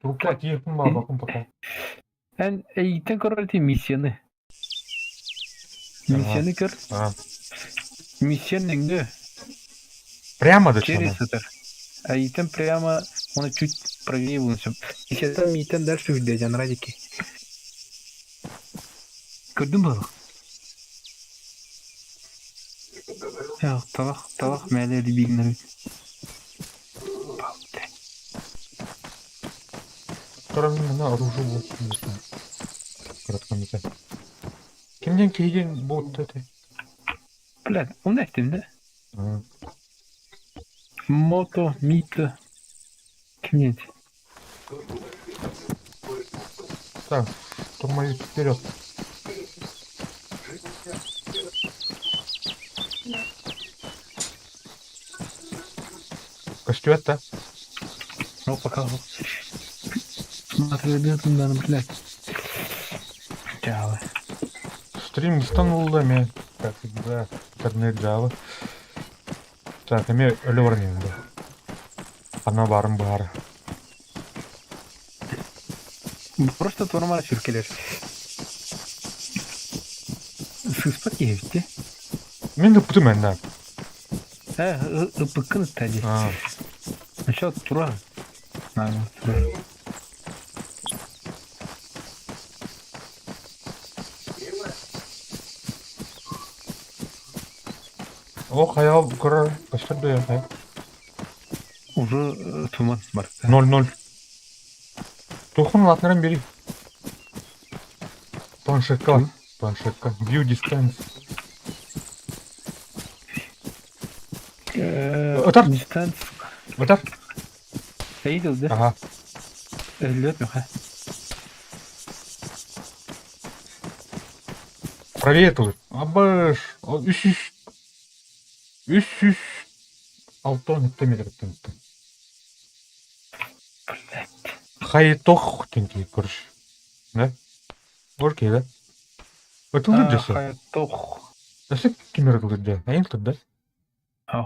Трупа тиепин ба bakın потом. En eğitim kararı misyonu. Misyonu kır. А. Миссияның да Прямо до через чего? это. А и там прямо он чуть правее вынесем. Если там и там дальше ждать, а радики. Gördün mü? Ya talak meğerleri bilgileri. Кроме меня оружие вот. Короткомета. Kimden кейген бот dedi. Блядь, он ne ettim de? А. Moto, Mito. Kim yedi? Так, штурмовик вперед. Костюет, да? Ну, пока. Смотри, да, блядь. Чао. Стрим станулды мен. Как всегда, интернет жабы. Так, эме өлі бар менде. Ана барым бар. Просто нормально сürkeler. Сыспак евте. Мен де пұты мен да. Быкын тади. А. Сейчас тура. Тура. О, хаял көрі. Başladı ya хаял. Уже туман бар. 0-0. Тухун атынан бери. Планшетка. Планшетка. View distance. Öter. Distance. Öter. Eğildi. Aha. 54 mi? Правее тут. Абыш. 300. 6 метр өттім. Хайытоқ теңкей көріш. Да? Көркей, да? Өтілді жасы? Хайытоқ. Жасы кемер өтілді? Әйін тұрды, да? Ау.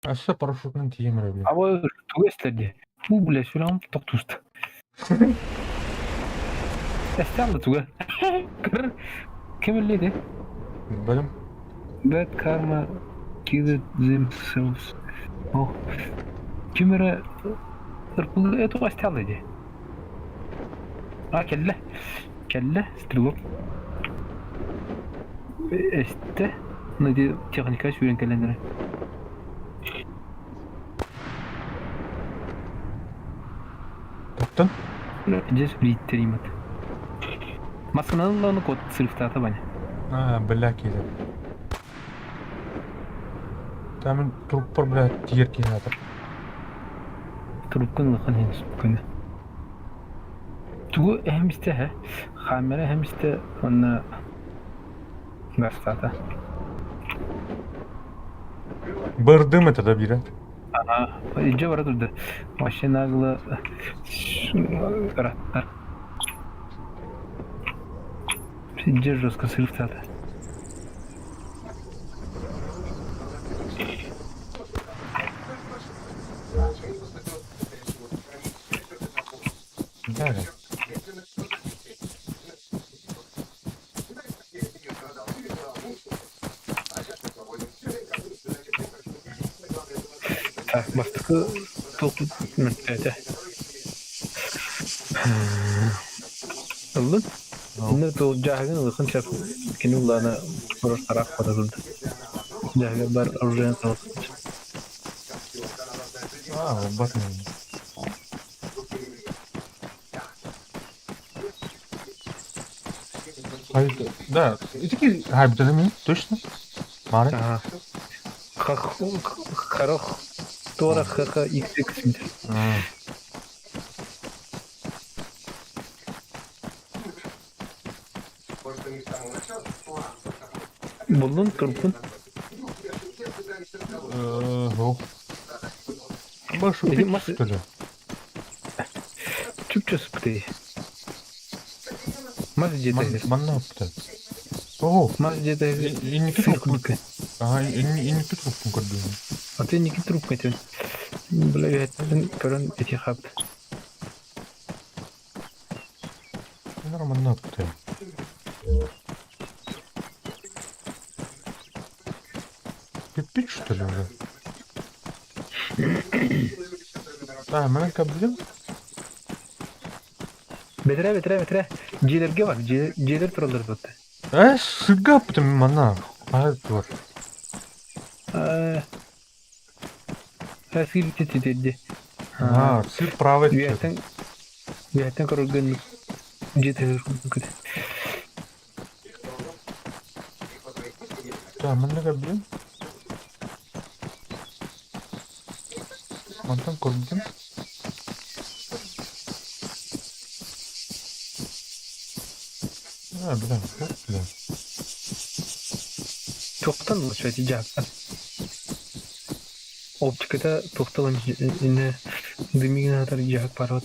Асы парашютның тиемір өбілі. Ава тугестерде. Bu bile süren tok tust. Estağfurullah tuga. Kimliydi? Bölüm. Bad karma killed themselves. Oh. Kimere ırpılı eto estağfurullah. Ah kelle. Kelle. Stilop. Este. Nadi teknika süren kellenleri. Таптın? Здесь притримат. Масканың код сырыфтата бана. Білә кейді. Тәмін труппар білә тиер кейді атыр. Трубканы лықан хенес бүкіні. Тугу әмісті, хамера әмісті оны гарстата. Бырдым это да бирі. Иже бара тұрды. Машинағылы ұраттар. Иже жестко сырыфтата. Да, да. Так, бастықы толқы мүрттәді. Ұлын? Бұны бұл жағын ұлықын шап кені ұланы ұрыр қарақ қода тұрды. Жағы бар ұржайын салқын. Бар мен. Да, итики хайбданы мен, точно? Мары? Қарық Тора ХХ XX мидер. Бұлын тұрпын. Больше убить, что ли? Чүпче спыты. Маз жетайыз. Манна опыты. Ого! Маз жетайыз. И не тут опыты. Ага, и не тут опыты. Atın iki trup metin. Böyle üyetten körün eti kaptı. Нормально yaptı. Кирпич, что ли, уже? А, мен кабелем. Betire. Cilerge var. Ciler turalları tuttu. Сыга yaptım bana. Hayat var. Eski bitti dedi. Сы правый. Üyetten körün ciler kırdı. Да, мен кабелем. Антон көрдüm. Bilmem. Bilmem. Çoktan mı söyledi cevaplar? Optikada toktalan yine demigin atar cevap parot.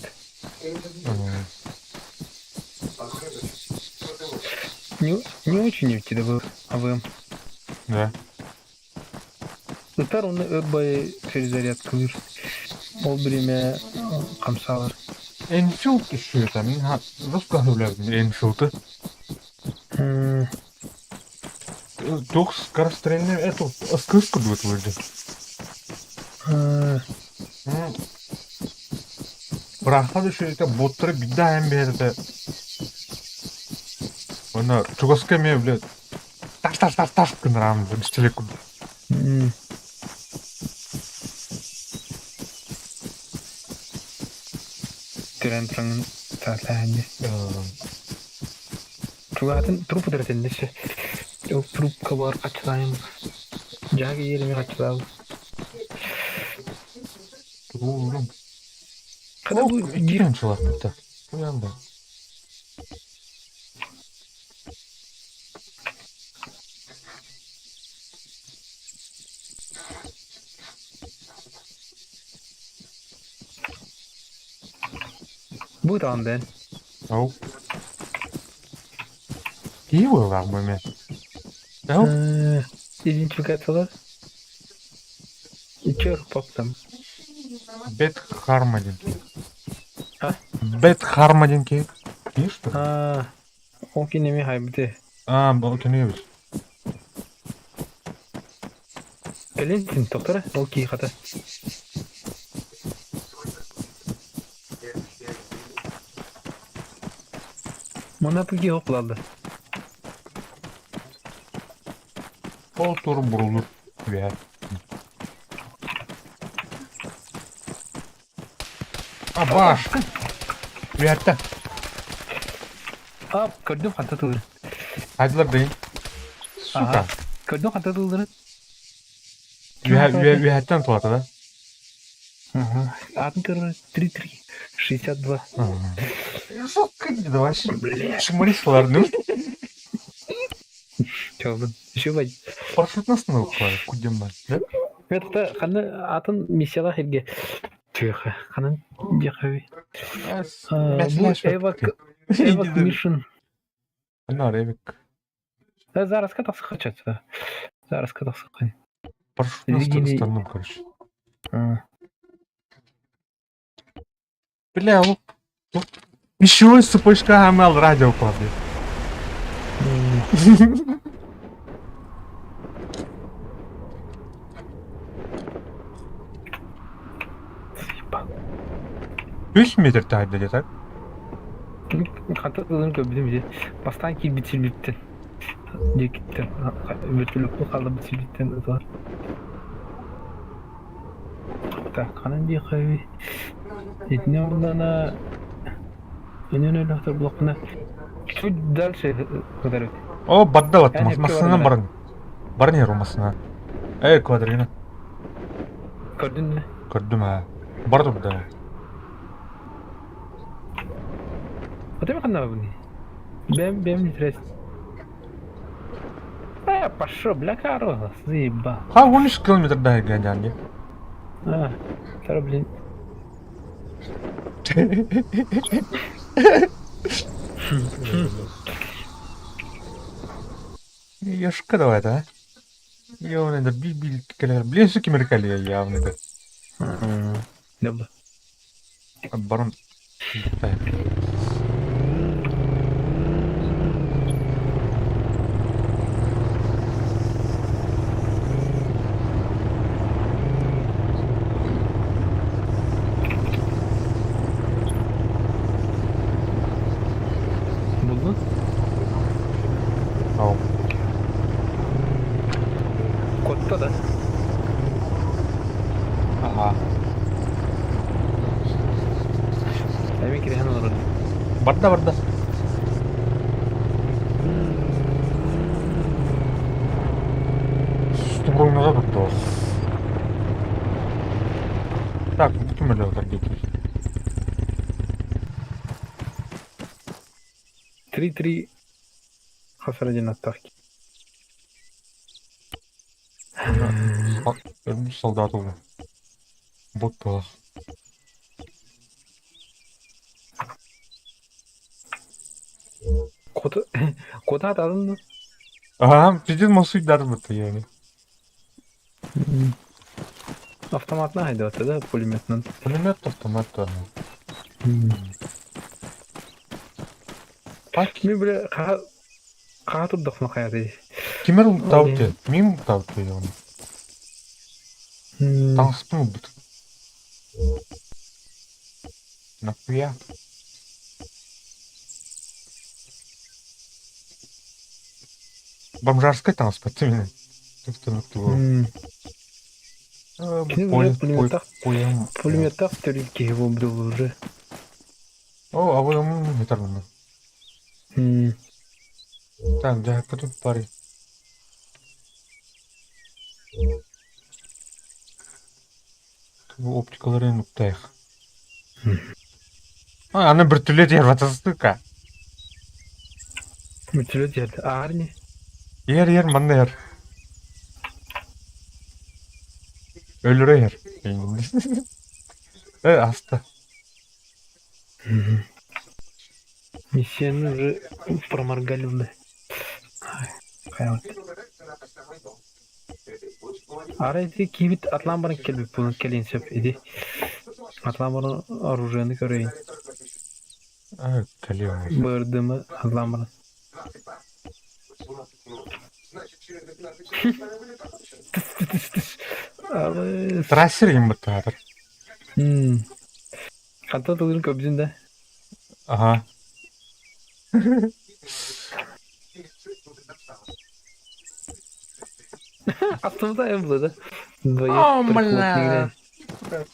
Не очень у тебя был, а вы? Да. Итар оны öbbayı перезаряд кылыр. Ол время камсалар. Enfield düşüyor da. Мен русского говорю, Enfield'ı. Только скорострельный эту скрышку будет вроде. Бұрақта düşüyor da bottары bir daha hem bir de. Ona çugaska me bile. Taş kınıram. Üstelik. Трентран татланды. Тугатын труп дертенде ше. О труп кабар качлайм. Жаги yerime kaçlау. Oğlum. Kada bu Giren çalak bitti. Bu yanda. bu da ben. Ау. İyi bu var mı men? Ау. Идентификациялар. İçer poptam. Бет Хармадин. Ha? Бет Хармадин ki. İyi что? O kinemi haybide. Bu tanıyoruz. Elensin doktora. O ki kata. Mana peki hoplandı. Otur burulur. Ya. Baş. Üyetten. Gördüm kata tıldır. Hadiler deyin. Suka. Gördüm kata tıldır. Üyetten tuvalete da. Антер 3-3. 62. Сука, давай шмарисларным. Çaldım. Şu var. Парашютная остановка. Кудем да? Это ханы атын миссияла херге. Тихо. Ханын яхави. Bu evak mission. Она ревик. Зараз катасы хочется. Зараз катасы қан. Парашютная остановка, короче. Бля, еще цепочка АМЛ радио кладет. Üç metre tahmin ediyor. Kata tılını gördüm bir de. Bastan ki bitirlikten. Dikitten. Virtülüklü kaldı bitirlikten. Так, kanın diye kavi. Ne olduğuna öyle hatır blokuna. Şu dальше kadar öte. О, бадда вот, Yani масына барын. Барын еру масына. Квадрина. Gördün mü? Көрдім, бар тұрды. Оте ми kanına bunu? Benim litres. Пошел, бля, корова, заеба. 13 километр да, гадянги. Тара, блин. Ешка давай, да? Явно bir keler biliyorsun kim Amerikalıya явно da. Ne bu? Baron Kıntay. Buldun? Tamam. Kodda da. Aha. Demek ki de hemen orada. Barda. Стукнул назад оттого. Так, bütün böyle kadar getir. 3-3 hasar cennet tahki. Ölmüş soldat oldu. Bot da. Kodu kodu atadın mı? Aha, bizim masayı darmadı yani. Автоматна haydi da pulimetnin. Пулемет автомат var. Bak, Мен böyle kaha turdak mı hayatı? kimler tavtı? Mim tavtı yani. Tanıştın mı? Nahıya. Бомжарская транспорт именно. Kim böyle pulimetten teorik ki bu bilur. О, а вы метр мына. Так, да, потом пари. Bu оптикаларын нуктайх. Аны bir türlü yer батасыздык ка. Mütülü geldi. Ağır ne? Yer manda yer. Ölüre yer. Hasta. Misyanı проморгали. Hayat. Araydı kibit atlan bana kelbi bunun kelin sep idi. Atlan bana оружиеni göreyim. Evet, geliyor. Bırdımı atlan bana. Abi. Трасер им бытаdır. Hatta tuzun köprüsünde. Aha. Aslında en buldu. Амла.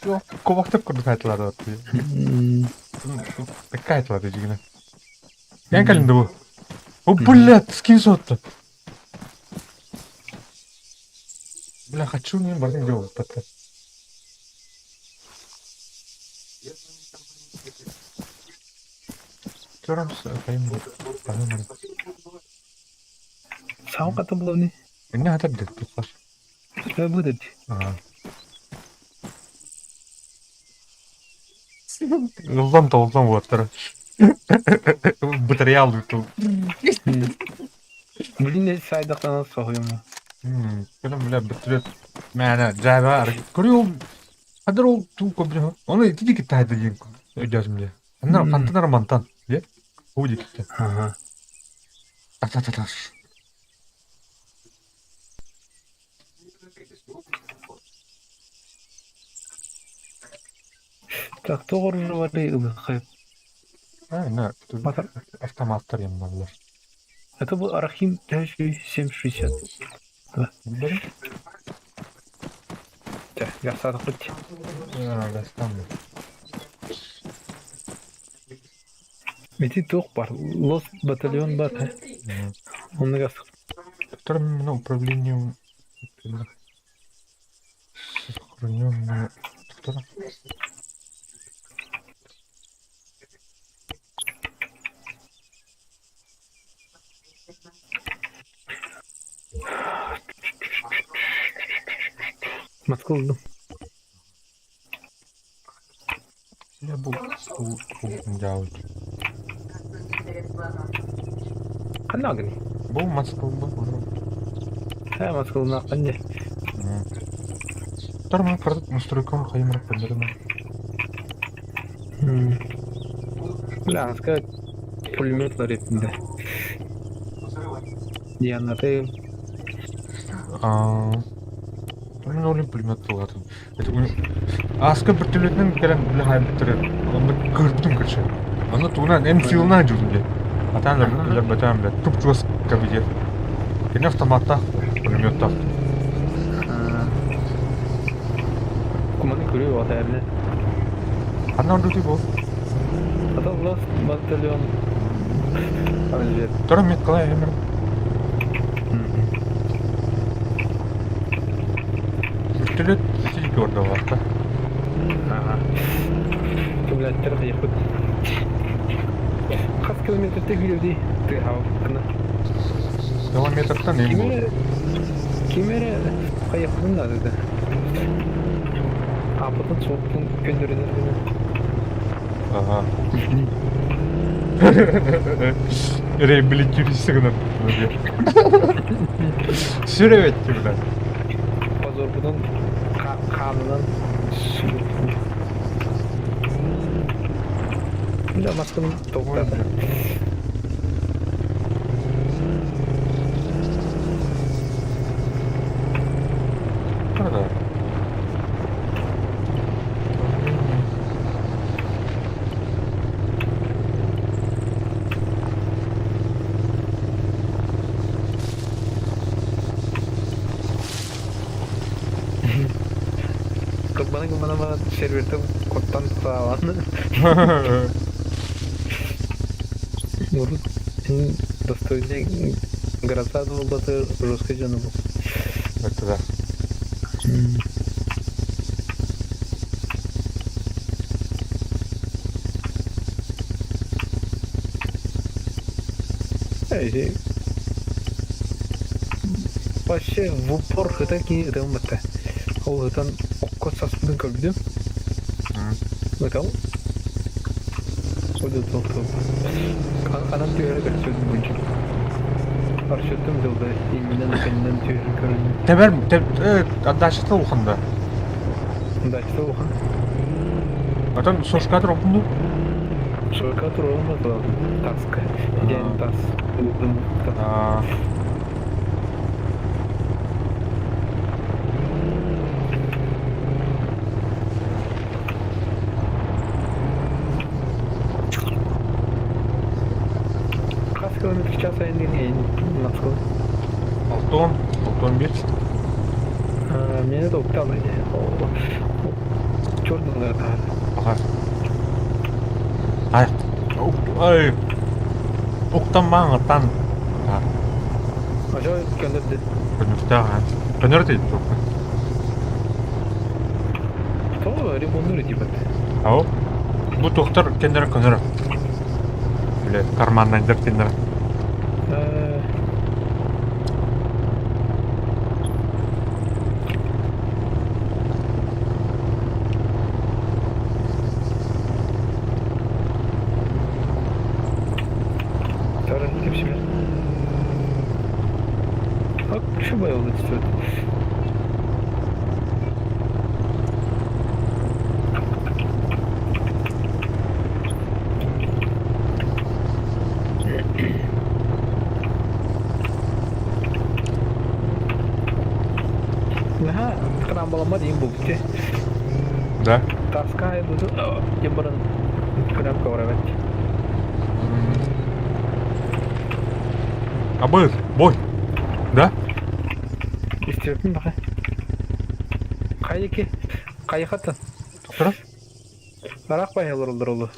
Yok, kovakta kurdu kayıtlar da atıyor. Kayıtlar da cigine. Yani kalındı bu. O блядь, скин сотты. Бля, хочу не барин делать пока. Çoramsa kayın bu. Anlamadım. Sağ katı buldu ne? Ne hata bir dakika var. Bu dedi. Aha. Yoldan da oldan bu atlara. Batarya aldık da. Bilinle saydıktan soğuyor mu? Benim bile bitiriyor. Yani cevap var. Görüyor. Hadi ol tu kobriha. Onu iti ki tahta yiyin. Ödüyorum diye. Onlar kantılar mantan. Diye. Bu dikti. Aha. Atatatar. Так doğru var değil mi? Hayır. Ne? Batar. Автоматтар yanlarlar. Это был Арахим 760. Benim? Да, я сразу хоть. Gastamlı. Meti тоқ бар. Лос батальон бар. Onu gaz. Которым на управлением. Сохраненную. Кто? Москва buldum. Ya bu Cavit. Kanal gani. Bu Moskova. маскалына қанде. Тарман кырдык настройканы кайымыраак билдирем. Аңызға пулемет бар ретінде. Дианаты Мен олим пулемет болгатым. Аска бир төлөтүнөн келем биле хай биттирет. Аны кырдым кырчы. Аны туунан МСилна жүрдүм де. Атандар биле батам биле. Туп жос кабиде. Кене автоматта пулеметтав. куманы көрüyor o tane. Андан дути бу. Ata ulas batalyon. Anjir. Тора мет калай эмер. Төлөт тиги орда барда. Кыблаттар кыйкыт. Кас километрде жүрөди. Ты хавкына. Километртан эм бу. Кимере кыйкытын да dedi. Апытын соқтың көндірінер мені. Реабилитируйся гынан. Сүребет gibi. Позор бұдан қанынан сүреттім. Бұнда маскының тоқтады. Қырда. Kemana-kemana server itu kotan perawan. Menurut ini достойный города был бы русской жанру. Это да. Эй, вообще в упор это какие там это. Ол это код саспын көрдім. Bakal. Udah tutup. Kanan tüyleri kaçıyordum bu için. Parçattım yolda. İlminden kendinden tüyleri göründüm. Teber отдача уханда. Да, что уха. Атан сошкатыр окунду. Шока турулмады. Таска. Идеальный тас. Удым. Километр в час айнын насыл. 6-11. Мені de опталайды. Чорнылар да. Ага. Ай. Октанмаңытан. Ажа көндөрдү. Көнөр дейт. То ремонтур типа. Ау. Бу токтор кендер көнөр. Биле кармандан деп кендер. Şu bayıldı tutuyor. Nah, kenapa lama di bukti? Да. Таскай буду, ебран. Куда ковровать? Абы, бой. Да? İstiyorsun bak. Kayıki. Kayıkatın. Токтор. Arak bayılır olur olur.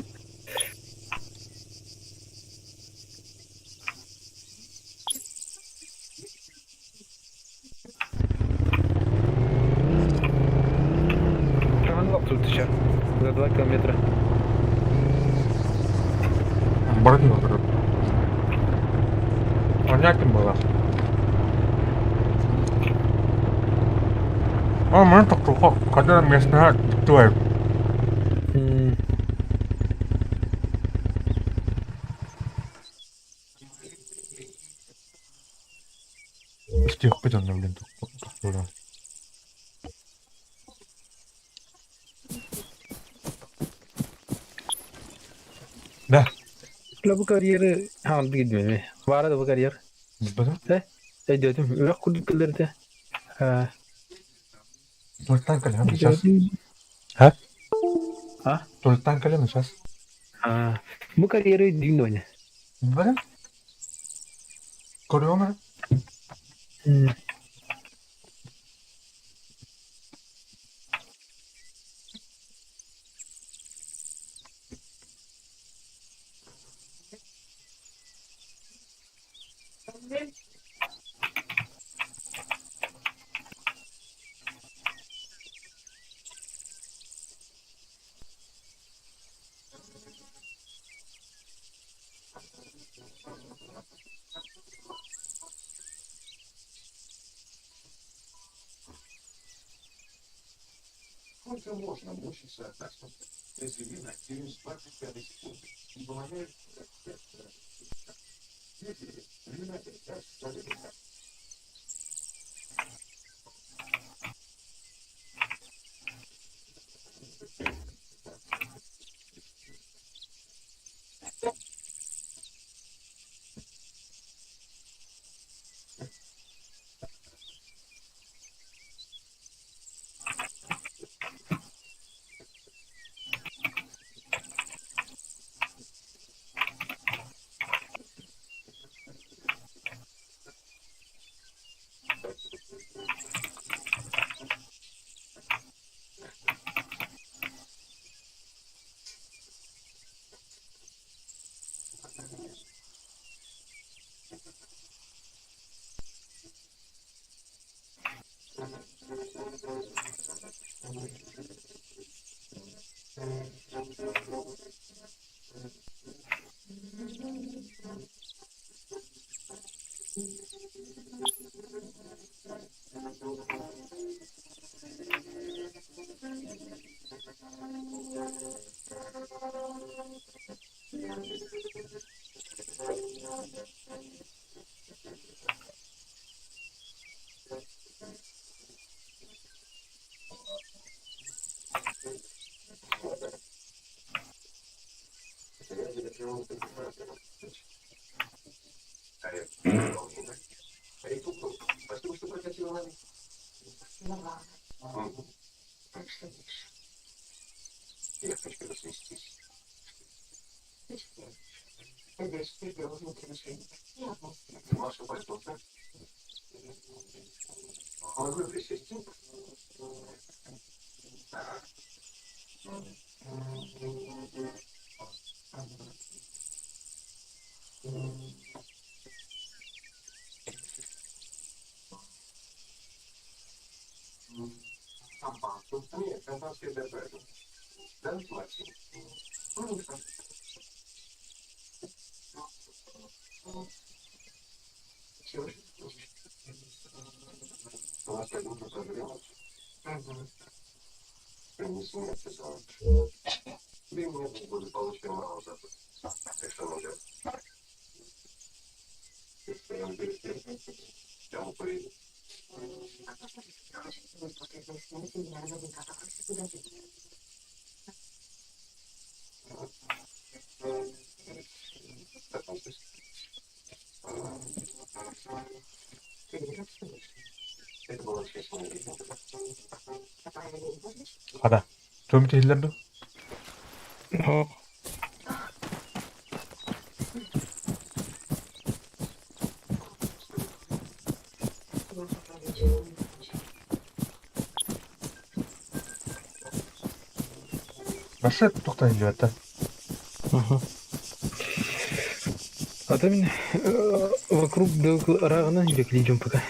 Kaman bak tut dışarı. За 2 километра. Бардым отыр. Понятно было. Мен токтолго кадыр местная диктуй. Почти yok bir onunla bilin. Da, La bu kariyeri aldı gitmedi. Var da bu kariyer. bilmedim. Dedim. Yok kurdukları da. Ha. Tuvalletten kalem nişas. Ha? Ha? Tuvalletten kalem nişas. Ha. Bu kariyeri din oyna. Bilmedim. Koruyor mu? Сколько можно мучиться от нас, если вина через 25 секунд? Помогает вина Я хочу развестись. Здесь ты должен решение. Маша пойдет, да? Могу присесть? Нет, компанская добавила. Да, платим. Чего же? Остальное разогрелось. Принеси мне официант. Да и мне буду получить мало запад. Так что нужно. Кому поедет? Это было честно. Hadi. Tüm tehlikeli. Oh. Nasıl tuhtayınca hatta? А то меня вокруг рана или идем пока.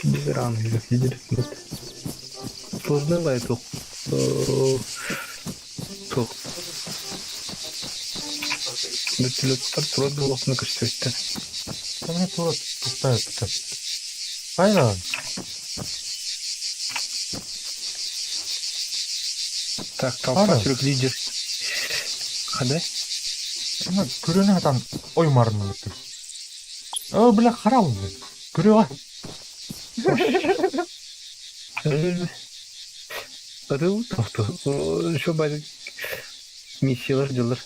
Где рано или лидер? Поздно это. То. Летелеттер турат болосуна кірсетті. Sana tuğla tuhtay tutar. Aynen. Так, толпа Ана. сүрек лидер. Қадай? Ama körüne atan oymardın gitti. Бля, қара ол. Көре ға. Атыл тоқты. Şu bazı misiyalar жылдар.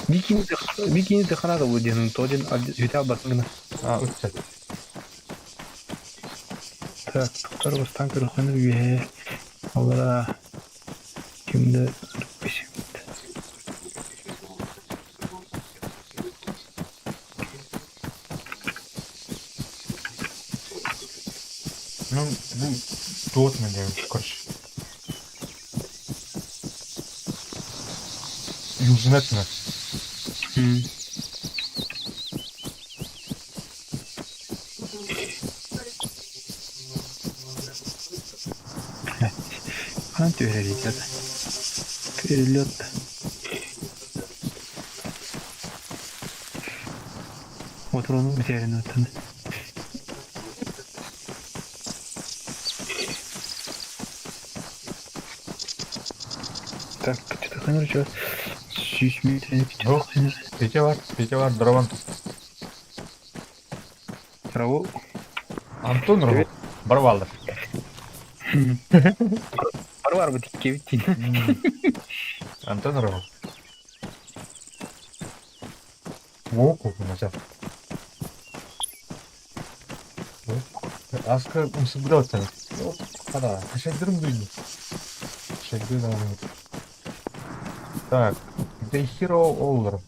Бикини қана да өденің тоджин өте албасын гына. Өтті. Так, тоқтар бастан көріқені үйе. Аллара кімді үріппешім. Ну, бұл дуот мен деген, короче. Южнет ме? Хан төврелейді ады. Перелет. Отыруының бітерін өттіні. Так, что-то ханер что? 6 метров. Жоқ, пете бар, дрован. Равол. Антон Равол. Бар балды. Бар бы тикке биттин. Антон Равол. О, колку начал. Аска умсыз бұда өттен. Қада, қашайдырым деймін. Қашайдырым. Так, где Hero Олдер?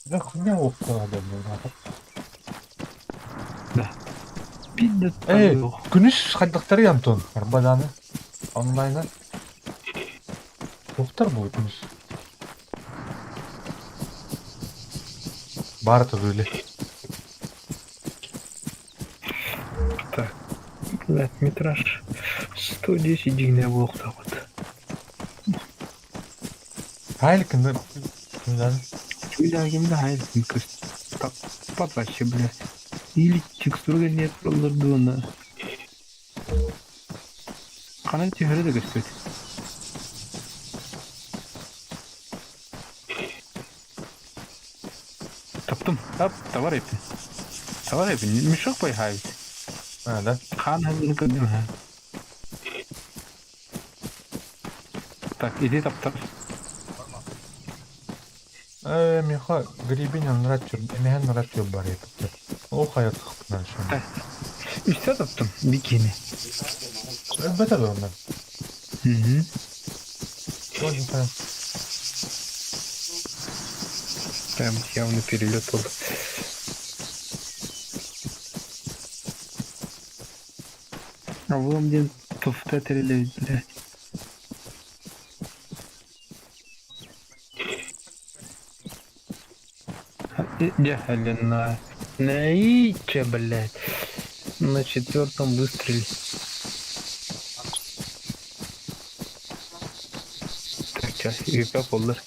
Да хуйня оқыға дәмін. Да. Пидді. Күніш қайдақтары Антон. Арбаданы. Онлайны. Тоқтар бұл күніш. Бары тұзылы. Так. Метраж 110 дегіне болықта бұд. Хайлікінді. Үйләгімді хайлікін күрс. Папашы, бля. Или текстурға нет пролырды оны. Қанай түйірі де көрсөйді. Таптым. Товар епі. Товар епі. Мешок бай хайд. Да? Қан hazırlık көрдім, ha. Так, иди таптап. Меха грибин нравится, мне нравится баре. О, hayat kıpından şu. Üstte taптım. Bikini. Elbette de ondan. Hı. Очень так. Прям явный перелет был. А вы мне повторили, блядь. Джахалина. Наича, блядь. На 4-м выстреле. Так, сейчас, и как олар.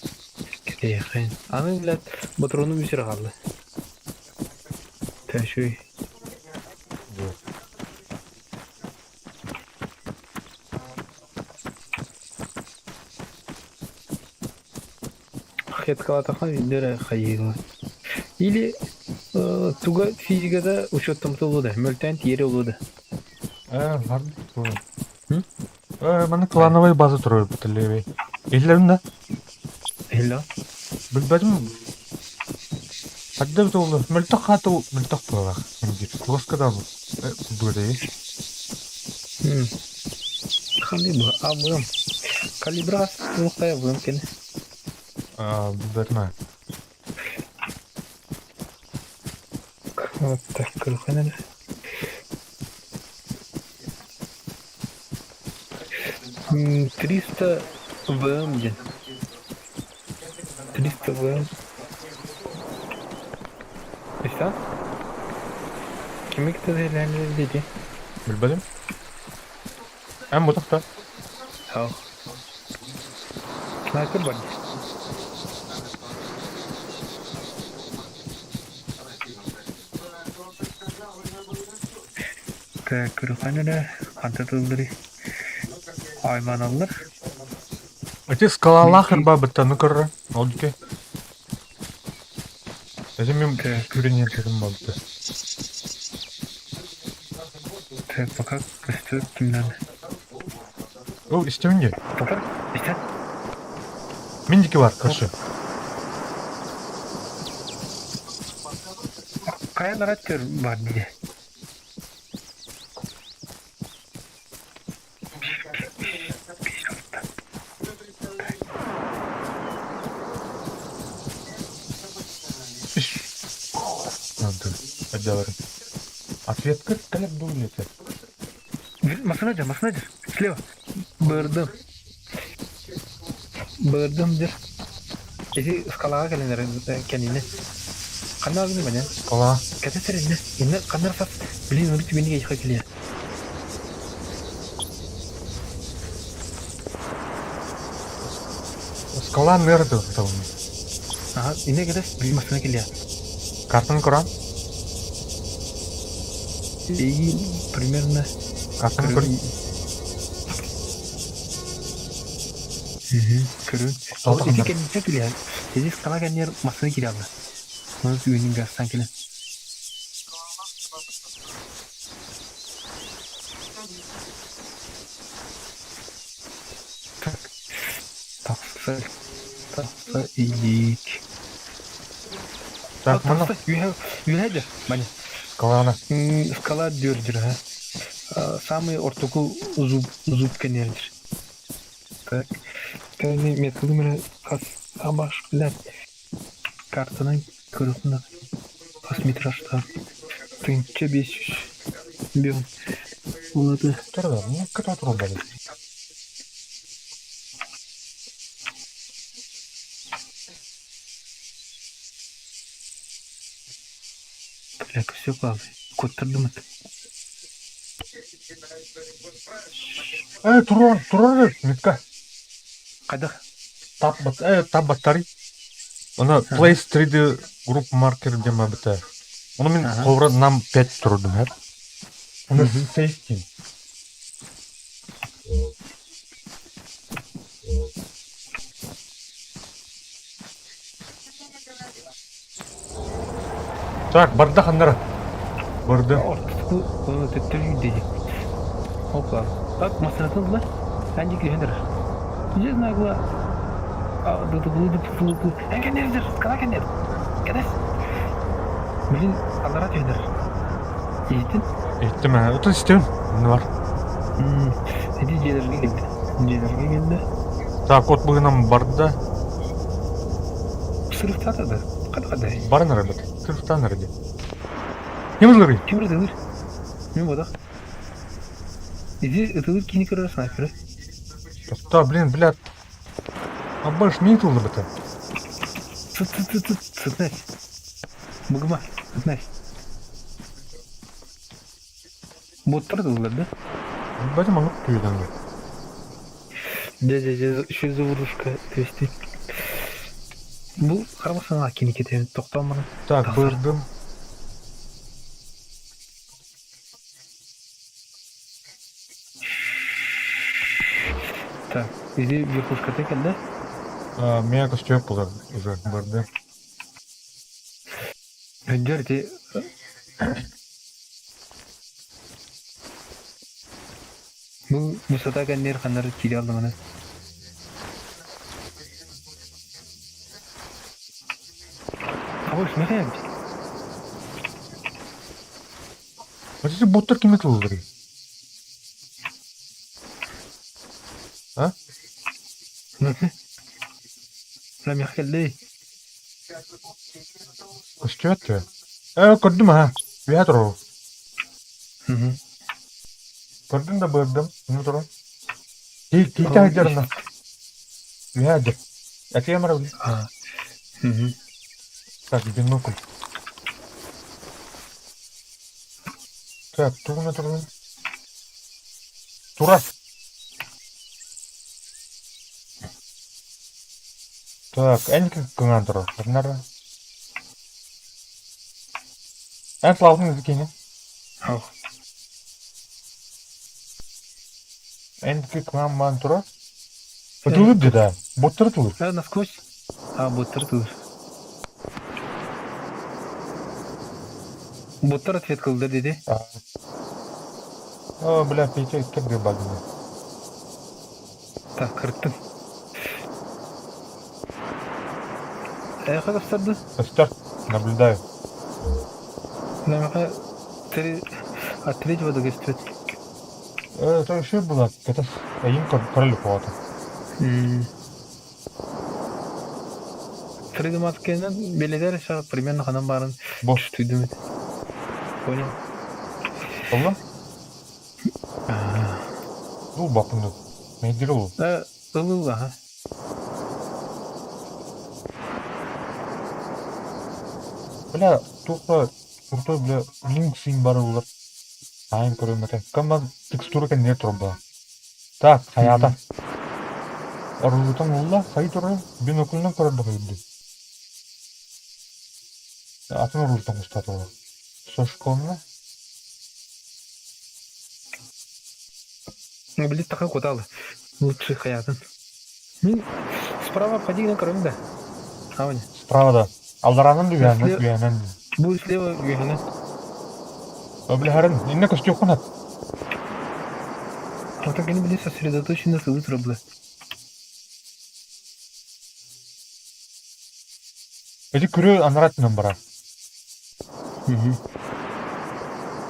Кирейхайн. Аны, блядь, батрону бисер қалды. Тәшуй. Хетка атахан үйдері қайығы. Или туга физикада учеттім тұлуды. Мөлтән тиері олуды. Vardı. Bana klanovay bazı duruyor bu talebi. İllerinde. Hello. Bilmedim. Hatta bir de oldu. Mültak hatı mültak bırak. Kloskada mı? Böyle. Kalibra. Ablam. Kalibra. Muhtaya ablam kene. Bilmedim. Так, кырханада. Триста ВМ где? 300 ВМ. İşte? Kimlik de değerlendirir dedi. Bilmedim. En mutlaka. Sağ ol. Sniper var. Так, кырханада. Ханта тылдыры. Ayman alır. Эти скалалахыр ба бітті нүкірі. Ол дүке. Эже мен Так. күренен тегім болды. Так, пока костер кимнен. Ол істеуінде. Топар, işte. Мендікі бар, қашы. Kayalar atıyor var diye. Надо. Отдаварым. Ответка талап дулеті. Масынадыр. Слева. Бырдым. Бырдымдыр. Эти скалаға келендер кеніне. Қанна ağzını bana. Қала. Кәте сәрінде. Енді қандар сап. Білейін ұры түбенеге ешқа келе. Скала нерді ұқтауын. Ага, енді кәте білейін масына келе. Картын құран. И примерно... Картын құран. Көрін. Салды Эти қандар. кеніне келе. Эти скала кеннер масына келе алды. Оны түбенің гастан келе. Тақса илик. Так, мұны Юхайдер, бәне. скаланы. Скала дёрдер, ha. Самый ортоку зуб кенердер. Так. Кәне методы мене қас абаш білән. Картаның көрісінде қас метражда. Тыңча 500 бен. Олады. Тұрды, мұны күті тұру бәді. Бля, все қалды. Көттірдім өт. Тұрар, метка. Қайдақ? Тап баттари. Оны Place 3D групп маркер дема біті. Оны мен қовыры нам 5 тұрдым, әр. Оны сейфтин. Так, барды қандары. Барды. Ортоку оны төттір үйдейді. Опа. Так, масынатын бұла. Әнде күйендір. Не знаю, бұла. Ду-ду-ду-ду-ду-ду. Кенердер, қала кенер. Кәдес. Білін, алара күйендір. Ейттін? Еттім, өті істеуін. Мұны бар. Әді желерге келді. Так, от бұғынам барды. Сырыфта атады. Қады-қады. Барын әрі бәді. Сұрыфтан әрі де. Не мұзылыр? Кемір дылыр. Мен бодақ. Әді ұтылыр кейіне көрі снайпері. Да, блин, блядь. А больше не тулы бы-то. Сытнась. Бұғыма, сытнась. Боттар дылыр, да? Бәдім аңып түйеден бе. Еще заварушка, то есть ты... Бұл қармасына кені кетемін, тоқталманы. Так, бұрдым. Так, иди верхушка текен, да? Меня костюм было уже, бұрды. Өндерде... Бұл мұсата кәннер қанары келе алды мана. Қабыл шына қаян біз? Вот эти боттар кеме тулы А? Рамяқ келді. Костюм әтті. Көрдім, Вия тұру. Көрдім да бұрдым. Не тұру. Кейті әдеріна. Вия әдер. Әте емір өйлі. Так, бинокль. Так, туғына тұру. Тура. Так, әнекі күңен тұру. Бірнары. Ән славдың ізікені. Ау. Әнекі күңен маған тұру. Бұтылып деді, боттары тұлыр. Насквозь? Боттар тұлыр. Буттар ответ кылды dedi. О, бля, Петя, кирди багны. Так, кырттым. Кастарды. Стар, наблюдаю. Намека третьего догестет. Это еще было, это им королю кого-то. Третий маткенен беледер ша примерно ханам барын Бош, түйдім. Понял. Allah? Ул бапынды. Мейдер ул. Ылыл, ага. Бля, тухла, крутой, бля, линк син бары улар. Айын көрем мете. Камбан текстура кен не троба. Так, хаята. Арулутан улла, хай туры, бинокулынан көрді хойды. Атын арулутан ұстаты олар. Сошкомна? Билет такой куталы. Лучший хаятын. Мен справа подигнен көрем да. Авань. Справа да. Алдаранын дүгәнен, Слева. дүгәнен. Бұл слева гүйханен. Бля, харин, инне костюм ханат. Вот так они были сосредоточены с вытробла. Эти күрі анратынан бара.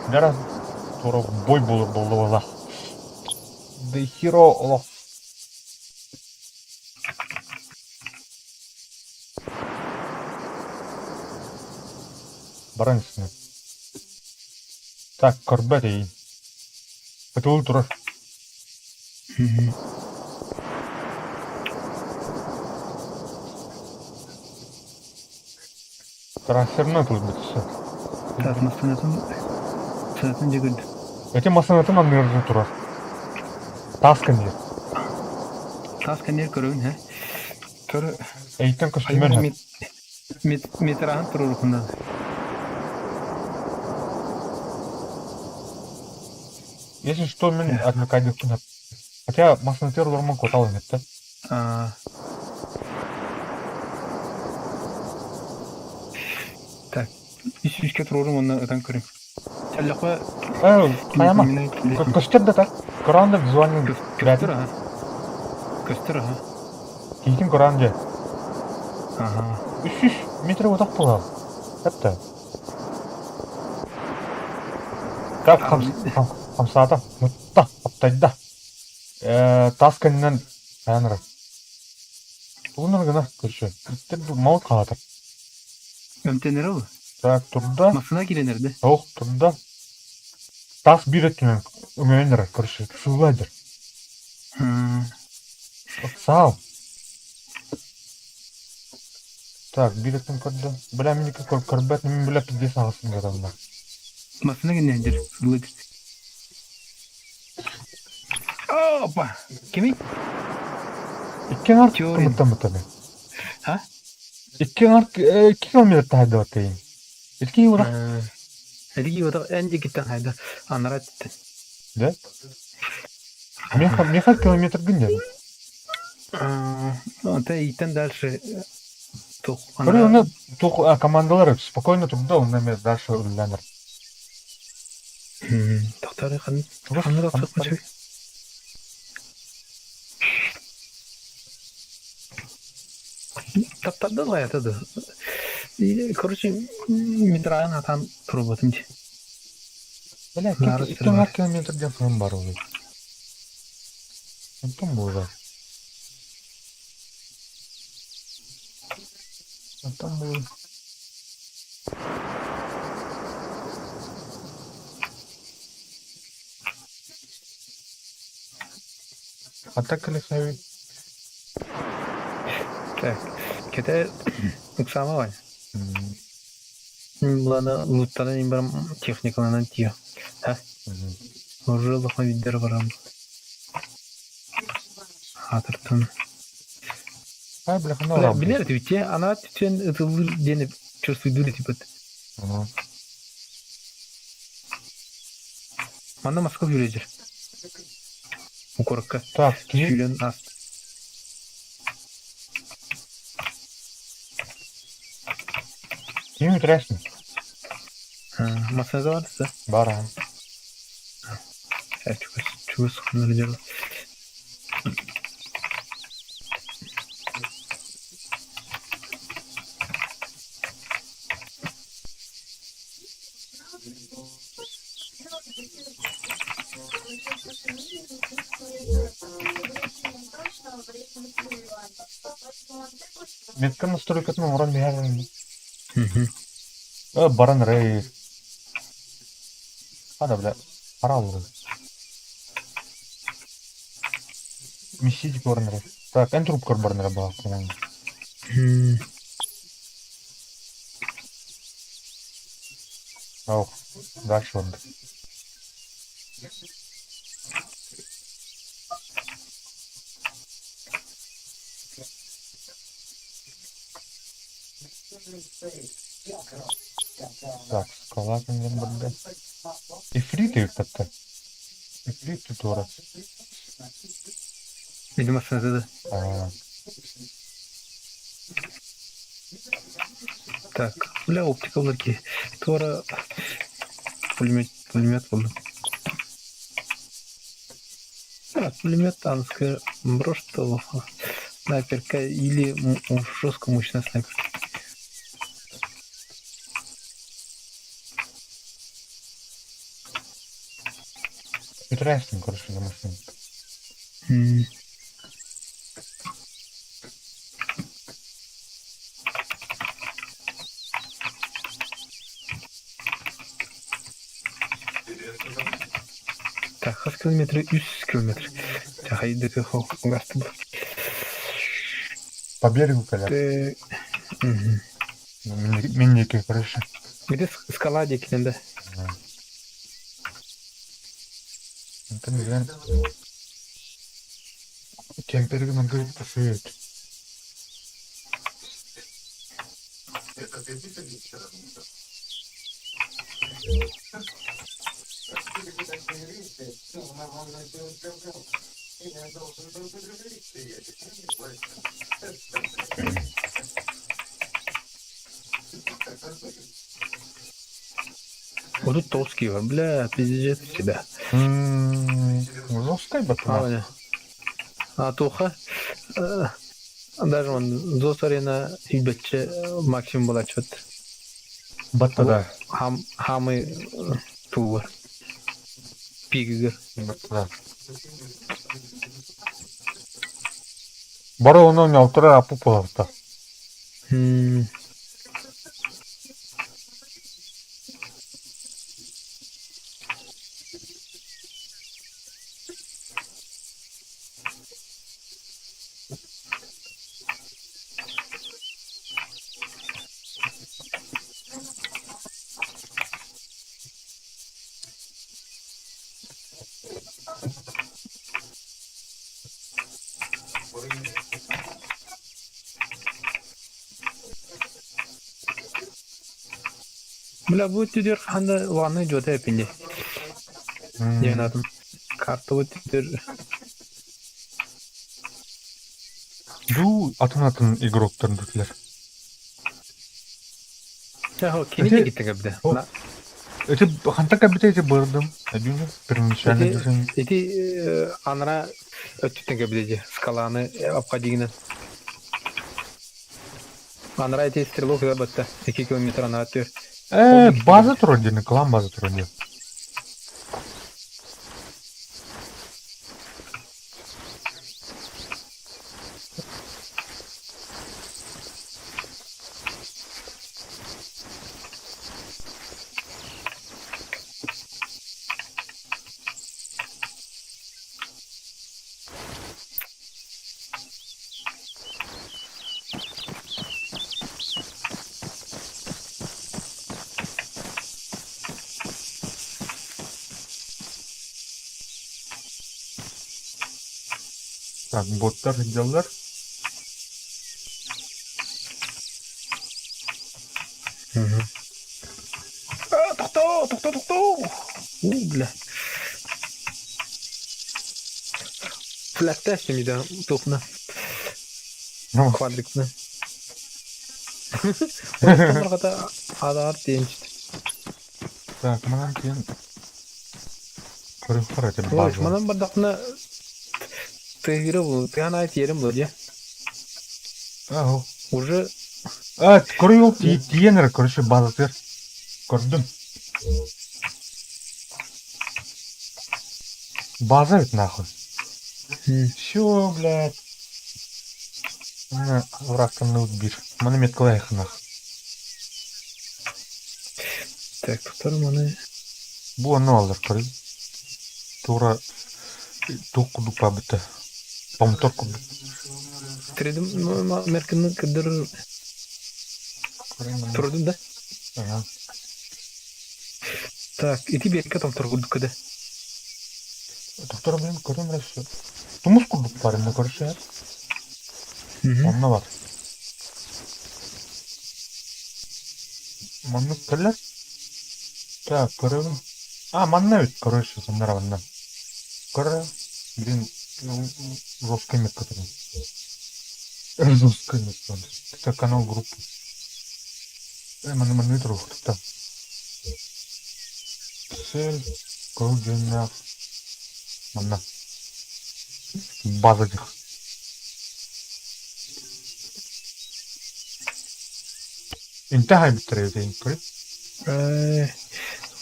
Дара тура бой болыр болды ола. The hero of... Баран үстіне. Так, көрбә дейін. Бәті ол тұрыр. Трансферна тут бітісі. Так, мастанатын жегілді. Эти масанатын анырды тұрыр. Таскан дер. Тасқан ер көрігін, хә? Көрі... Эйттен костюмен хат. Метрағын тұру рухындан. Если что, мен отвлекать их кунат. Хотя масанатер лорман котал нет, да? Так, үш-үшке тұруырым онна өтен көрім. Әліқва... Қаяма. Көстер да так. Коранда визуальный Көстір, ага. Көстір, ага. Кейтін коранда. Ага. 300 метр отақ болал. Әпті. Так, қамсаата. Мұтта, аптайда. Тасканнан әнірі. Бұлыныр ғына көрші. Күттер мауыт қалатыр. Өмтенер олы? Так, тұрда. Масына келенерді? Оқ, тұрда. Тас бір өттінен өмейінірі көрші. Сулайдыр. Сау. Так, bir öttün körді. Бля, менікі көрбәт, мен бля пізде сағысын ғадамда. Масына келенердер? Сулайдыр. Опа! Кемей? Иккен арт Теория. мұттан. Ха? Иккен арт 2 километр тағайды баттайын. Иккен ұрақ. Әдігі отақ әнде кеттен қайда анара тіттен. Да? Мен қай километр гүнден? Онта иттен дальше тоқ. Көрі оны командалары спокойно тұрды, онда мен дальше үлләнір. Тоқтары қаныр ақсақ қачай. Таптарды ғаятады. Короче, метрағын атан тұрып өтімде. Бля, 2 километрден сон бар олай. Онтан болды. Онтан болды. Атакали хави. Так, кете ықсама бай. Бұланы луттаны ең барам техникалынан тиyo. Ха? Уже лұқма виддер барам. Атыртын. Ай, бля, қана орам. Білер түйте, ана түтен ұтылыр деніп чувствуйдур типет. Манда Москва жүрежір. Укорыққа. Так, кейін. Шүйлен аст. Кейін өтірәсін. Masanızda var size. Бар ha. Çuğuz sıkınları diyorlar. Метка настройкасын оран бәрін. Hı hı. Баран рей. Ада, бля, пора алды. Миссить баран рей. Так, энтрупкар баран рей баға. Ау, дальше он. Так, скалатын мен бұрды. Ифрит өттіпті. Ифрит тұтуыры. Benim masanızda da. Так, бля, оптика olur ki. Sonra пулемет buldum. Пулемет танская просто снайперка или жестко мощная снайперка. Интересно, короче, на машине. Так, kaç kilometre? 100 kilometre. Так, haydi гасты был. По берегу, коля. Минники, короче. Где скала декенде? Это, наверное, кемперге надо посует. Вот тут толстый, бля, пиздец тебя. Жесткая батарея. Тоха. Даже он зосарена хибетче максимум была что-то. Батада. Хамы тур. Пиггер. Батада. Бара оны алтыра апу полафта. Бля, будет тюдер ханда ванны жота япинде. Не надо. Карта будет тюдер. Ду атын игроктарын дүтлер. Ya kini gittik abi de. Это ханта кабита эти бардым. Один первоначально düşün. Эти анра ötütten abi de. Скаланы обходигина. Анра эти стрелок да бата. 2 километр ана атıyor. База турунде, клан база турунде. Так, боттар сделалар. Тоқта. Бля. Фләттә şimdi топна. Квадрикны. Onlar kadar adar deyince. Так, манан кейін көріп қар әтем Ой, базы. манан бардақна тыгыры бұл, тыган айт ерім бұл, же. Ау. Уже Көрі ол тиенер, көріші базы тер. Көрдім. База ведь нахуй. Всё, блядь. Враг-то не убір. Мене меткала їх нахуй. так, туттар маны. Бұл не алыр, көрі. Тура туқ құдық па біті. Помтор құдық. Тредим меркинни кыдыр турдум да. Ага. Так, ити бекке топтор курдук кыды. Доктор мен көрем рәші. Тумус құдық бар, не көріші әр. Онна бар. Манны көлер. Так, көрем. Манна өт, көріші, сондар авандан. Көрі. Блин, жесткий мет который. Жесткий мет. Это канал группы. Маны друг. Там. Цель. Кругенах. Манна. База их. Интахай биттер дейін көріп.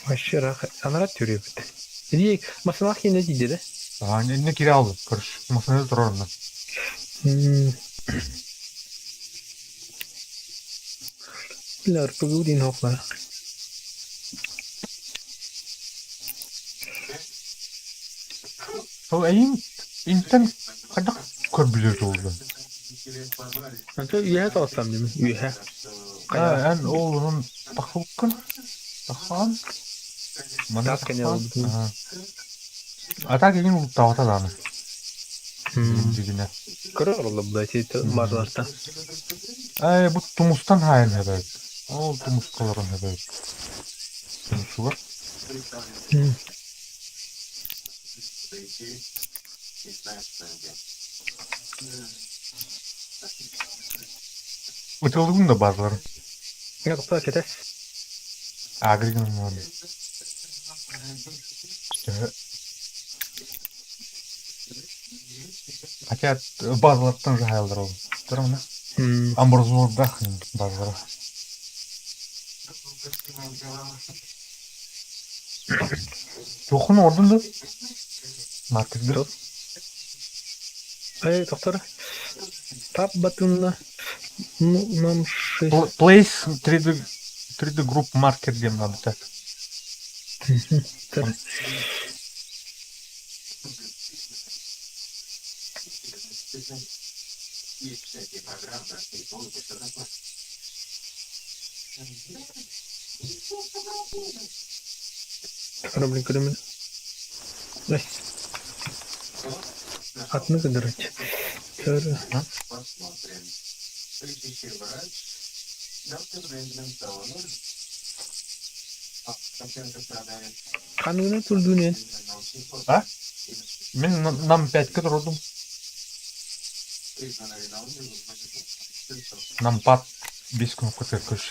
Вообще рах. Анарат түрі бит. Иди масалах не диде да? Не кире алды, көріш. Масаны тұрарында. Billar pagudin hoklar. Сол әйін интен қадақ көрбілер жолды. Anca üyehe kalsam değil mi? Üyehe. Ән ол оның тақылыққын. Тақылған. Tas kene oldu. Ата кейін ұлып тауата даны. Дегіне. Kırır oldu bu da şey bazılardan. Бұл тұмыстан хайын әбәйді. Ол тұмыс қаларын әбәйді. Тұмысы бар. Өтілдігін да базылары. Ne kapıda ketes? Агригін var. Хотя базалардан жайылдыр ол. Тұрым не? Амбразуарда базылары. Жоқын ордынды. Маркетбер. Doktor. Tap batınla. Нам 6. Place 3D Group Market diyeyim abi tak. Кораблик кремль. Ай. Atını kıdırıç. Şöyle. Kanunu turdu ne? Мен нам 5 кадр родом. Нам пат 5 күн көтер көш.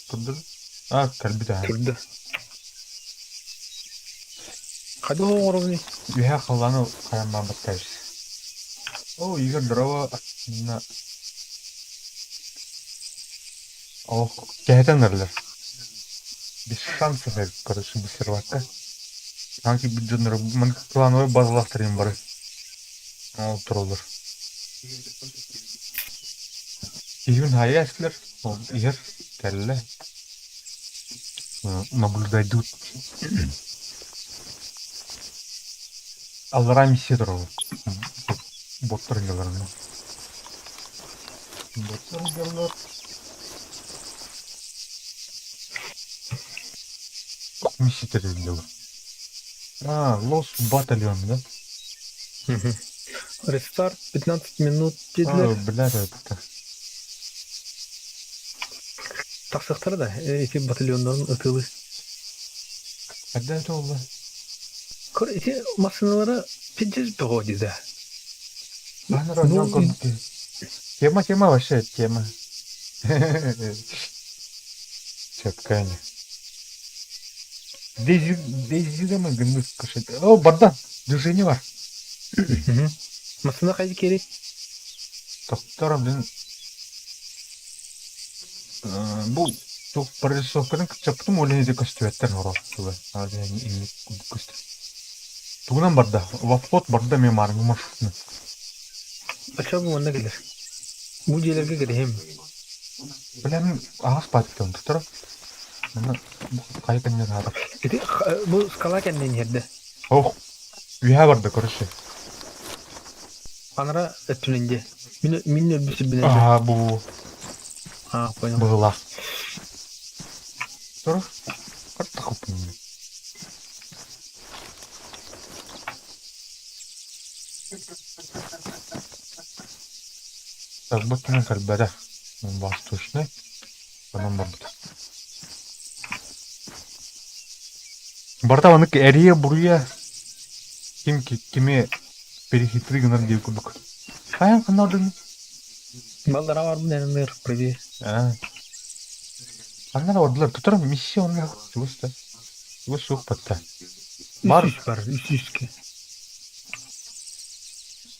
Тұрды? Кәлбі да. Turdu. Hadi o oranı. Үйе қаланы қаянман баттайыз. Егер дрова кәйтенерлер. Без шансов, короче, без сервака. Санки бюджетнер, мен плановый базаластырайын бары. Ол тұрулыр. Егін хайы әскілер, егер кәлілі. Наблюдайдут. Аллара миссия тұрулыр. Боттар gelirler. Bottlar gelirler. Миссия gelirler. Лос батальон, да? Рестарт 15 минут dediler. Блядь, это. Taksakları da iki batalyonların atılı. Когда это oldu? Kor iki masinalara pinçiz bir hoca da. Ben разнял Тема вообще, тема. Кыршеткани. Дейзи мы гынды кыршет. О, бардан. Движение бар. Масына кайда кери? Тоқтар блин. Бұл çok парисовкадан кычаптым оленеде көстүбеттер орол. А я не көстү. Тугунан барда. Вапот барда мен маргы маршрутны. Ача бу онда келер. Бу жерлерге кирем. Білем ағас батыптым тұтыр. Мына қайтын не тадыр. Эти бу скала кенден жерде. Ох, үйә барды көріші. Анара өттүненде. Мин өбүсү бинен. Бұл Понял. бұғыла. Тұр, қыртты қылпын. Так, бұттының кәлбәді. Бас түшіне. Бұдан бар бұты. Барда ванык әрия бұруя. Кеме перехитры гынар деп күдік. Қаян қандардың? Балдара бар бу ненер преди. Аннан ордылар тұтыр миссия онна жүгісті. Жүгіс суық бітті. Бар. Үсүске.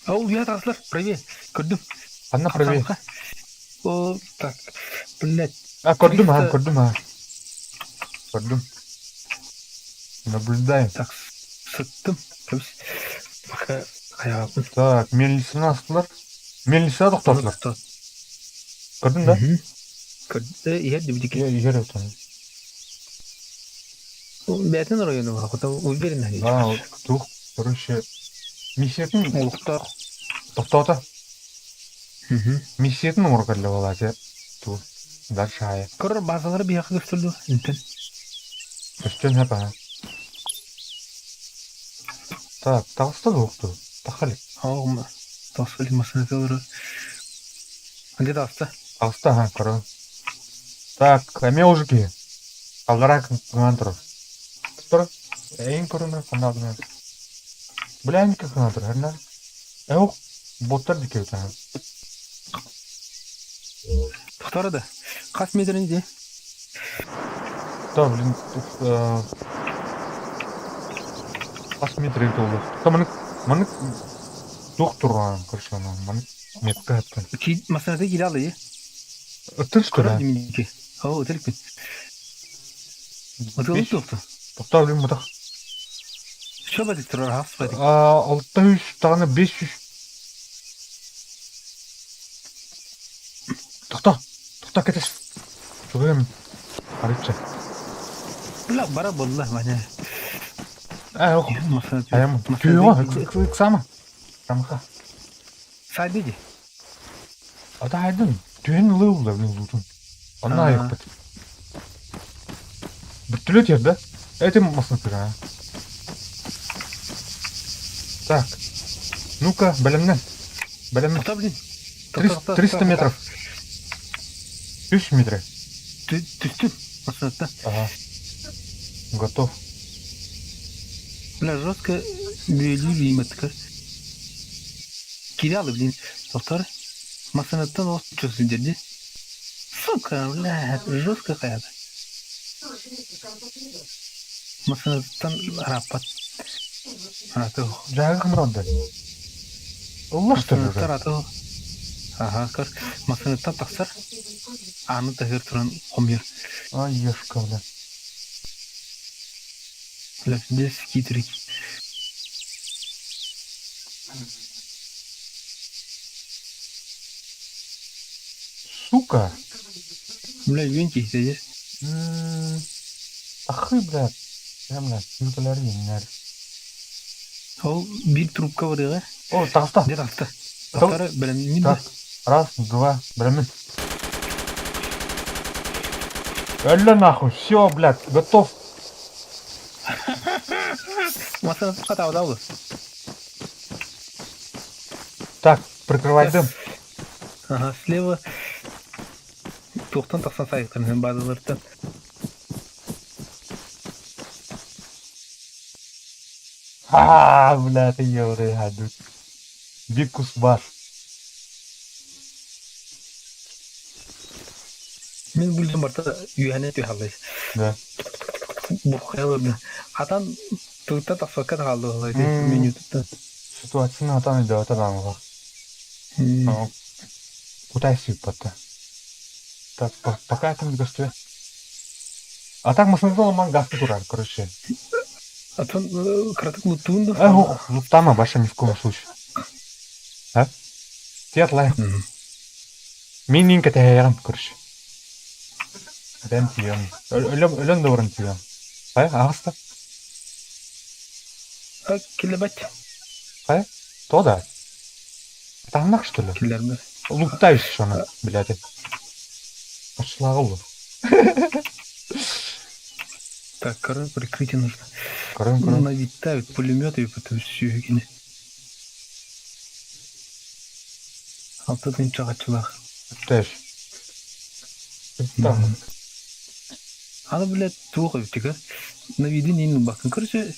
Ау, я таслар, преди. Көрдүм. Анна правее. О, так. Блять. Көрдім. Көрдім. Наблюдаем. Так, сыттым. Пока каябын. Так, мельнисini астылар. Мельнисini тоқтатылар. Көрдің да? Көрді, егер дебдеке. Егер өтін. Бәтін районы бар, құта өзберін әлі. Туқ, короче, миссиятын Олықтар. тоқтаута. Миссиятын орғарлы болады. Туқ, дальше ая. Көрір базалары бияқы көстірді. Үнтін. Көстен әп ана. Так, тағыста да оқты. Тақалик. Ауғыма. Тағысты лимасына көлірі. Где тағысты? Тағыста, көрі. Так, әме ұжыки. Қалдара күнған тұры. Тұр, әйін көріні қандағына. Біләйін күнған тұры, әрінен. Әуқ, боттар деке өтіні. Тұқтары да. Қас метрін де? Да, блин, қас метрі толы. Та мұны доқ тұрған, көрші ана, мұны меткі әттін. Масынаты келі алды, е? Үттір шкүр, Көрі демейке. Ау, өтелік пен. Өтелік тоқты. Тоқта, блин, мұтақ. Що бәдік тұрар, хас бәдік? 600, тағына 500. Тоқта кетес. Шуғым, қаритші. Бұла, бара болла, мәне. Оқ, Масынаты. аямын. Күйеуі, күсама. Самыға. Сайды де? Ада айдын, түйен ұлы ұлы, блин, ұлытын. Онна айық бәді. Бүттілі терді. Этим масын кыра. Так. Ну-ка, бәлемнен. Тоқта, блин. 300 метров. 300 метров. Түстін, масынатта. Ага. Готов. Бля, жестко бүйелі бейметтікі. Келі алды, блин. Тоқтар, масынаттан осы чөсін дерді. Сука, бля, жестко қаяды. Масынаттан рапат. Аты о. Жағы қымырады. Ұллаштыр Масынаттар жүрі. аты о. Ага, көр. Масынаттан тақсар. Аны тағыр тұрын қомер. Ай, ешка, бля. Бля, здесь хитрый. Сука. Бля, юнки, здесь. Ахы, бля. Бля, нүкілері енер. Ол bir трубка var ya. О, тағыста. Где тақсты? Тақсары білімін Так, раз, два, бля. Әлі нахуй, все, блядь, готов. Масынаты қата ауды. Так, прикрывай дым. Ага, слева. Тоқтан тақсан сайықтарынан базалардан. Бля, ты еврей, гадут. Бикус бар. Мен бүлдім барта үйәне түй халай. Да. Бұл қайлы. Атан тұғытта тақсуаққа тағалды олай. Меню тұтты. Ситуацияны атан үйде атадан var. Куда сипата? Так, пока это не гостю. А так мы смотрели, ман гаски турар, короче. Атан кратық мұттуын да. Луптама, баша ни в коем случае. А? Ти атлай. Минин катаярам, короче. Дән тием. Өлөн да орын тием. Қай, ағыста? Келі бәт. Қай? То да. Таңнақ, что ли? Келер ме? Луптаюсь шаны, блядь. Ашлағы бұл. Так, короче, прикрытие нужно. Көрін. Навитают пулеметы и потом все гене. Алтын чағатшылақ. Тэш. Там. Аны, блядь, туға бітігі. Наведение бакын. Короче,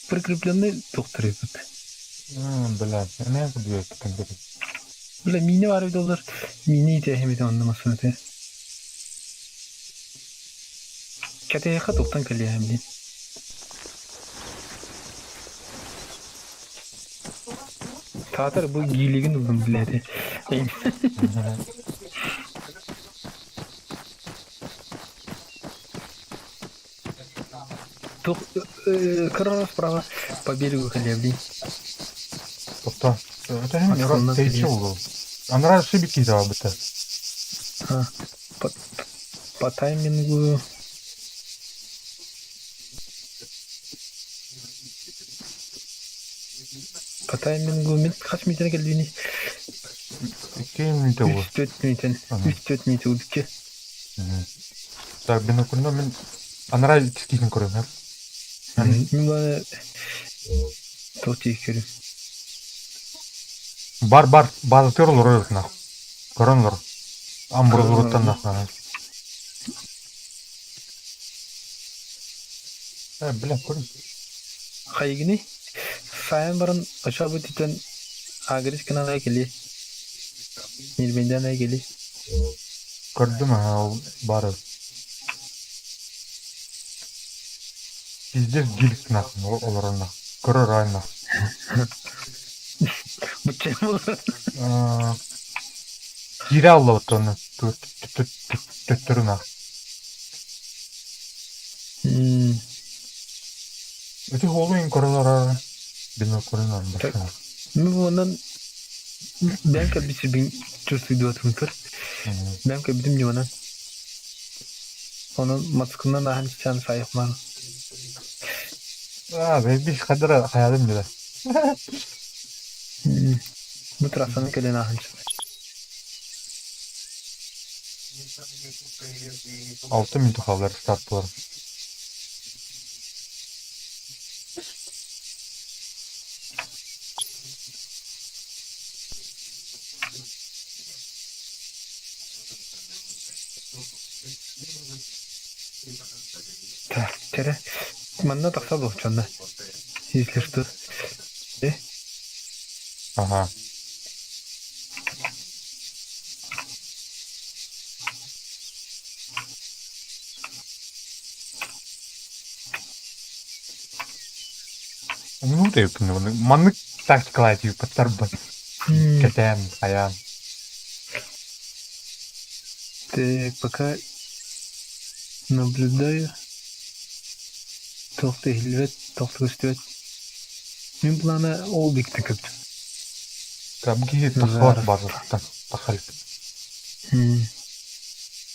прикрепленный доктор епіт. Блядь, не буду это конкретно. Бля, мини var bir de olur. Mini tehimide anlamasını te. Kataya katoktan kalıyor hem de. Tatar bu giyligin uzun biledi. Тух, корона справа по берегу халявли. Тобто, это же не ты чего? Она раз шибики дала бы то. По таймингу. По таймингу мен kaç metre geldiğini. 2 минуты bu. 3-4 metre. 3-4 metre oldu ki. Так, бинокльно мен ана раз тискисин көрөм, ha. Мен бana тоти көрөм. Бар, база тырлар өрөт нах. Көрөнлөр. Амбургуруттан нах. Бля, көрөм. Кайгыны сайын барын aşağı бүтүтен агрес каналга кели. Нирбенден кели. Көрдүм, бары. Пиздец гилик нах, олорна. Көрөр айна. Бучем болот. Кире алла отону. Төттөрүнө. Эти холуин королора бинокльно башка. Мен ондан ben kalbisi bin çözüydü atımdır. Ben kalbidim ne ona. Onun matkından daha hiç çan sayık var. Ben bir kadar hayalim bile. Bu taraftan gelen ahınç. 6 minut kalır startlar. Tere, bana taksa bu çanda. İzlerdi. Aha. Ну, ты понял. Маннык тактикалай тип паттарбы. Кетен, аян. Так, пока наблюдаю. Толкты хилвет, толкты көстөбөт. Мен плана ол бекті көптім. Кабги тахват базастан. Тахал.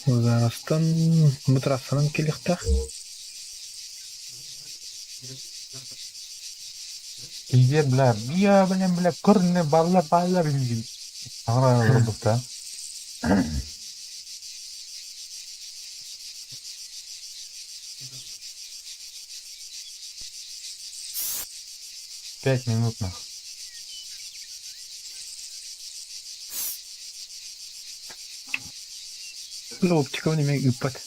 Озарастан мұтрасынан келіқтақ. Иде, бля, көріне балла бензин. Ағыра ұрдықта. 5 минут нах. Оптика не мег упать.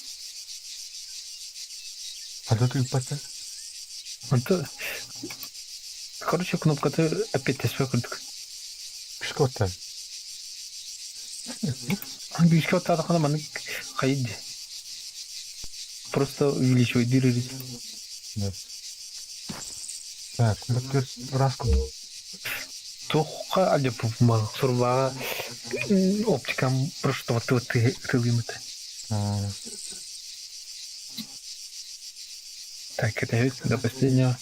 А тут упать? Это... Короче, кнопка-то опять теспе курдук. Пешкотта. Бишке оттады қана маны қайыды. просто увеличивать дыры. Да. Так, баттер раску. Тухка аля пупма сурбага оптикам просто вот тылымыты. Так, это ведь до последнего.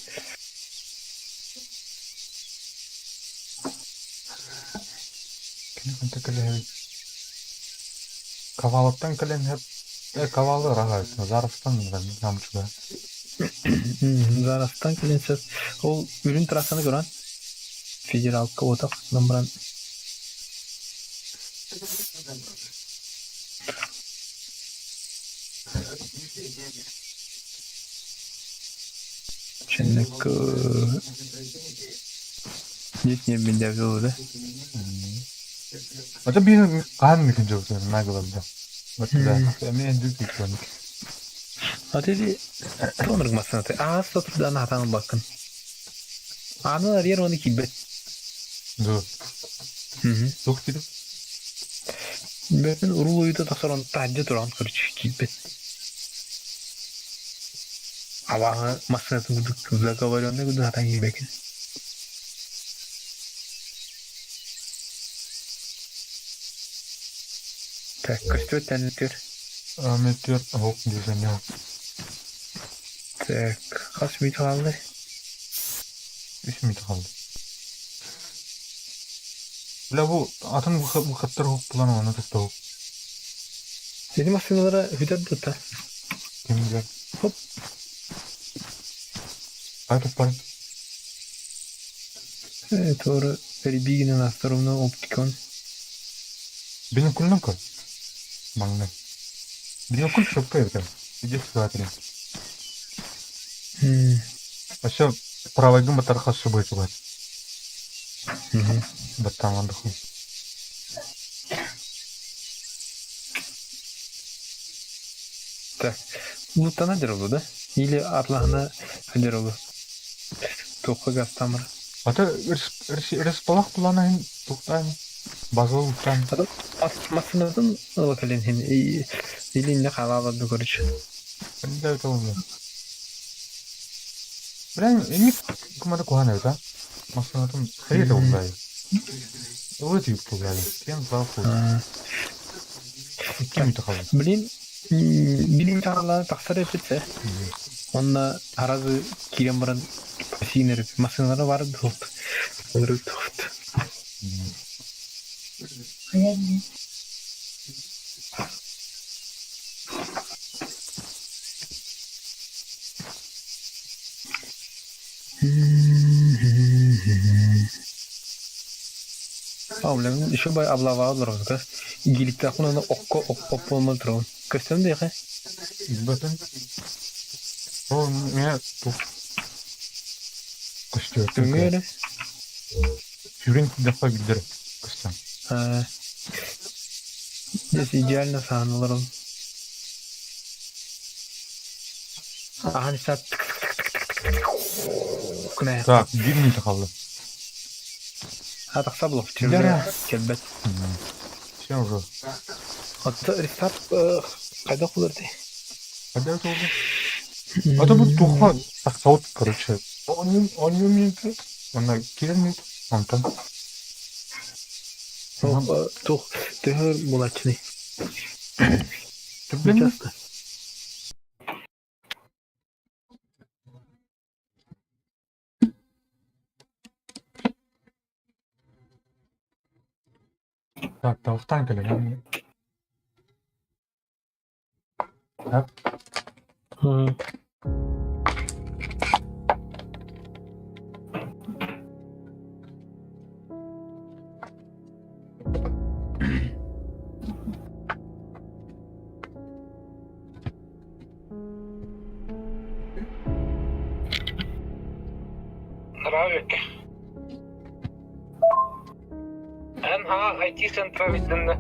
Кенен текеле. Кавалыктан келен хеп кавалы рага. Зарыстан намчуга. Зарастан келенсез ол ürün трасаны көрөн. Федералка отак номран. Ченек здесь не меня вел, да? Ата би кан микин жок нагылда. Баттер. Мен дүк икон. Hadi tonur masana te. Aa satırdan hatan bakın. Anılar yer 12 bet. Ду. Дук дип. Ben uruluyu da tasarım tacı duran kırıcı gibi. Ama masana tutup kızla kavarıyor ne kadar hatan gibi. Так, костюм тянет. Метеор хок дизайнер. Так, kas bir kaldı. İsmi kaldı. Bile bu atın bu katlar hok bulan ona tuttu hok. Dedim aslında hüddet tut ha. Kim bilir. Hop. Artık var. Evet, doğru. Перебегина на сторону оптикон. Benim kullanım kal. Mangla. Benim kul şapka yaptım. İyice sıkıntı. Aşağı правайгын батар хасы бой чугат. Баттан андык. Так. Лута nedir oldu da? Или Атлахна nedir oldu? Topu gastамыр. Ата ырыс балак куланайын туктайын. Базыл уктан. Adam atmasınızın bakalım hani dilinde kalabalık görüş. Ben de öyle oldu. Ben ini kemana kuhan ya ta? Maksudnya tuh saya tahu nggak ya? Oh itu tuh ya, yang berapa? Kim itu kalau? Bilim çağrılarını taksir etse onunla arazı kiramların sinir masınları var tut. Onları tut. Ablamın şu bay abla var orada. İlgilikte akuna okko olmalı durun. Köstem de ya. Bakın. Oh ne tuh. Kostüm. Dönüyor. Führing defa gider. Kostüm. Ha. Neyse ideal sanırım. Hani saat ne? Так, 1 минута kaldı. Ha taksa bulup Gider çevre ya. kelbet. Şey уже. Hatta restart kayda kullandı. Когда это уже? Это будет тухо. Так, вот, короче. Он не умеет. Она кирмит. Он там. Tuh, tehir mulaçını. Ты блин. Так, тауықтан келем. Так. Ravik. IT центра видно.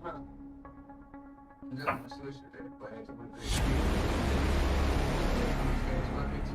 Да, мы слышали, поэтому и пришли. Смотрите.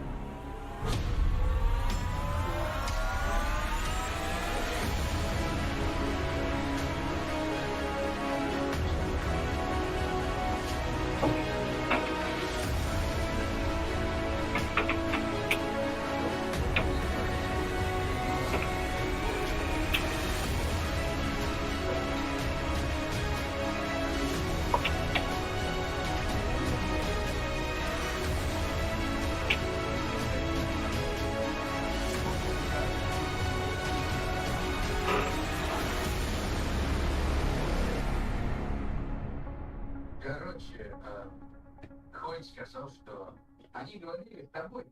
Короче, Хойд сказал, что они говорили с тобой.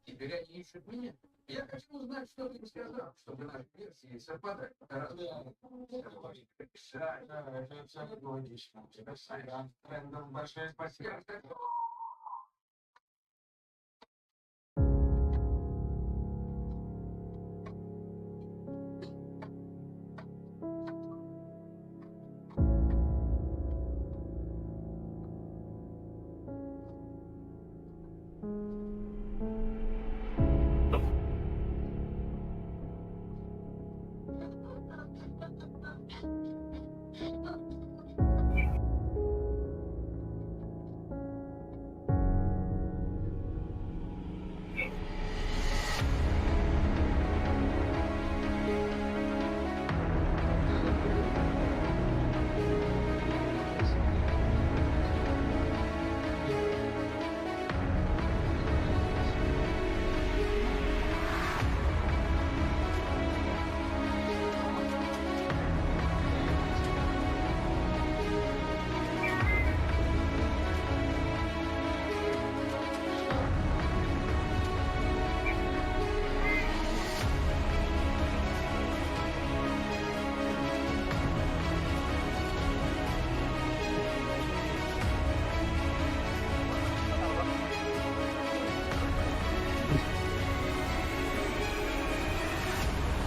Теперь они ищут меня. Я хочу узнать, что ты им сказал, чтобы наши версии совпадали. Да, это абсолютно логично. У тебя сайт трендов большое спасибо.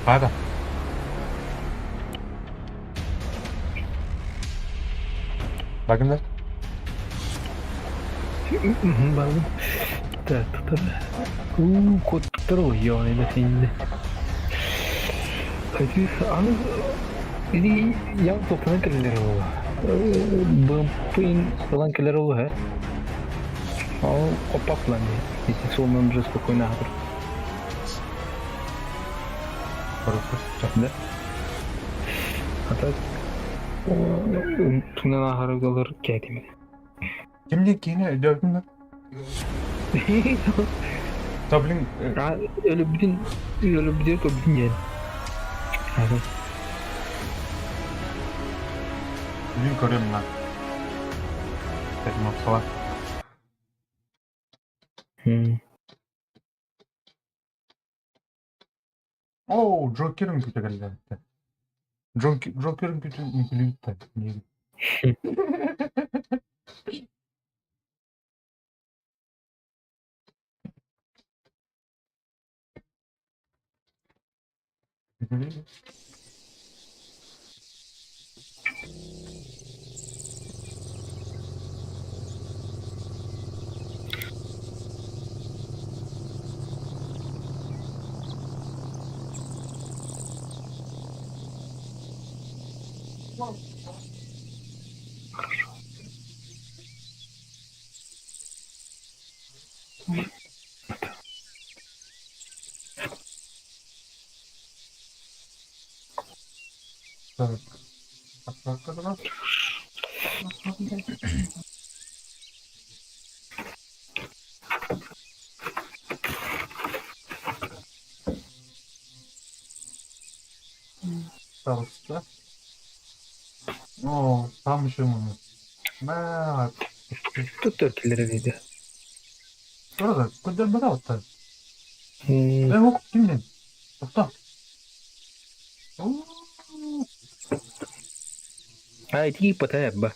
Hadi. Bakın da. Baru. Tuh. Kod terus ya ini sini. Ini yang toplanan keliru. Bumping falan keliru है. और opak lah nih. Ini semua menurut spokojnya harus. Да. А так туннел харагдалар кәдим. Kimle kine gördün mü? Tablin Öyle bütün yani. Abi. bugün görüyorum lan. Dedim falan. Oo, Joker'ın kötü geldi. Joker'ın kötü gitti. Niye? Evet. Bak. Пожалуйста. О, там еще мы. Да, Тут törtülere dedi. orada. Kudde bana otta. Ben okut dinle. Otta. А эти пата है बा.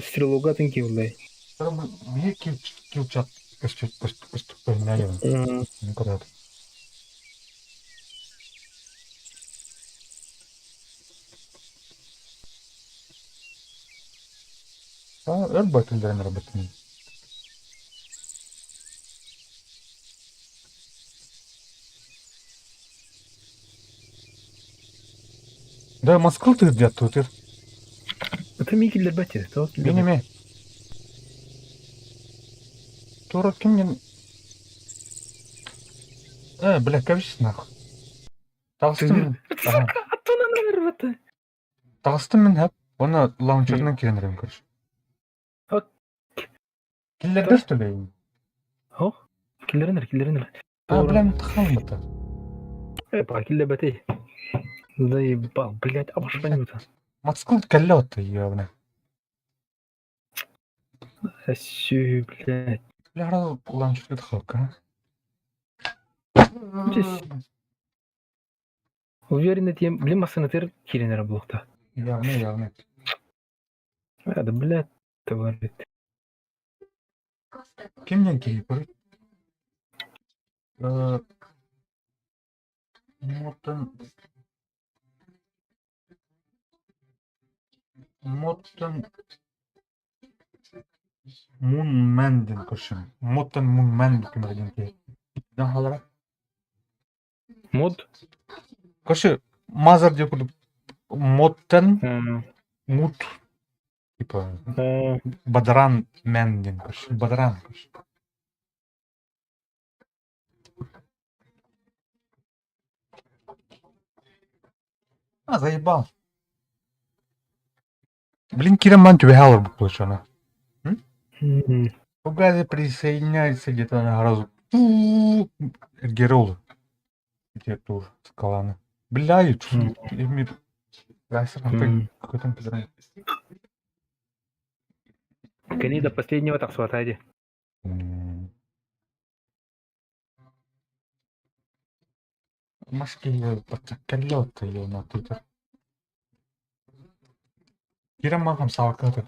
Стрелога тенки улай. Там bir kilçat. Kıştık ne yani. Ne kadar. Өрбөтүлдөрүн работын. Да, Москва ты где тут? Это Микелер Бати, то Менеме. Тура кимнен? Бля, кавис нахуй. Талстым. Ага. Аттона нервата. Талстым мен хап. Оны лаунчердан киренерим көрүш. Ок. Киллердер что ли? О, киллеринер. Бля, мен тахалмата. Эпа, киллер Бати. Заебал, блядь, обошпанюта. Москва каллёта, ёбана. Асю, блядь. Бля, раз лаунчер халка. Здесь. Уверен, тем, блин, массанатер киренер блокта. Явно. Да, блядь, товарищ. Кимнен кейпер? Моттон Мунмендин көршім. Моттон Мунмендин кемерген кей. Дан халара? Мод? Көрші, мазар деп күліп, моттон мут. Типа, бадран мендин көрші. Бадран көрші. Заебал. Блин, Кираман тебе халар бы получено. Угази присоединяется где-то на разу. Герол. Где тур скаланы. Бля, и чуть. Какой-то пизран. Кони до последнего так сватайди. Машки подцакалёта её на Твиттер. Кираман хам саваката.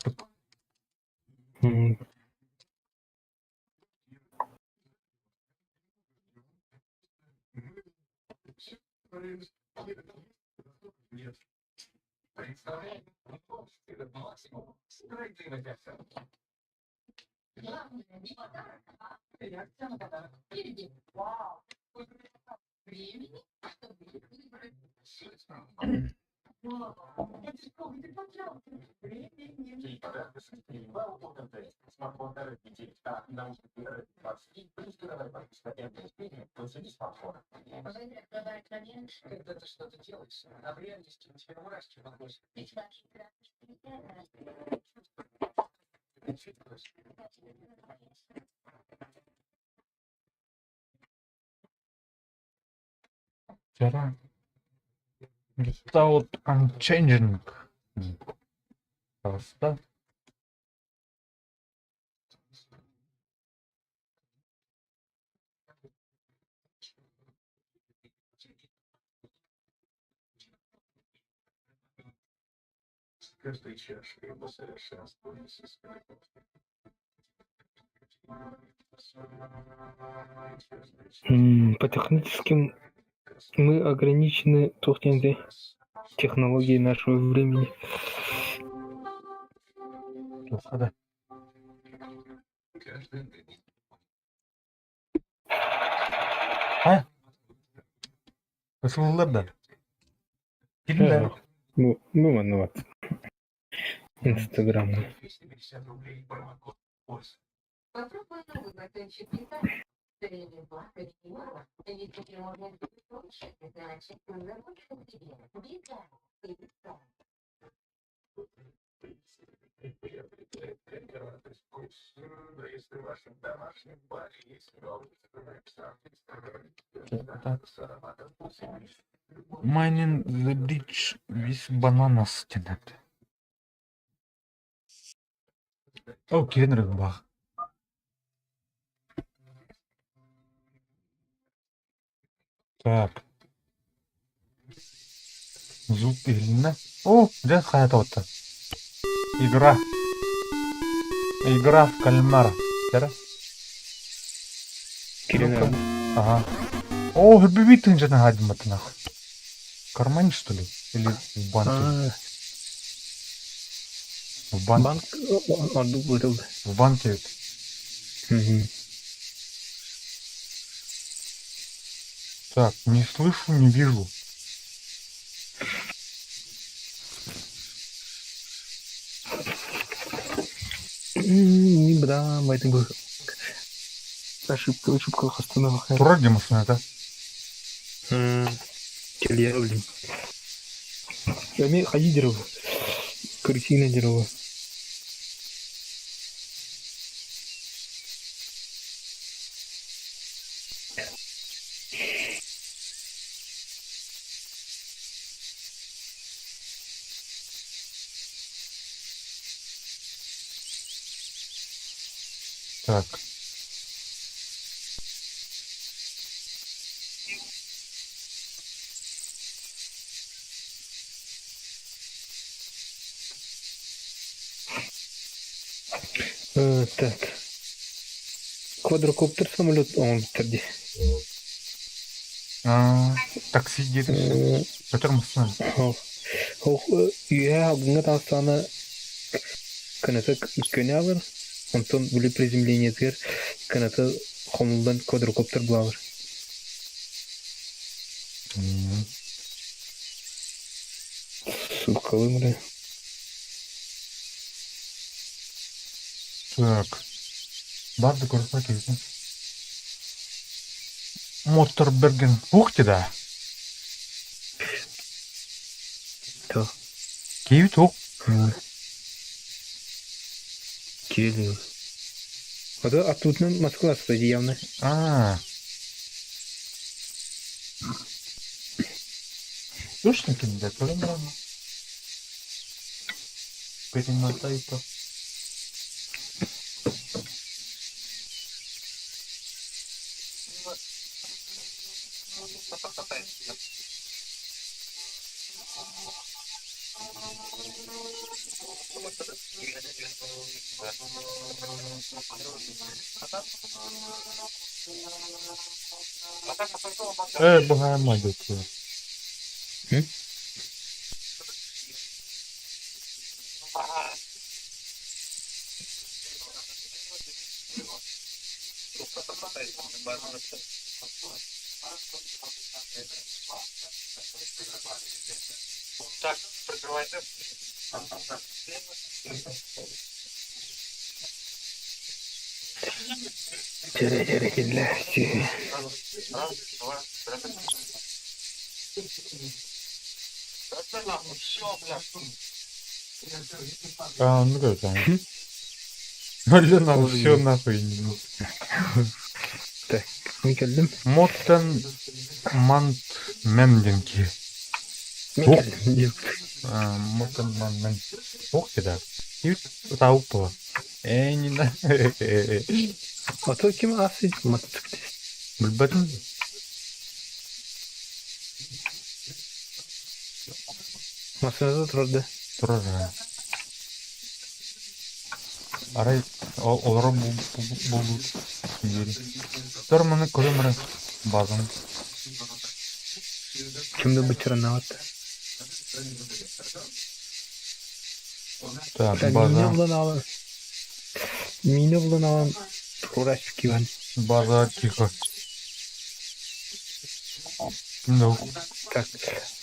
Когда ты что-то делаешь, а в реальности у тебя мурашки по коже. Вчера. Without unchanging. Просто. Каждой чашкой его совершенство. По техническим мы ограничены тухненды технологией нашего времени. Плохо, да? Посылылар да. Килдер. Ну, вот. Инстаграм. Попробуй новый батончик питания. Ты не плакать не мало, ведь тебе можно быть лучше, значит, наворочку к тебе. Беда, беда. Если в вашем домашнем баре есть Mining the bridge with bananas тянет. О, киренер бах. Так. Звук иллина. О, где хаята вот. Игра в кальмара. Тера? Кирина. Ага. О, хебибитин же нахадимат нахуй. В кармане, что ли? Или в банке? Банк орду бутылды. В банке. Так, не слышу, не вижу. Не бда, майты бы. Ошибка хастана. Тура где машина, да? Келия, блин. Я ходи дерево. Крысина дерево. Так. Так. Квадрокоптер самолет он бітірді. Такси деді. Петр машина. Я алдыңа тастаны канаты көне алыр. Онтон бүлі приземление тер канаты хомылдан квадрокоптер бұлавыр. Сукалы мұры. Так. Барды көрсетпе кейсін. Мотор берген. Ух ти да. То. Кейбіт оқ. Келі. Ада аттутынан Москва стади явно. Точно кенде, көрем перемотай то. Богая мать твоя. Так, прикрывайте. Тере келі. Ну как там? Блин, надо все нахуй. Так, не келдім. Моттен мант мендинки. Мен келдім. Моттен мант мен. Ох ти да. И тауып было. Не на. Ото кім асы маттықты? Білбәдім. Масынада тұрды. Тұрар. Арай, олары бұл. Тұр мұны көрімірі базын. Кімді бұчырына атты? Так, база. Мені бұлан алан Урашки ван. База тихо. Ну. Так,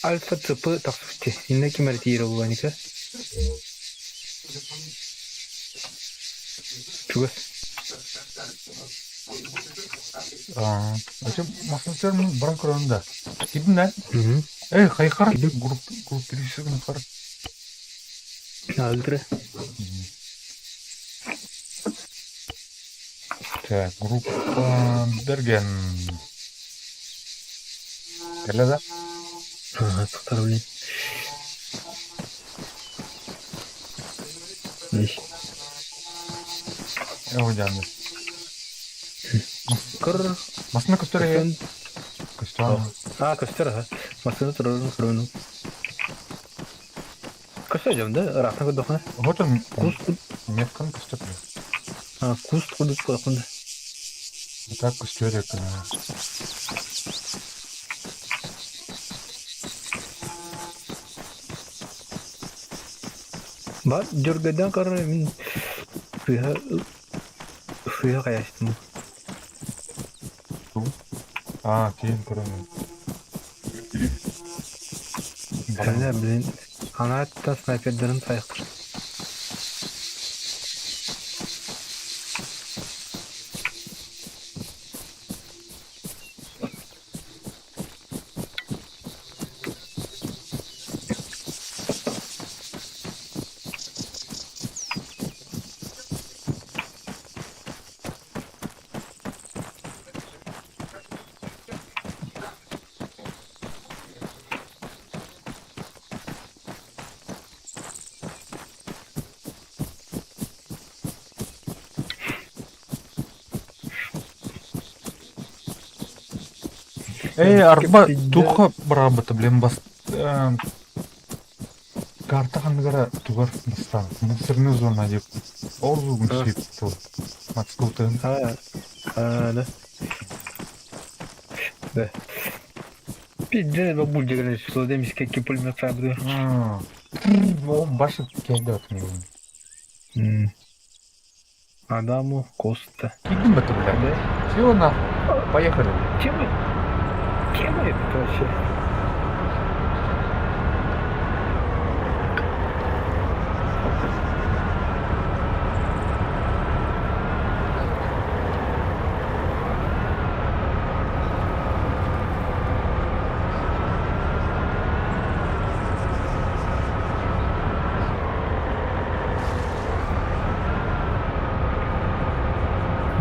альфа цепы таксуфте. Инна кемертировал ваника. Чугас. Açım masajlarımın bırakırında. Gidin lan. Hayır, grup birisi gün kar. Aldır. Так, группа Берген. Gel da. Tutar ulan. İş. Hocam. Kır. Masna kustore. Kustore. Kustore ha. Masna turun. Kustore jamda rafna ko dokna. Hocam. Kus. Metkan kustore. Kus kudut koyakunda. Так кустore. Bak jörgeden kararı min suya kayaştım. Keyin ko'raman. Sen bizim ana hatta sniperlerin sayıktır. Arba tuqa brabata bilen bas. Karta kanıgara tugar bastan. Mısırını zona yap. Orzu şey tu. Matskutun. Ha. Ne? Be. Bir de bu bulacağını şu demiş ki pulmet fabriği. O başı geldi atmıyor. Адаму Коста. Gittin batı bilen. Şey ona. Поехали. Кем это вообще?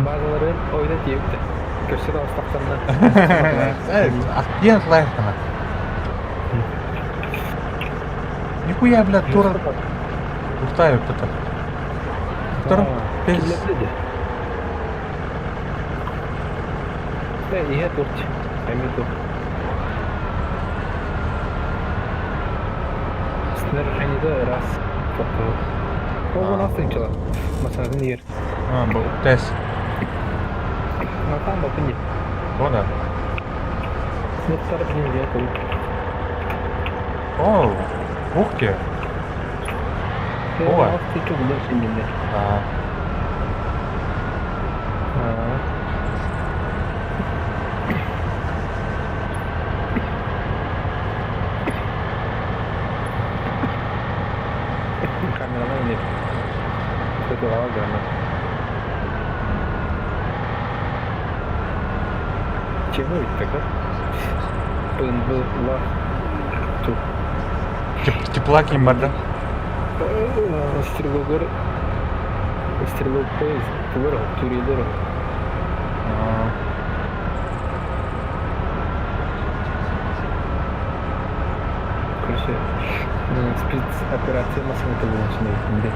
Bazıları oyda diyebilir. Köşede astaklarından. Evet, я лайкана. Нихуя, блядь, тура. Устаю кто-то. Втором без... Kirletledi. İyi dört. Emin dur. Sınır rengi ras. Foto. O nasıl inşallah? Masanın yer. Bu test. Tam bakın ya. O da. Sınıfları benim diye koyup. Ух ты. Ova. Çok güzel şimdi. Kameraman yine. Kötü hava görmez. Чего это такое? Была тут. Тепла кимбарда. Стрелок поезд, поворот, туридор. Короче, спецоперация массовая была начинает.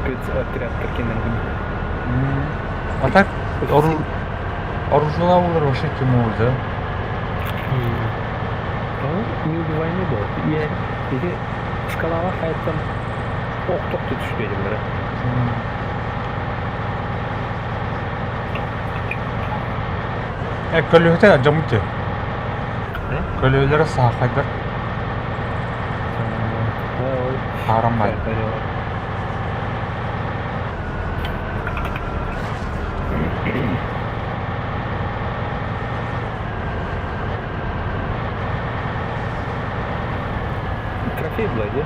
Спецотряд Таркиненген. А так, оружие вообще кему, да? Неубиваемый был. Или скалава hayattan ok tutuştu elimlere. Kölühte acamıtı. Kölühlere sahaydır. Haram var. Trophy Bloody.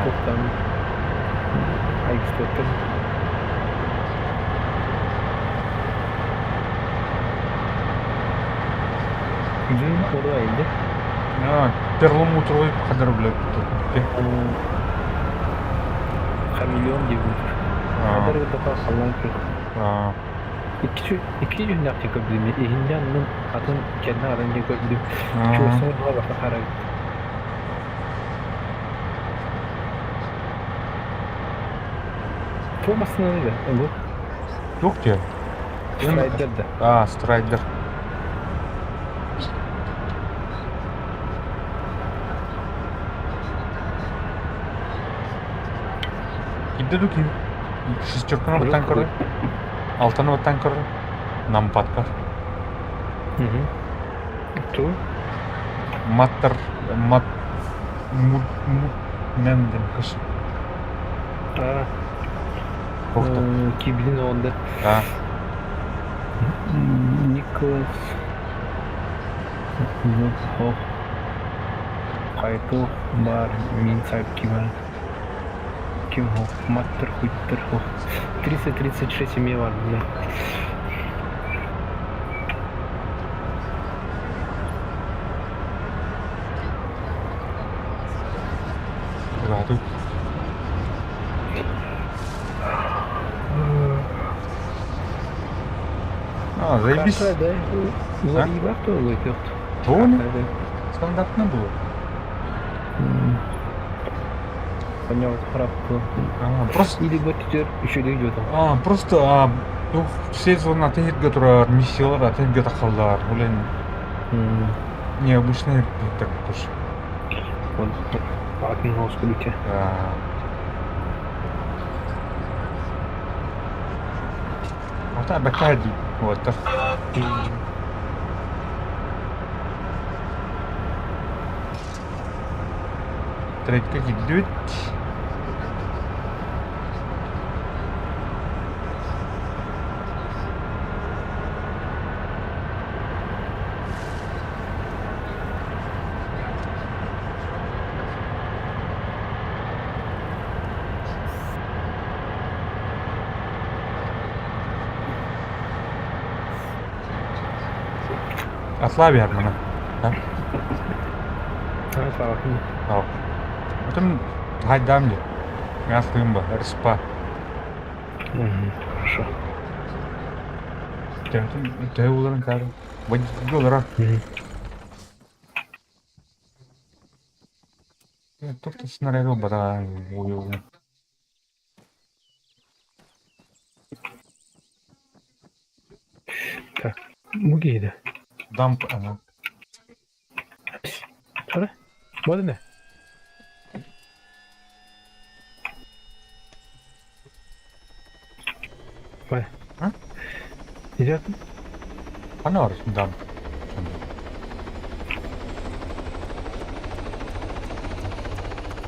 Toptan X-Top'tan Gün orada indi. Перламутровый kadar bile. Kamilyon gibi. Kadar bir defa sallan ki. İki gün yapacak bizim. İhincanın atın kendi arınca gördüm. Çoğusunu buna baka karar. Formasını öyle. Bu. Yok ki. Strider'da. Strider. Gidiyor ki. Шестерка вот танкеры. Алтаного танкера. Нам подкар. Ту. маттар мат ненден кыш кохта Кибилин онда. а Николас. Хох. Хайто бар мин сайп кибан. Ким хох. Маттер хуттер хох. 336 имя var burada. Раду. Заебись. Карта, да? Влади бар то лойкет. Вон, стандартно было. Понял, хорошо. Просто, Или вот теперь еще дойдет. просто, все зоны отельга турар, миссиялар отельга тахаллар, блин, необычные так тоже. Вот, пакин господи. Вот так бакади, вот так. Трейдка gidiyor. Atla bir yer bana. Ha? А, пакин. Al. Потом хайдам ли. Ястым бы, респа. Хорошо. Ты уларын кары. Водитель доллара. Тут снаряду бара уйу. Так, мугейда. Дамп, ага. Sonra? Bu adı ne? Vay. Ha? Ne yaptın? Ana var damp.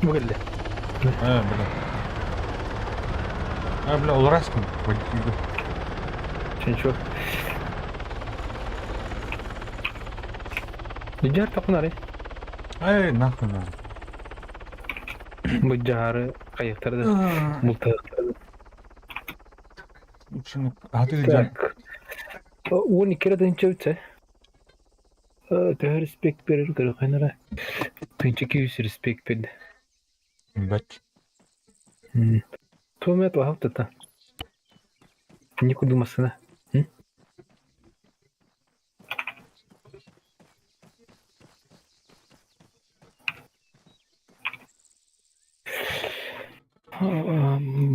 Bu geldi. Ha, bile. Ha, bile olarak mı? Водитель. Sen çok. Ne yaptın arayı? Ай, нахуй надо. Bu carı kayıkları da multaları. Ученик. А ты где? Так. Он не кидает ничего. Ты респект перед грехами. Ты чекиешь респект перед. Бать. То мы этого автота. Никуда думаться.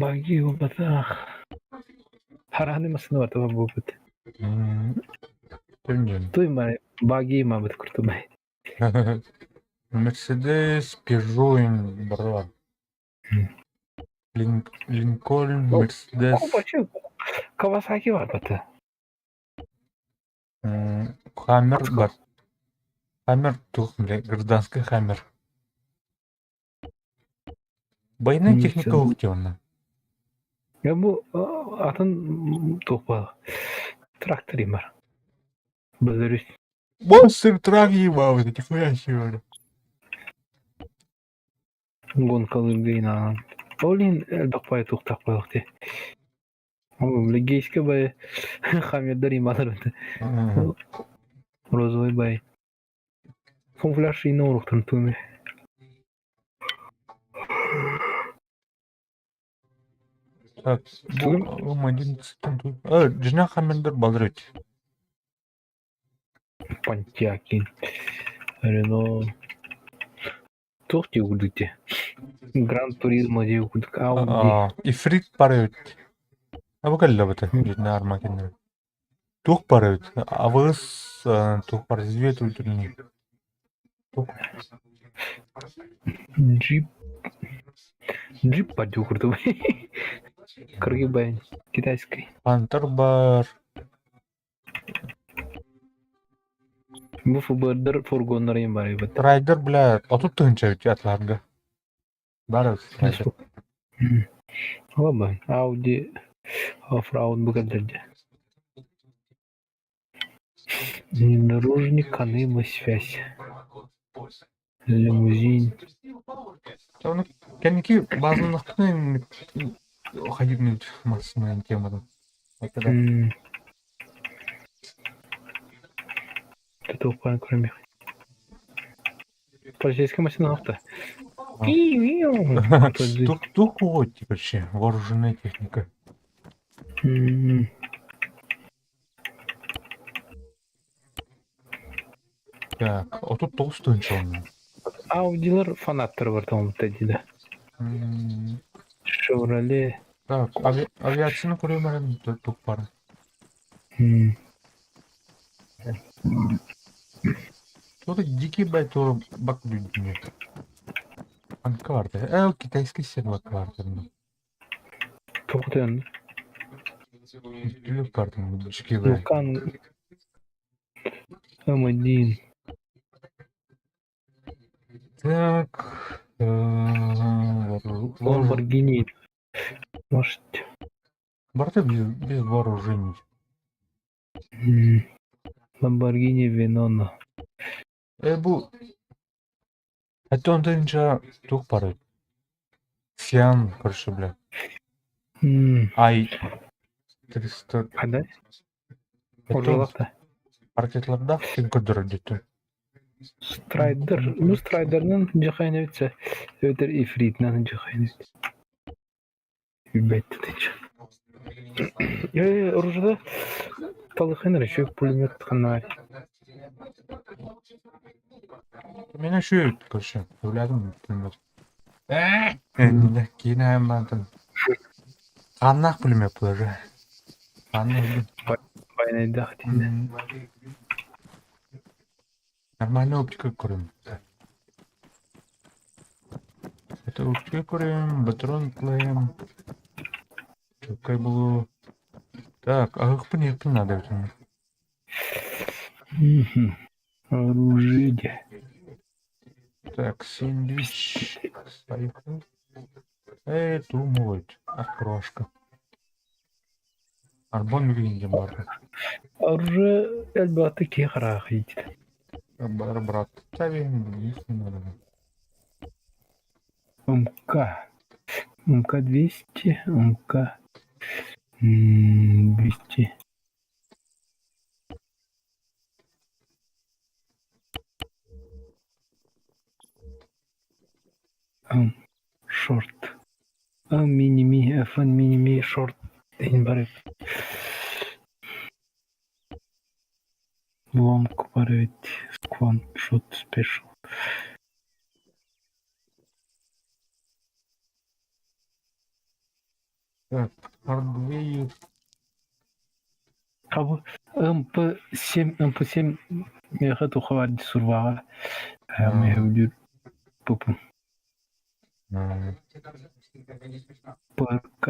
Баги опыта. Хараны масына бар таба bu опыт. Bilmiyorum. Той баги мабыт куртубай. Мерседес, Peugeot, бра. Линкольн, Мерседес. Почему? Кавасаки var batı. Хаммер бар. Хаммер тух, гражданский хаммер. Военная техника ухтённа. Ya bu atın topağı. Traktörüm var. Böyle Монстр трак ебал, это нихуя себе. гонкалы гейна. Олин дакпай тук такпай вакты. Ama geyske bay hamyadlar imalar öte. Rozvay bay. Kamuflaj yine uğraktın tüme. Так, bu 11. Жена хаммердер балдырыт. Пантякин. Рено. Тохти угдыте. Гран туризма диye okuduk. Audi. Ифрит парыт. А bu калла бата, жена армакинер. Тух парыт. Авыз тух парыт. Звет ультурни. Джип. Джип пади okuduk. Кыргызбай. Китайский. Пантер бар. Bu fubırdır furgonlarıyım bari bu. Райдер, блядь, отут тыгынча бит атларга. Бары райдер. Ola Audi Offroad bu kadardı. Наружник, каныма, связь. Лимузин. Оны кәнеки базынлыктын ходибный массының темадан. Айтады. Ты толпан кроме. Полицейская машина авто. Тук вот теперь вообще вооруженная техника. Так, а тут толстый он. Audilер фанаттары бар тамамда дейді. Chevrolet. Так, авиацияны көрөмөрүн тук бар. Тут дикий байтор бак дүнү. Анкарда. Китайский сервак карта. Тоқтан. Түлүк карта. Лукан. М1. Так. Lamborghini. Может. Барты без вооружений. Lamborghini Venona. Бу. Это он дынча тук пары. Сиан, короче, бля. Ай. 300. Қандай? Оржалақта. Аркетларда кем көдөрө деттү. Страйдер. Ну, страйдернын жақайын өтсе. Өтір ифритнан жақайын өтсе. Үбәйтті дейші. Оржада талықайын речек пулемет қанар. Мен ошо, короче, ойлодум пулемет. Кейін аймантын. Қаннақ пулемет бұлар. Қаннақ. Байнайдақ дейді. Нормальная оптика көрөм. Это оптика көрөм, батарон клеем. Чокай булу. Так, агыкпын екпін надо өтін. Оружие. Так, сэндвич. Поехали. Думают. Окрошка. Арбон винди бар. Оружие әлбәтте ки қарақ дейді. Бар, брат. Ставим. МК 200, МК 200. Шорт. Мини-ми, F1 мини-ми, шорт. Дейін бар еді. Ломка бар еді. Скван, шот, спешл. Так, хардвей. Кабы МП7 меха тухавади сурвага. Меха пупу. ПК.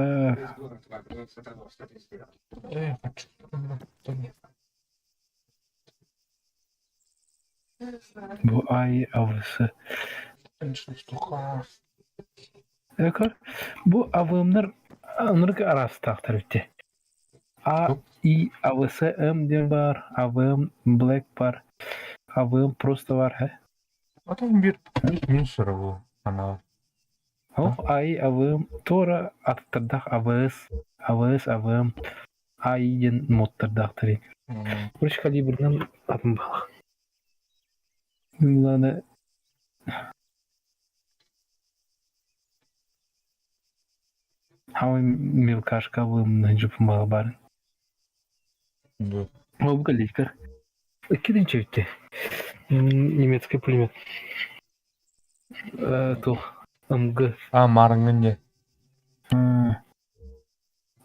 Bu ay avısı. Bu avımlar onları arası takdir etti. I avısı M var, avım black var, avım просто var he. Adam bir minusları bu ana. O ay avım tora attırdak avız avım ayın mottırdak dedi. Burç kalibrinin adım bak. Bunları How мелкашка вы на помогали. Да. Ну, галичка. Кидинчевки. Немецкий пулемет. То МГ. Марыңын не?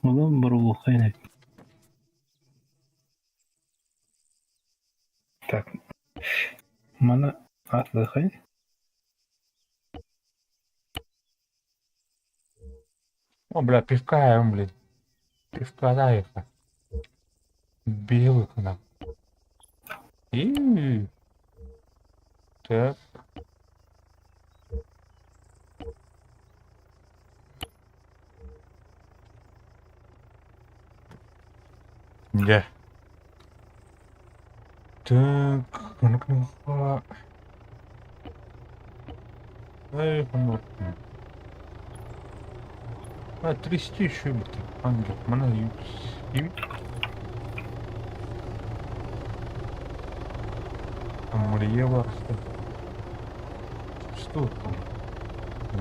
Одан бір улықайын. Так. Мана атылықайын. О, бля, пивка, блин. Пивка, да, белый к нам. И Так. Ya. Так, kenapa? Kenapa? Трясти еще бы ты, ангел. Mana yük. Амурье var işte. Что там?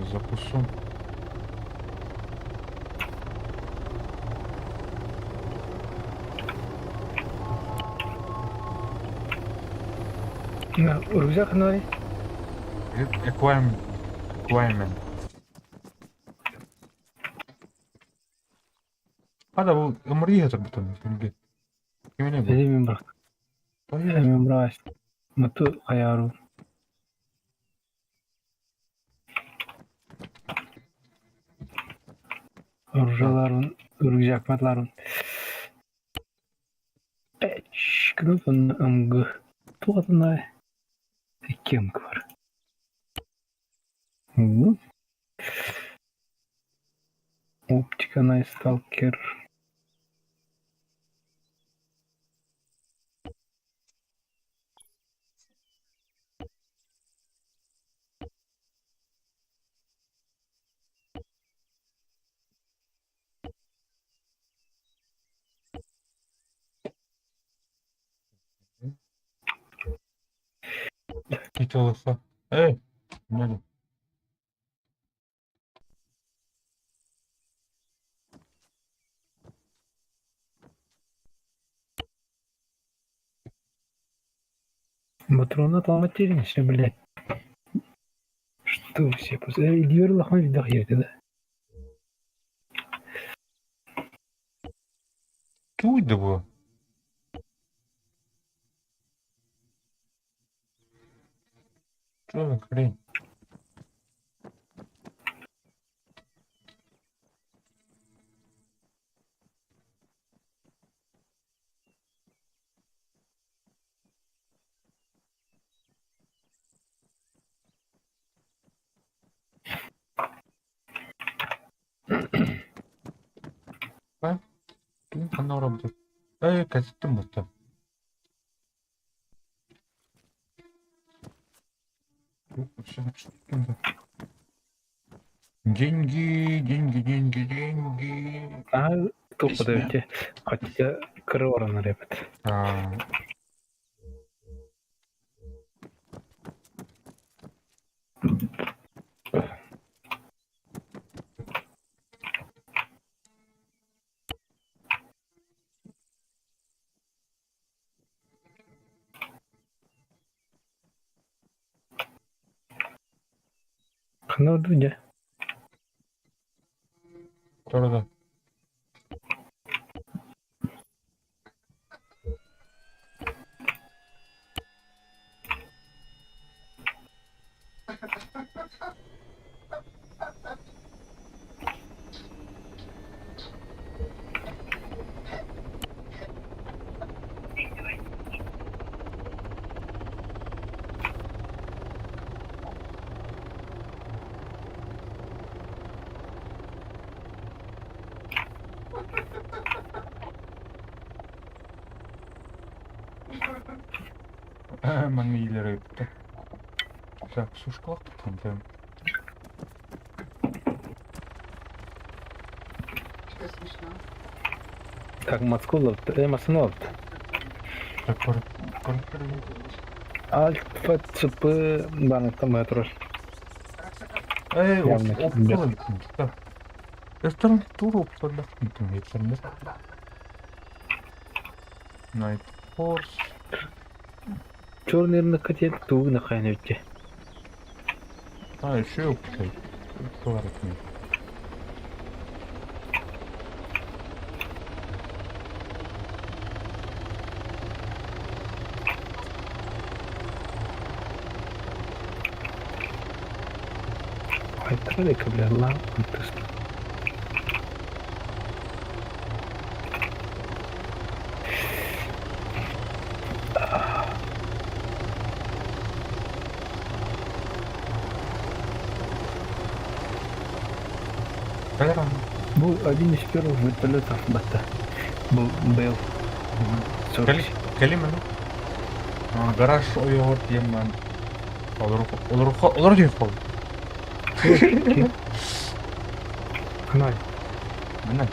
Запусу. Рюкзак на Equipment. Hadi bu Amur'u yatır bu tabii. Şimdi. Kimine bu? Hemen bırak. Hayır. Hemen bırak. Mutlu ayarı. Rüjaların, rüjakmatların. Knopun amgı. Tuğatında iki amgı var. Оптика Night Stalker. Git olursa. Evet. Nerede? Патроны потерян, что, блядь. Что все после... Идиор лохман видах ерді, да? Kim uydu bu? Что за хрень? А? Она работает. Костюм это. Деньги. А, тупо да ведь. Хотя кроворно, ребят. Ну, Дудя. Кто-то. Манилер это. Так, сушка там. Что смешно? Как Мацкулов, Эмасонов. Так, Альфа, ЦП, баны там метрош. опсала bitmiş. Так. Restoran turu opsala bittim yeterli. Night Force. Черный на коте, ту на хайнете. Еще yok şey. Var etmiyor. Hayır, bля, лампа. Кайра. Был один из первых вертолетов Бата. Был Бел. Калима. Гараж ойогот еман. Олар ден қол. Канал. Міне.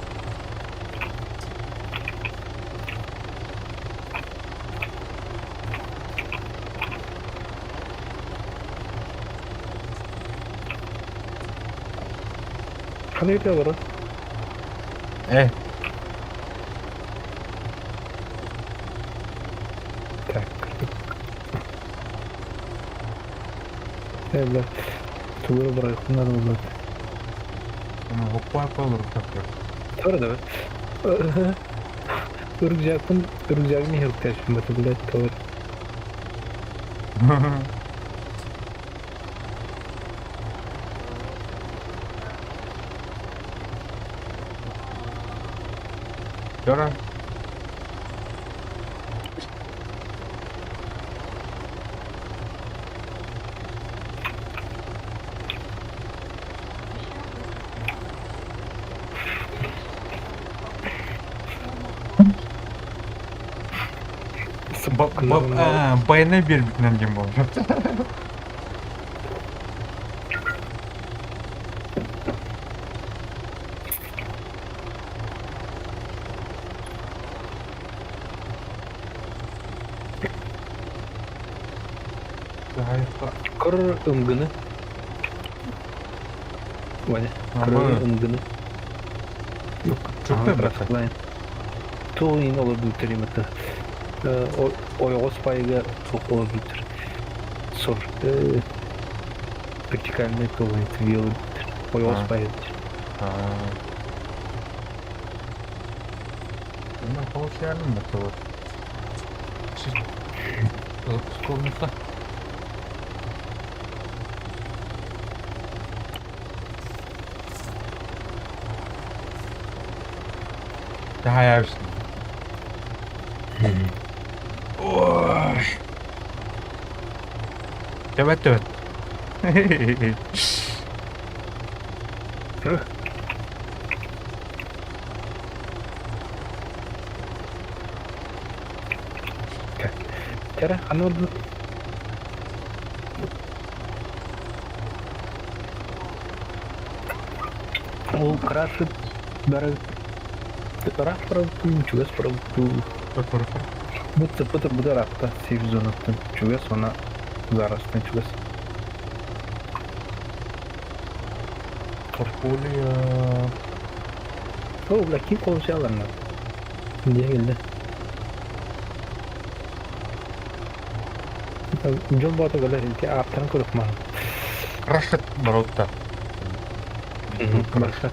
Kanal öte var. Так. Бля. Тугры брать, надо брать. Hoppa olur takıyor. Doğru da. Irgacakın ihtiyaç var bile doğru. Yora. Bayana bir bitmem gibi oldu. Kır ımgını. Vay. Kır ımgını. Yok. Çok da bırak. Tuğun olur büyütürüm hatta. Oyğuz payıga çok olur büyütür. Sor. Vertikalne kılıydı. Yıl büyütür. Oyğuz payıdır. Bundan получаем на того. Скромно. Daha yersin. Oy. Evet evet. Cara, anu dulu. Oh, крашит бараг. Раф правду, чугас правду. Буду рафта сейф зонаттан. Чугас она зарастан чугас. Torpolya. Oh, laki konuşuyorlar. Diye geldi. John Bot'a göre ki aptan kurukma. Рашет Баротта. Başka.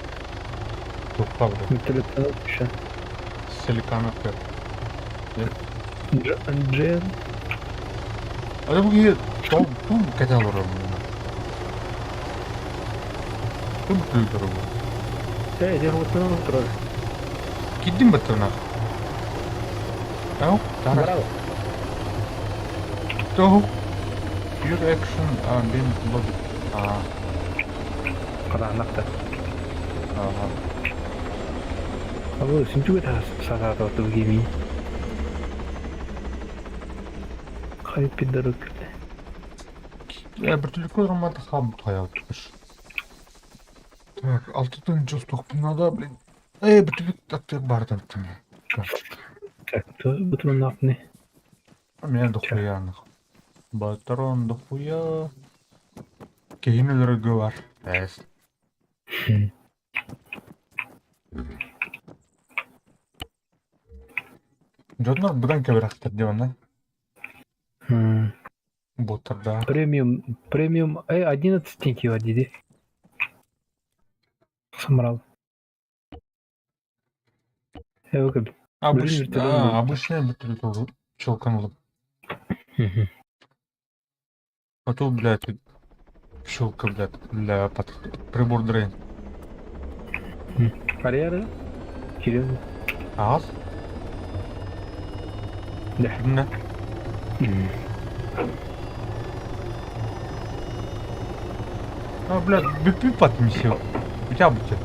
Тухабы. Müttelikten düşen. Силиканов. Джен. Ada bu gibi çok kata olur mu? Çok büyük olur bu. Dia hutun oturur. Gittim batına. Tamam. Tamam. Bravo. Tamam. Your action bin logic. Karanlıkta. Aha. Abi şimdi juga saat waktu begini. Kayıp bir darık. Bir türlü koyulmadı sabit hayatmış. Так, 6-ncı stokpunada блин. Bir türlü taktı bardan tamam. Так, то bu ne? Мен дохуя. Батарон дохуя. Кейнелері var. Evet. Жоднор бұдан көбірақтыр деп оны. Боттарда. Премиум, 11 тенге var dedi. Самрал. Bakın. Обычная bir türlü щелкануло. А то, блядь, щелка, блядь, для прибор дрейн. Арьяра? Серьезно? Az? Да. Ne? А, блядь, бипи подмесил. У тебя будет.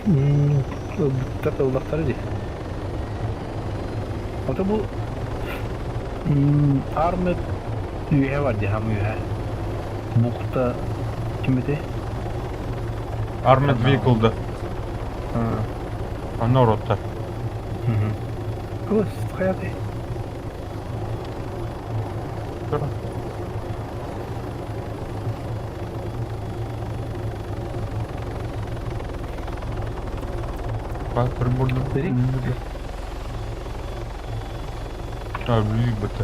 Ildıklar ıldakları değil. O da bu armut üye var diye ham üye. Bukta kimdi? Armored Vehicle'da. Ha. Anna orada. Kız hayatı. Dur. Bak burada. Dedik. Ha büyük batı.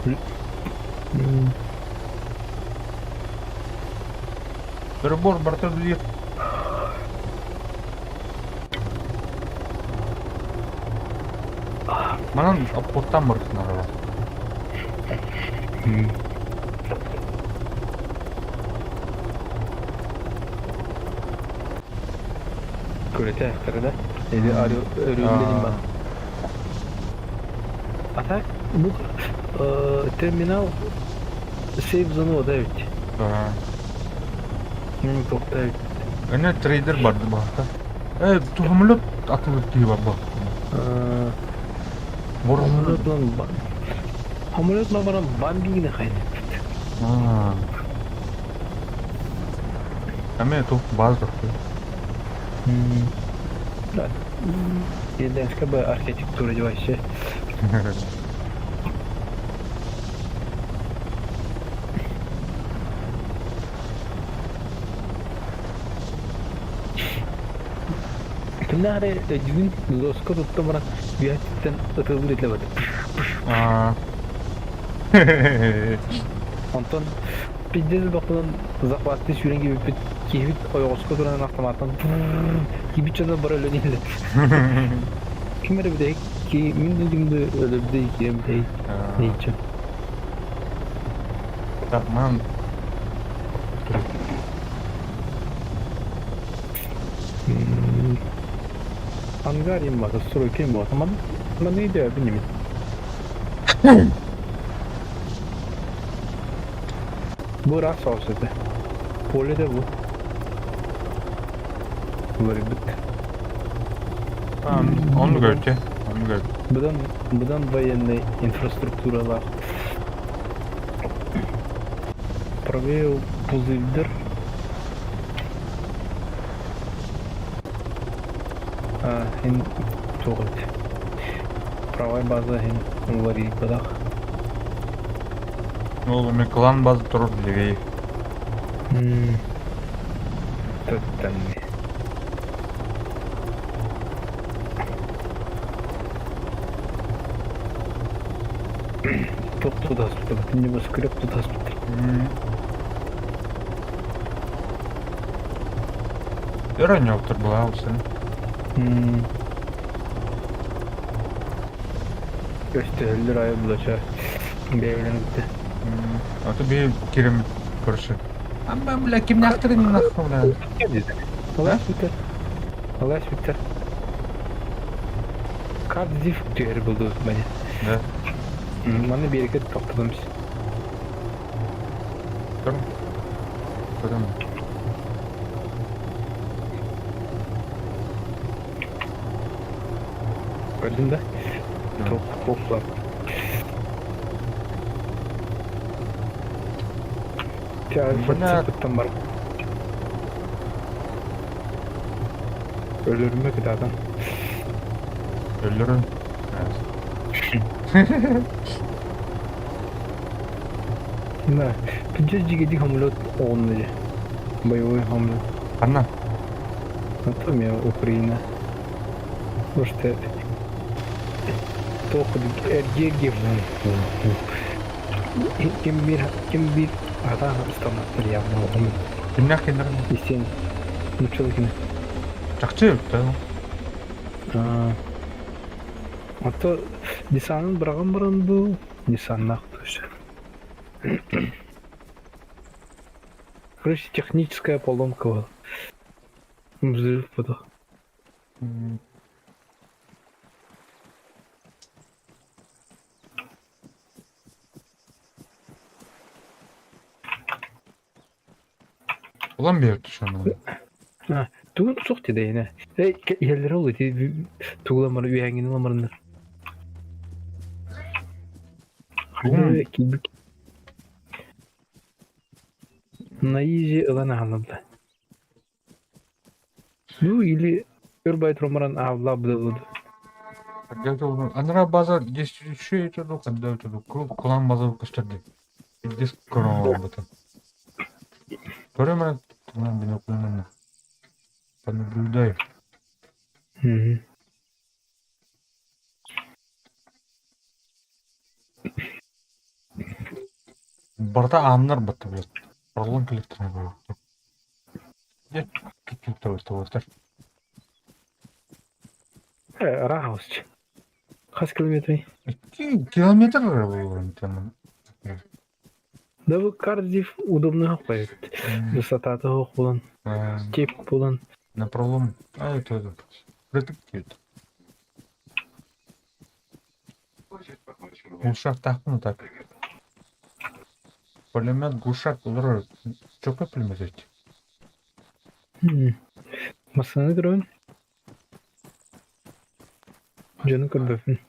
Перебор, брата, блин. Манан апоттан барсын арaba. Kulete ayakları da. Neydi arıyor dedim ben. Atak bu terminal save zone'u o da evet. Да. Tokta evet. Öne trader vardı bakta. Tuhumlu atılıp gibi bak. Borumlu. Amulet mı bana bambi ne kaydı? Ama tu bazı. Yeniden çıkan bu arkitektur acaba şey. Bunlar cüzün losko tuttu bana bir açıktan atılır etlemedi. Ondan pidez bakılan zahvatlı şuren gibi bir kehbit oyosko duran avtomattan gibi çada bara öyle değil. Kimere bir de ki min dümdü öyle bir de ki bir de neyce. Tamam. Angariyim bak, soru kim bu zaman? Ama neydi ya bilmiyorum. Bu rast olsaydı. Poli de bu. Böyle bit. Tamam, onu gördü. Onu gördü. Buradan военный infrastrukturalar. Правее пузырьдер. Hen çok et. Правая база hen варить badaq. Oğlum klan bazı durur bile. Tötten. Çok tutas tuttu. Bütün bu script tutas tuttu. Gören yoktur bu abi senin. Gösterildi raya bulaşar. Bir evlen gitti. Atı bir kirim kurşun. Ama bile kim naktirin naktirin. Allah biter. Allah biter. Kart zif değeri buldu beni. Ne? Bana bir hareket toplamış. Tamam. Tamam. Gördün de. Çok koklar. Fırsattan var. Ölürüm be gıdadan. Ölürüm. Ne? Pince cigedi hamlet olmadı. Boyovой hamlet. Anna. Там я Украина. Потому что только Эргеги кем bir adam standartları yapmalı. Kim naktirin? İsteyen mutçulukunu. Çakçı yok da. Hatta Nissan'ın bırakın bu Nissan'ın aktışı. Короче, техническая поломка была. Взрыв потом. Ulan bir yurttu şu an. Ha, Тугун сук dedi yine. Yerlere oluyor. Tuğlamarı, üyenginin lamarında. Hadi kibik. Наиже ылана алымда. Ну или Өрбай Тромаран авла было. Анара базар еще это ну когда это клан базар костяди. Здесь корона об этом. Время нам биноклем. Понаблюдай. Барта амнар баттı блядь. Пролон коллекторы было. Я какие-то вот. Раус. Kaç kilometre? 2 километр было там. Да bu Кардиф удобно хапает. Высота того булан, степ булан. На пролом. А это детектив. Гушак так, ну так. Пулемет Гушак, olur. Çok mu pulемет etti? Masanı görün. Canı kırdın.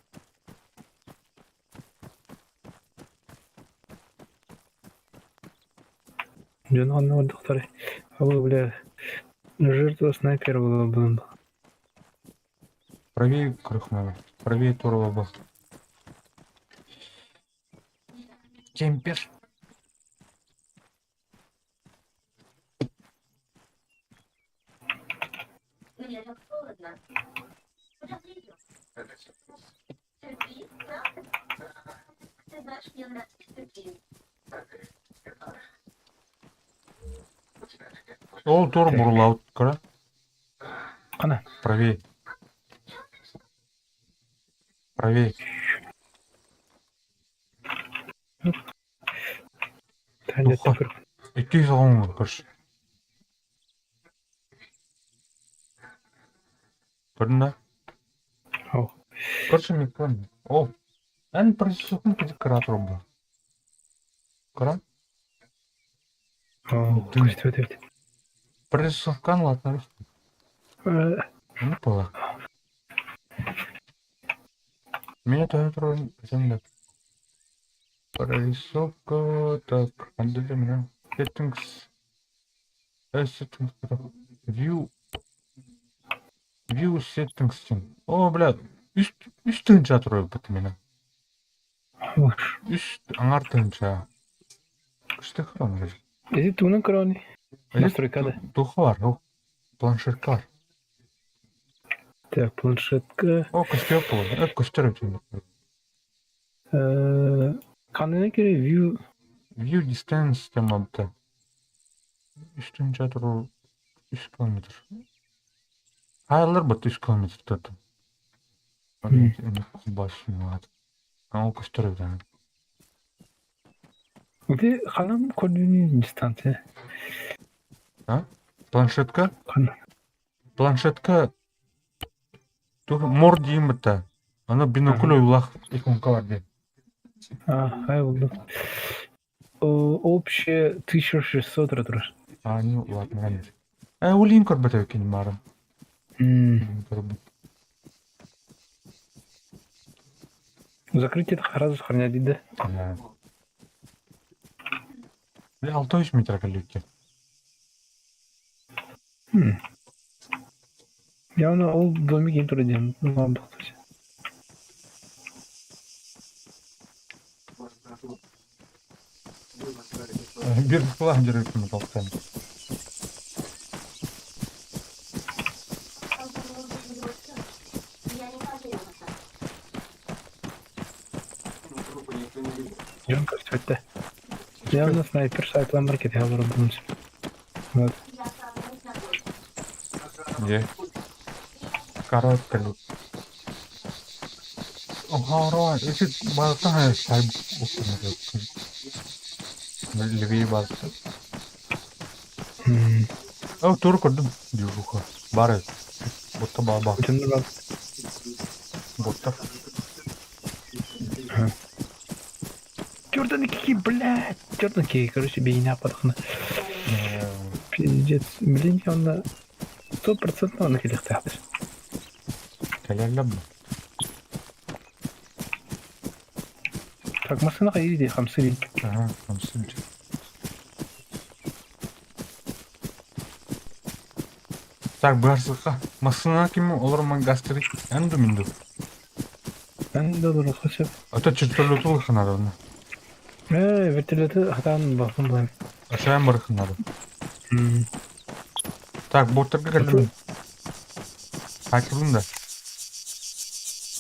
Canı anlamadıkları. Ama bile жертва снайпера была. Правее крыхнуло. Правее Турова был. Кемпер. Мне так холодно. Куда ты идешь? Сюрприз, да? Ты знаешь, мне нравится сюрприз. Ол Тур бурулау кара. Ana. Правее. Правее. Тәнде тәкір. 200 алған көрші. Көрдің да? Ау. Көрші мен көрдің. О, ән процессордың кезі кіратыр бұл. Көрін? Ау, өте. Процессоркан латынар. Ну, пола. Меня тоже трогает. Почему Прорисовка, так, отдали меня. Settings. Settings. View settings. О, блядь. Üstünce atıyor bu timine. Üst аңартынча. Күшті қырам жүр. Ezi tuğunun kırağını. Настройкада. Духы бар, о. Планшетка бар. Так, планшетка. О, күшті бұл. Күштер өтейін. Kanına göre View distance demabda. Üstünce atıyor. 3 kilometre. Hayırlar batı 3 kilometre tuttum. Başım var. Ama o күштер өтейін. Где ханам координаты дистанция? А? Планшетка? Хана. Планшетка мор дейін бітті. Ана бинокль ойлақ иконка бар дейін. Хай oldu. Общее 1600 тұрыр. Ну ладно. Улин көр бітті өкен марым. Закрытие сразу сохранять дейді. 600 метр кәлеуке. Я оны ол домик ең тұры деймін. Bir falan жүрекпін толықтан. Жон көрсетті. Явно снайпер сайтылан бір кете алыр бұныз. Вот. Е. Коротко ли. Ага, если база сайб оқын. Левее база. О, тур көрдім. Дюжуха. Бары. Ботта баба. Жонды бал. Боттар. Jordan 2, блядь. Jordan 2, короче, бейне ападықны. Пиздец. Блин, онда 100% onu kelektädir. Kelelle bu. Takmasına hayır diye hamsi değil. Aha, hamsın. Так, барсықа. Масына ким оларман гастрит. Энду минду. Ben de olur kaçıp. Ата чертолу тул ханады оны. Vertileti hatan bakın ben. Ашаям бар ханады. Так, боттарга келдим. Хакылын да.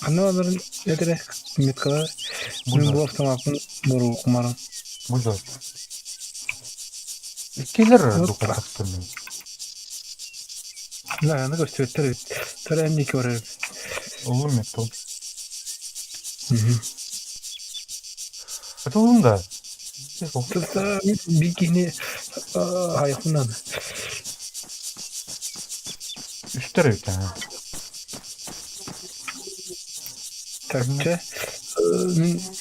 Anlamaların nedir? Mitkala. Burada. Bu avtomatın boru kumarın. Буза. Келер Вот дука так. тактырмын. Ne yani göstertir. Tören dik var. Улым ет ол. Это улым да. Tılsa bir kini hayatından. Üstері екен. Takça.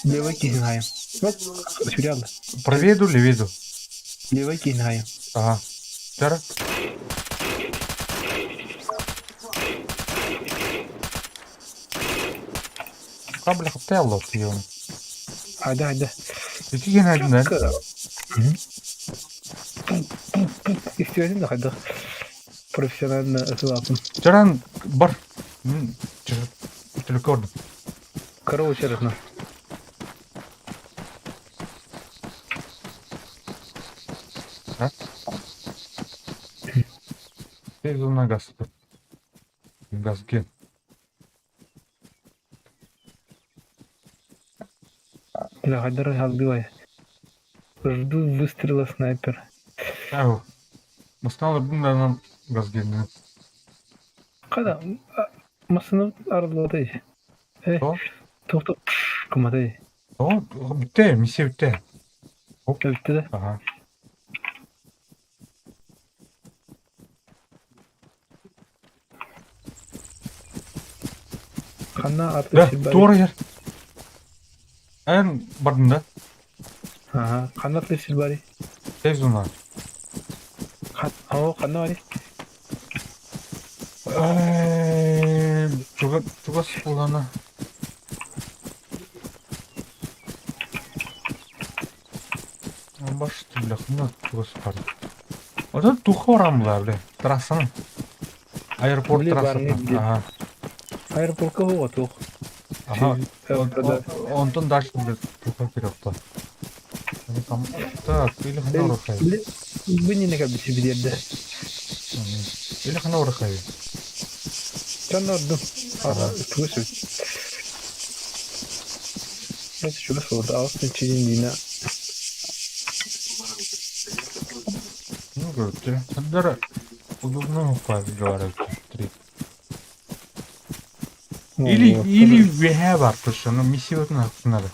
Leva kini hayım. Bak şuraya al. Проведу, леведу. Leva kini hayım. Ага. Жара. Кабля хаптай тиyon. Hadi. İki gen hadinden. İstiyorsun da hadi. Profesyonel ısılasın. Жаран бар. Мен түлік көрдім. Kara uçarısına. Тез ona gaz. Gaz ген. Ля хадыр халбивай. Жду выстрела снайпер. Ау. Мыстаналар бұндан gaz геннен. Kada masını araladı. О, Tohtu kumadı. о, bitті, миссия bitті. Öptü de. Ага. Kanna atlı Да, silbari. тура жер. Ән бардым да. Aha, kanna atlı silbari. Тез ona. Kanna var. Тугас қолана. Баш түлі қымда тугас барды. Ода тухы орамлар, бля. Трассаның. Аэропорт Бля, трассаның. барны Ага. Aeroportka hova tuh. Ага. Онтон дальше, бля, туха керек па. Так, или хана орахай. Bu ne kadar bir şey bir yerde. Или хана орахай. Sen orada. Aha, tuğusu. Evet, şunu sordu. Ağustos çizimliğine. Ну, короче, Сандара удобно говорить. Или VH var kuşun, misiyon hakkında da.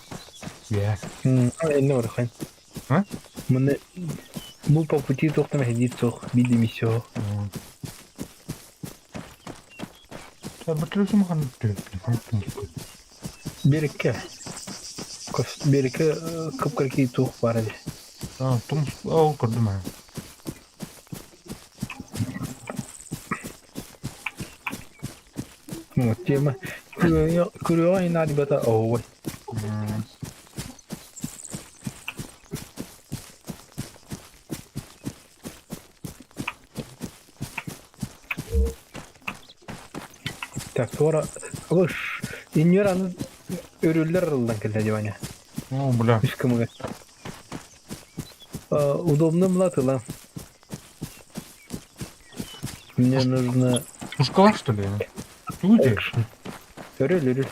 VH. Eline var kan. Ha? Bunu bu paputi toktan hediye tok bir demisyon. Sen betul mu kan tuh? Berke. Berke kıpkırki tok var hadi. Ah, tum, oh, kurdum ha. Tema kuruyor aynı hadi bata oh. Так sonra hoş. İnyoranın örüller araldan geldi acaba. О, бля. Üst kımı. Удобно млатыла. Мне нужно Пушкалар, что ли? Люди? örül.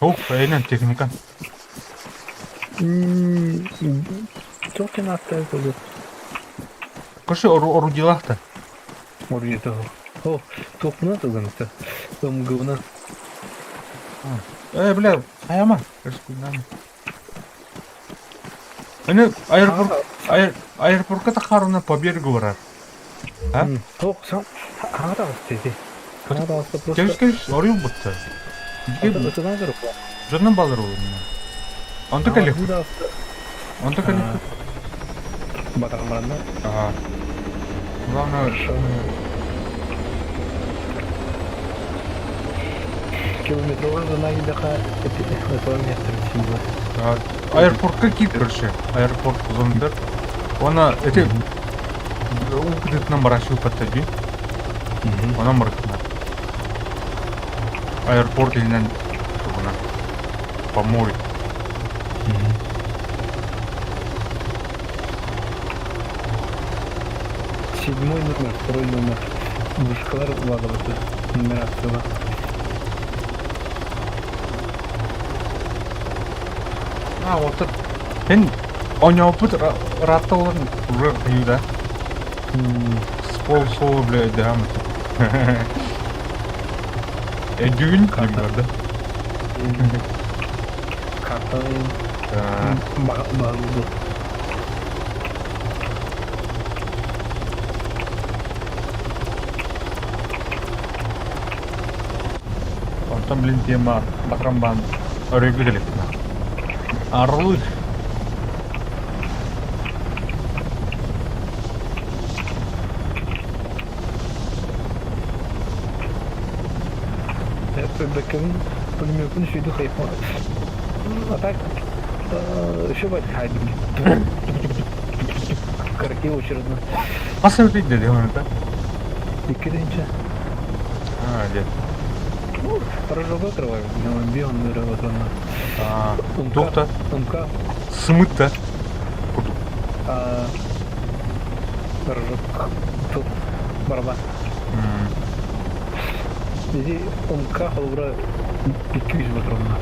Оп, aynen teknika. Çok fena hatta oldu. Koşu orudilahta. Oraya da. O topuna da zanıttı. Ömgüvüne. Бля, ayama. Hani aeroportқа тақарына по берегу барар. А? Yok sen hana da dedi. Hana da alsa просто. Кеш, орел бұтты. Öteden kırıp. Жодның балыр ол. Онты кәлек. Онты кәлек. Батармарanda. Ага. Главное, километр var da nagi daha это место. Аэропортқа киіп короче, аэропорт қызылындар. Она, это, укдытынан барашыл паттаги. Она мұртына. Аэропорт елінен, по морю. Седьмой номер, второй номер. Вышкалар владываться. Нумерацияға. Вот это. Мен ойнауыпыт ратта оларын уже қиюда. Сол бля, да. Дюгін кімдерді? Картамен бағылды. Онтан білін тема бақырамбан өрегі келетіна. Арылы. Бәкім пулеметін шүйді қайпа. Атак şu var haydi. Караки очередно. Asıl bir dedi onu da. Диккиденче. Дед. Рожок открываю. Бион выработано. Тухта. Умка. Смыта. Рожок. Тут. Барабан. Bizi umka halvura 200 metrona.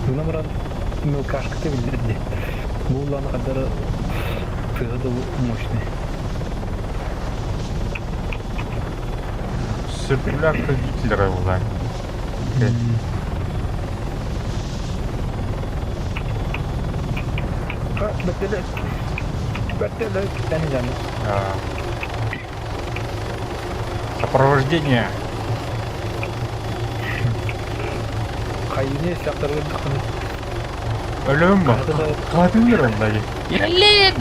Buna murat mülkaşkıta bildirdi. Bu ulana kadar fıhıdı mощный. Циркулярка Гитлера была. Бәттелі. Тәні жаны. Сопровождение. Қайыне сақтарға дұқыны. Ölüm mü? Katildir onları. İlerleyin.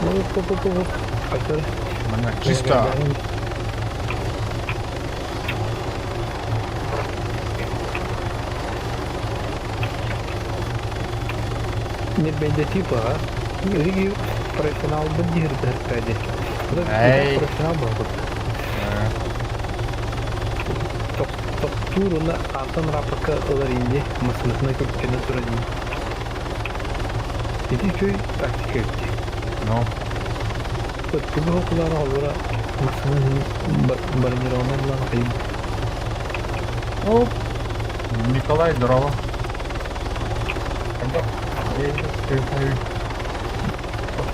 Вот. Açılır. Bana чисто. Нет, бенде типа, Риги профессионал бандир дәртәде. Эй. Профессионал был. Турuna алтын рапорка олар инде, масылысына көпкені сұрадым. Еті көй практика өтті. Ну. Өткілі оқылары олара масылын бронированный бұлан қайым. Оп. Николай, здорово.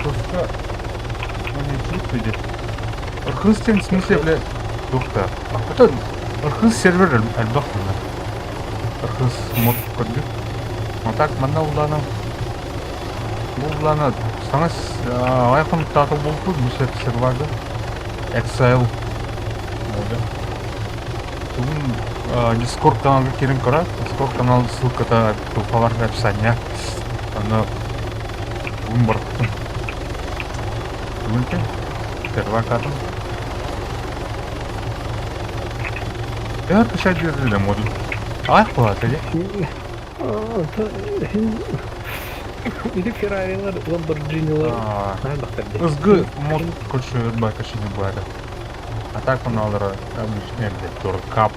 Просто они тут видят. Архыз в смысле, бля, тухта. Это архыз сервер альбахтана. Архыз мод көрдік. Вот так мана улана. Бұл улана саңа айқын тату болып бұл серварды. Exile. Бүгін Discord каналға керін қара. Discord канал ссылкада бар в описании. Аны бүгін барықтым. Бүгін кен сервакатым. Әркі шәй берілі модул. Аяқ болады, әде? Или Феррарилар, Ламборджинилар. Ызгы мод көрші өрбай кәшіне болады. А так он алыра обычный тур кап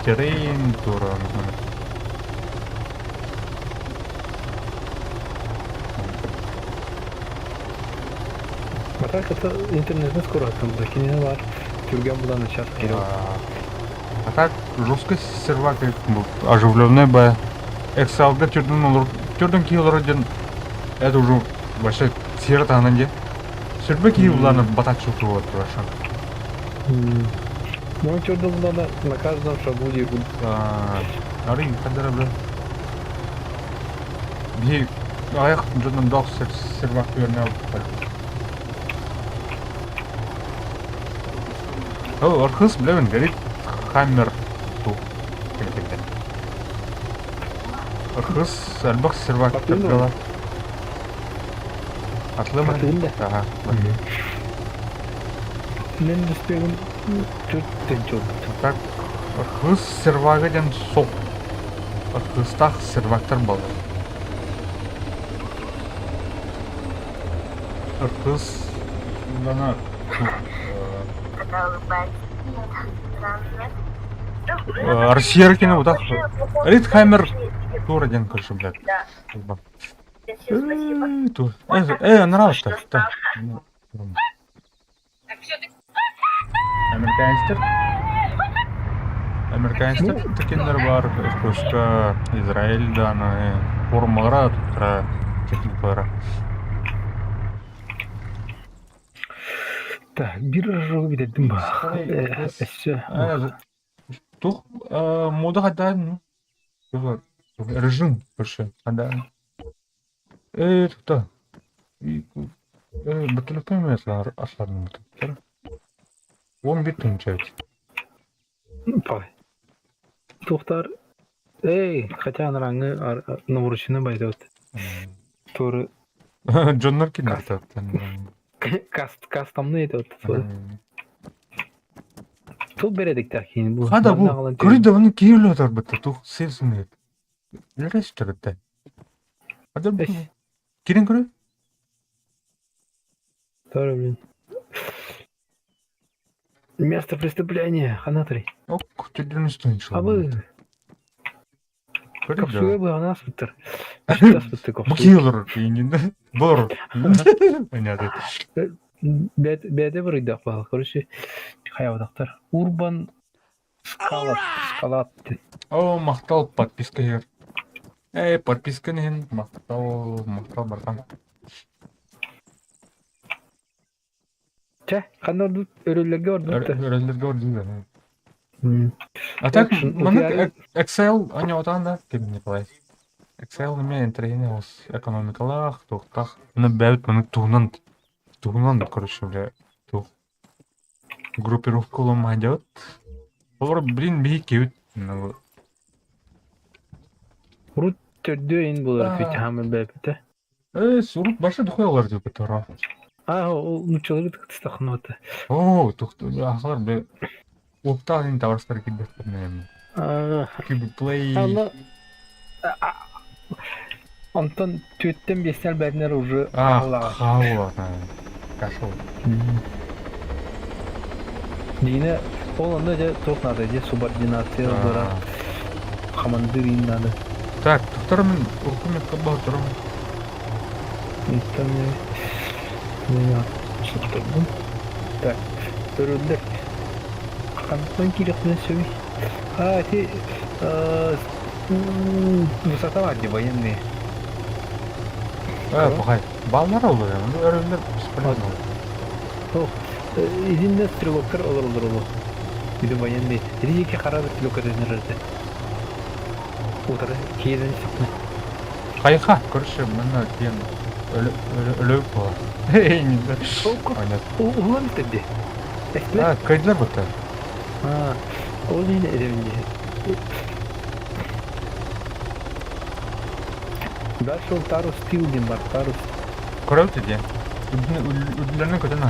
террейн тур. А так это интернетный скорость, там закинено var. Тюрген была на час вперед. А так жесткая сервак оживленная бая. Эксалга тюрден киелер один. Это уже вообще сера тағынан Сүрбе киелланы батат шуқы вот вашан. Ну, тюрден была на каждом шагу егу. Ары, қадара бля. Би аяқ жодын дақ сервак көріне алып. Архыз білемін, горит хаммер Kız elbak sırvak Atlayın mı? tırgala. Atlı mı? Atlayın da. Aha. Men düştüğüm Türk'ten çok. Так, kız sırvağı dem sok. Kıztaq sırvaktар balı. Kız bana Россия кино вот так. Рит камер тура ден кыршы, блядь. Тур. Нравится так. Американецтер текендер бар, көшка Израильдан формалара туттара техникалара. Так, bir жол битедим ба. Эссе. Тух мода хадан. Режим көшө. Хадан. Тута. Бутылып эмеслар асларын бутылып. 11 түн чайт. Пай. Тухтар. Хотя анраңы наурышыны байдат. Туры Джоннар киндер. кастомны этет. Тул бередиктер кийин бу. Хада бу. Көрүдө кийилип атар бытты. Тух сезмейт. Нерестирде. Хада бу. Кирин көрө? Тары блин. Место преступления, Ханатрий. Ок, чөдүн үстүн чыга. Абы, Көрүдө. капсуя бы она спыттыр. Бу кийилер кийинде. Бор. Понятно. Бәді бір үйдақ бағы, көріші қаявадақтар. Урбан скалат. О, мақтал подписка ер. Подписка нен мақтал барған. Чә, қандай орды өрелерге орды? Өрелерге орды. А так, мұны Excel ане отанда, кем Николай. Excel неме интергене осы экономикалақ, тоқтақ. Мұны бәуіт мұны туғынан, короче, бля, тух. Группировка лома идет. Олар, блин, бейік кеуіт. Урут төрді ең болар, көйті хамын бәбіті. Сурут башы дұқой олар деп бітара. Ол нұчылығы тұқыстақын оты. О, туқты, ақылар, бля, оптағын ең таварыстар келдер. Кибиплей. Антон төттен бестен бәдінер уже қаула. Кашыл. Дейіне, ол онда же тоқнады, же субординация олдыра. Командир иннады. Так, туқтар мен үкіметке бағ тұрым. Мен шықтырдым. Так, өрілдер. Қандықтан керектен сөй. Те... Высота var diye военные. Bakay. Ballar olur yani. Örümler psikolojik olur. İzinde sтрелоктар olur. Bir de военные. Dedi ki karar sтрелок edinirdi. Otarı kiyeden çıktı. Kayıka. Görüşüm. Ben de diyen ölüp var. Eyninde. Ulan istedi. Kaydılar baktı. O yine edebildi. Дальше Тарус Тилдин бар, Тарус. Көрәуті де. Үділерінің көтін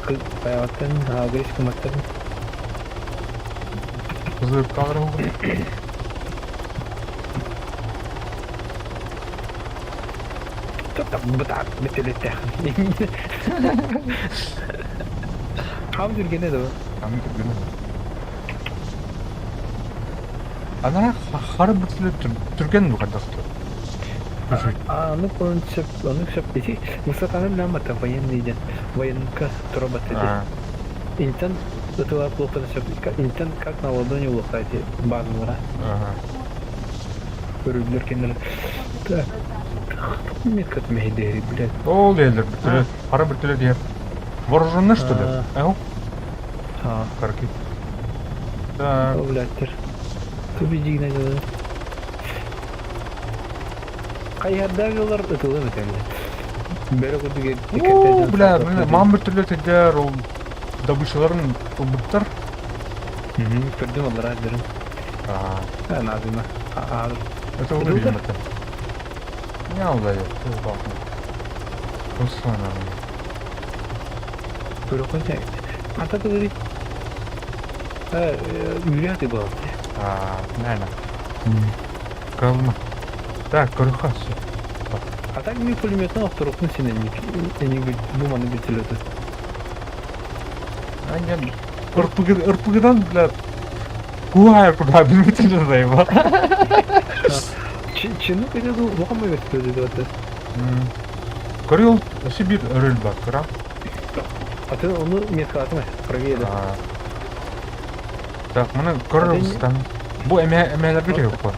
Кыз баяғаттан, гречка маттарын. Қызыр қалыр оғы. Тоқтап, бұтақ, бітелетті. Қам жүрген еді о? Қам жүрген еді. Ана хары бүтілі түрген бұл қандақты? Оны көшіп десе, мұсақаны білен бата военныйден, военка тұра бата де. Интан ұтыла плохо нашап, интан как на ладони улықайте базылыра. Көрілдер кендер. Так, меткат мейдері, блядь. Ол елдер бүтілі, хары бүтілі дейір. Вооруженный что ли? Әу? Карки. О, блядьтер. Победи надо. Кайярда жолар өтөлөм экенди. Бері күдіге... О, бля, мам бір түрлі тедер, ол добычаларын тулбуттар. Көрдüm onları derim. Ben abime. Ağır. Это Тулбуттар? выглядит это. Не алдай. Руслана. Böyle koyunca. Anta da dedi. Yürüyor hadi bu. Наверное. Kalma. Так, корюха. А так мне пулеметный авторокны сененник. Эни думаны битиледі. Анген ырпыгыдан, бля, куая куда билметин жазайба. Чыны кайда оқамай өтті деді өтті. Көрел, осы бір өрел бар, кыра. А ты оны метка атымай, проверді. Так, мұны көрелстан. Бұл әмәлерге де жоқ бар.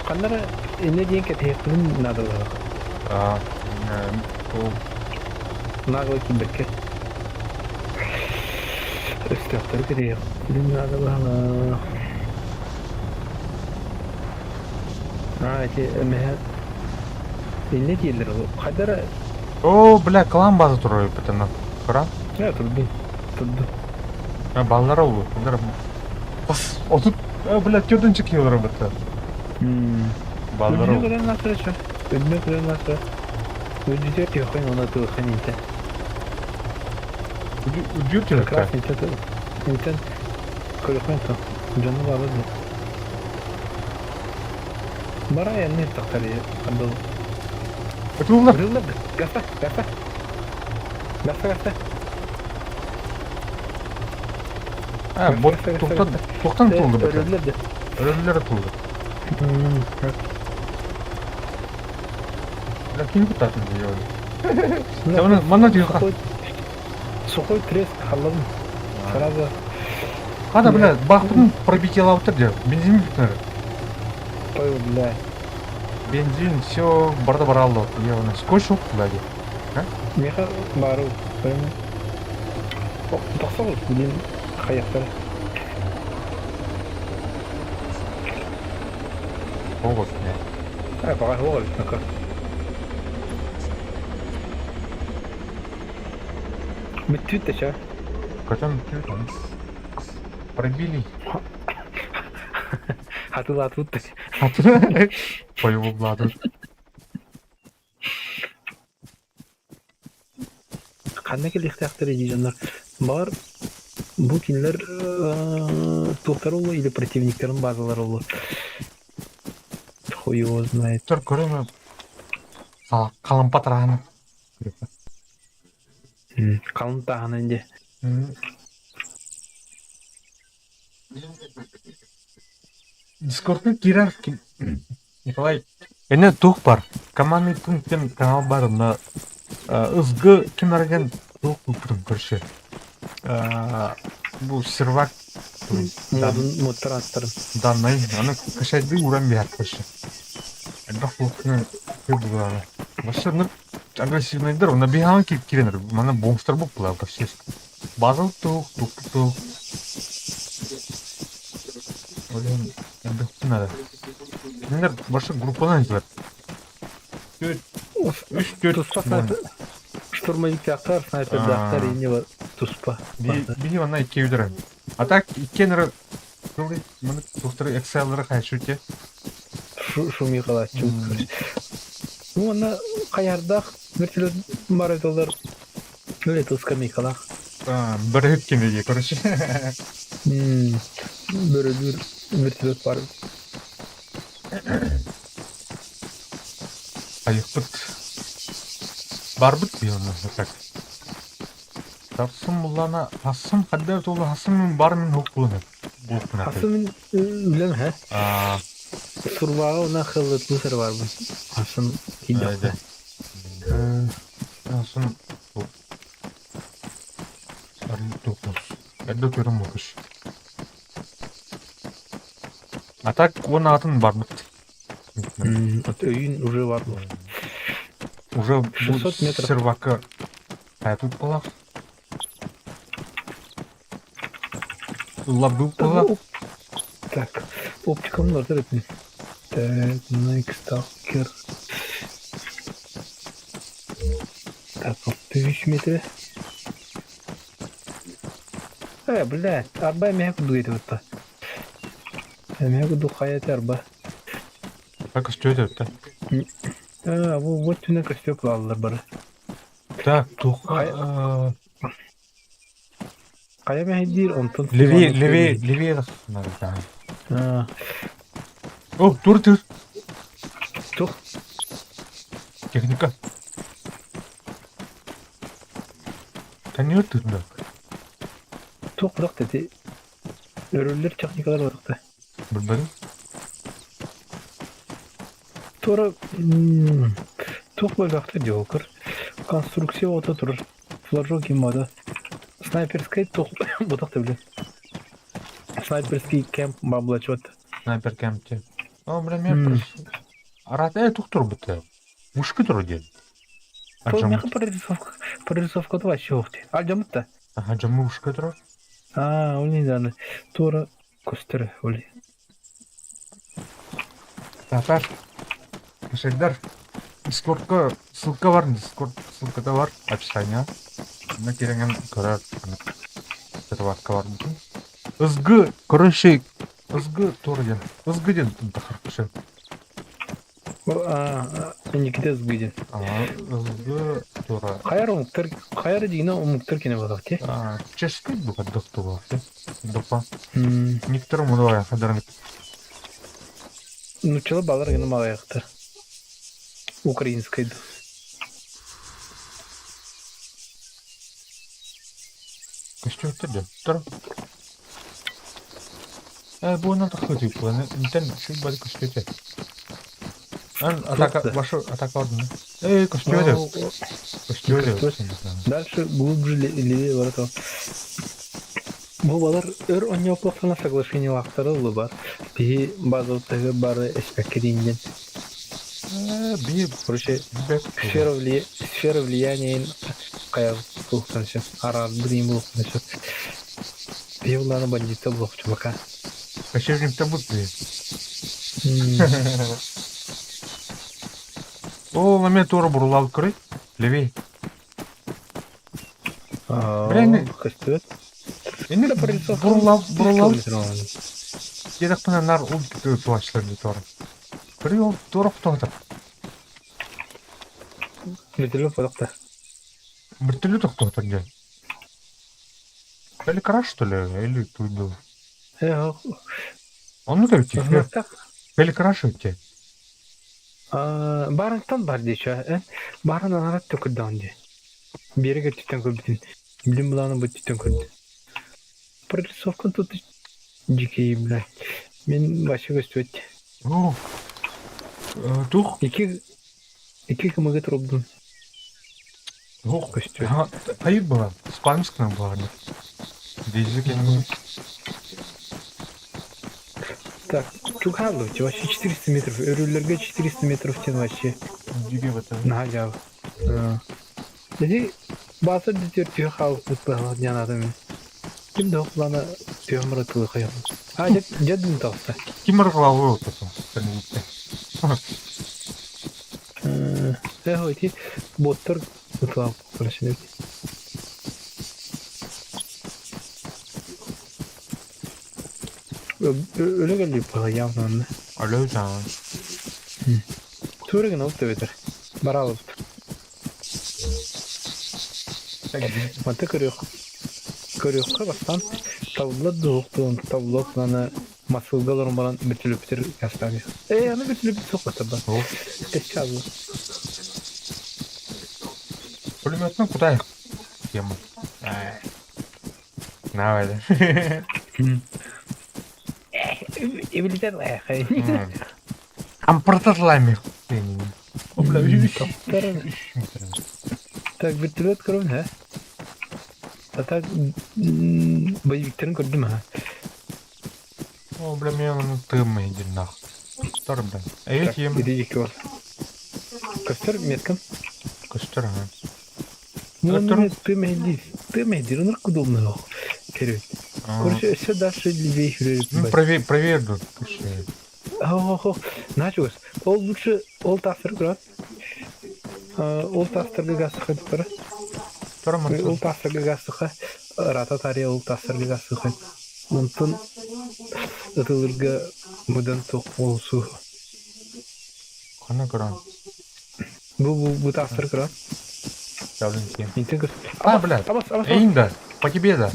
Қандары эне дейін кәтейектігін надылығы. Нағылы кембекке. Өстіяқтары кәтейектігін надылығы. Эти әмәлер... Эне дейілдер ол. Қайдары... О, бля, клан базы тұрой бітіні. Кыра? Тұрды. Баллар олу. Отут, бля, төдінші кейлері біті. Баллар Ödüne олу. kadar nasıl açar? Ödüne kadar nasıl? Ödüce tüyakayın ona tüyakayın inten. Үдір телекка. Красный интен. Kırıkayın tam. Canı bağladı. Bana yanına taktar ya. Kandalı. Это улар. Kırıldı. Gasta. Бот, тоқтан тұлды біті. Öldürdü. Өрелері тұлды. Бля, кейін күтатын дей өйді. Мана дейіға. Сухой треск халладым. Сразу. Қада, бля, бақытын пробител аутыр де. Бензин бітінер. Ой, бля. Бензин, все, барды бар алды. Еваны, сколько шоқ, бля, де. Меха бару. Тақса ғой, білен қаяқтары. Оғыз, не. Баға оғыз, нақа. Бітті ша. Қачан пробили. Атыл атылды. Поеву бладу. Қандай келекті ақтары дейжанлар. Бар бұл кинлер тоқтар олы или противниктерін базалар олы. Хуй его знает. Тұр, көрі қалын патрағаны. Қалын тағаныінде. Дискордтың кирар Николай. Эне тух бар. Командный пункттен канал бар. Ызгы кемерген тух бұпырым көрші. Бұл сервак. Модтар аттырын. Данной. Аны кашайды уран бияр көрші. Бірақ бұлқының көп бұланы. Башы агрессивныйдыр. Оны бияған келіп керенір. Мана бомстар бұп бұла. Базыл тух. Ойлен, енді құтын әлі. Сендер башы группадан izler. 3-4 Туспа снайпер. Штурмовик ақтар, снайпер ақтар ені бар. Туспа. Бейі вана 2 өдірі. А так, 2 нұры мұны тұқтыры экселері қайшы өте. Шуми қала. Ну, ана қаярдақ вертолет бар өтолар. Өлі тұскамей қалақ. Бір өткенде де, көріші. Бір вертолет бар. Айық бұт. Бар бұт бей оны, так. Тарсым бұлана, асым, қаддар толы асым бар мен хоқ бұланы. Асым білем, хә? Сурбағы ona қылытлы сыр бар бұл. Асым кейдіқті. Асым бұл. Сарлы тоқыз. Әдді көрім оқыш. А так, оның атын бар бұт. Өйін уже бар бұл. Уже бұл 600 метров. сервакы әтіп болақ. Ұллар бұл болақ. Так, оптикамын орта ретіне. Так, Nike Stalker. Так, 63 метр. Бля, арба эмеге курдук этип атты. Эмеге курдук хаят арба. Так көстөйдө өттө. Бу вот түнө көстөп кылалар бары. Так, тух. Кая мехдир онтон. Левее надо, да. О, тур. Тух. Техника. Тани өттүндө. Тух бирок деди. Өрөлөр техникалар барыкты. Билбедим. Тура тух бөлөктө жолкор. Конструкция ото турur. Флажок имада. Снайперский тух бутак деп. Снайперский кемп баблачот. Снайпер кемпте. О, мен арада туктур бутты. Мушки тур ден. Меха прорисовка да вообще ухти. Аджамытта. Ага, жамы мушки тур. Улинзаны. Тура костер ули. Татар. Кешелдер. Дискордка ссылка бар, ссылкада бар, описание. Мына кереңен көрөр. Серватка бар мыкен. Ызгы, короче, ызгы тур ден. Ызгы ден тахар кеше. Никита сгиден. Ызгы тура. Хайр дигине умуктар кине багати. Чешский бу каддыкту бар. Допа. Никтер мудая хадарник. Ну чела балар гына магаякты. Украинской. Что это да? Тур. Бу на тахыты планы. Интен чуть бады кыштете. Атака, вашу атака ордена. Кыштете. Дальше глубже левее воротов. Бу балар өр оньоплоктана соглашение лактарылы бар. Би базовтагы бары эспекеринген. Короче, сфера влияния кая булканчы. Арар брим булканчы. Би уланы бандитта блок чувака. Качевним-то будто. О, момент тура бурулал кырый. Левей. Блин, кастет. Эми бурулал. Едактана нар улту туачларды тура. Кырый ол тура кутугатат. Метелі подақта. Бір түрлі тоқтатат же. Или краш, что ли? Или туйду? Он как тебе? Или краш те? Барыңтан бар дейші. Барын анарат төкірді онде. Береге түттен көрбітін. Білім бұланы бұд түттен көрді. Прорисовкан тут жекей, бля. Мен башы көсті өтті. Тух? Iki kımıgı turubdun. Ох, ayıp была. Спамская была. Дизель не. Так, чухалу, вообще 400 метров. Örüllerge 400 метров тен вообще. Диге в этом. Нагав. Dedi bazı diyor tüy halk tutmalı yan adamı. Kim de okulana tüy mıratılı kıyam. Cadın tavsa. Kim arıqlağı o tutun. Hoyti botlar tutuğa konuşuyor. Öyle geliyor para yandan. Öyle canım. Tuğra gına usta beter. Bravo. Mata kırıyor. Kırıyor kabastan. Tavla doğuktuğun tavloklarına masılgalarım falan bütülüptür gösteriyor. Yani bütülüptür sokata bak. Eşyalı. Пулеметный куда их? Тема. На, это. Эвелитер лайхай. Ампортатлами. Так, вертолет кровь, да? А так, боевиктерин көрдім, ha? О, бля, мен оны тымы един нах. Тұр, бля. Әйет ем. Биде екі бар. Көстер меткім? Көстер, ага. Ну, ты меди, он удобно. Вперед. Короче, все дальше левее вперед. Ну, проверь тут. Началось. Ол лучше, ол тастер, град. Ол тастер газ ходит, пора. Ол тастер газ ходит. рата тария ул тасырга сыхын. Мунтун ытылырга мудан тоқ болсу. Қана көрән. Бу тасыр кра. Давлен кем. Интен көр. А, блядь. Эйн да. По тебе да.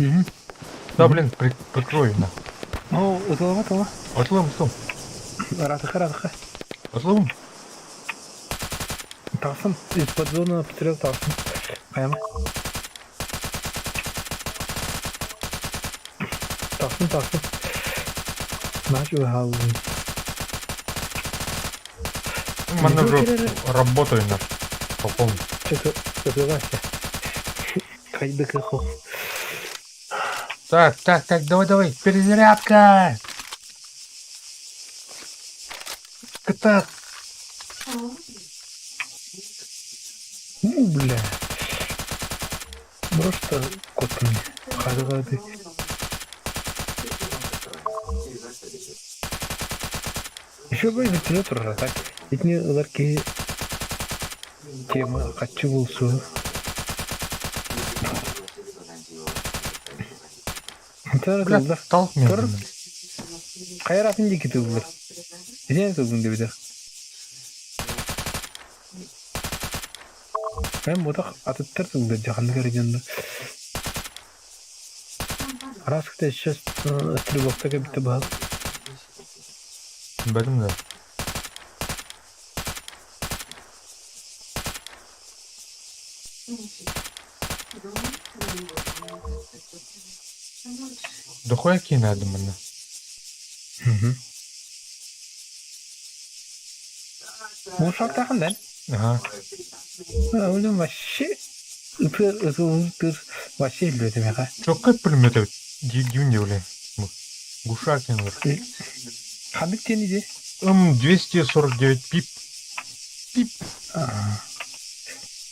Да, блин, прикрою на. О, ытылма тома. Атылым. Рата. Атылым. Тасын, из-под зоны обстрел тасын. Қаяма. Тасын. Начал халвин. Мана уже работаю на попом. Что-то забывайся. Кайды кахо. Так, давай, перезарядка! Так. Бля. Просто кот мне. Хады. Еще бы вертолет так. Ведь не ларки тема хочу болсу. Бля, толк медленно. Кайратын деки тылдыр. Сен тылдың деп еді. Мен ботақ атыптар тылды жақанды кәрігенді. Раскіте сейчас стрелоктаға бітті бағыл. Бәдім да. Дохуя кинады мені. Бұл шақтағын дәл? Ага. Өлім вообще ытыр вообще үледі меға. Çok пулеметі дивін де өлі. Гушакин var. Қандық тені де? 249 пип.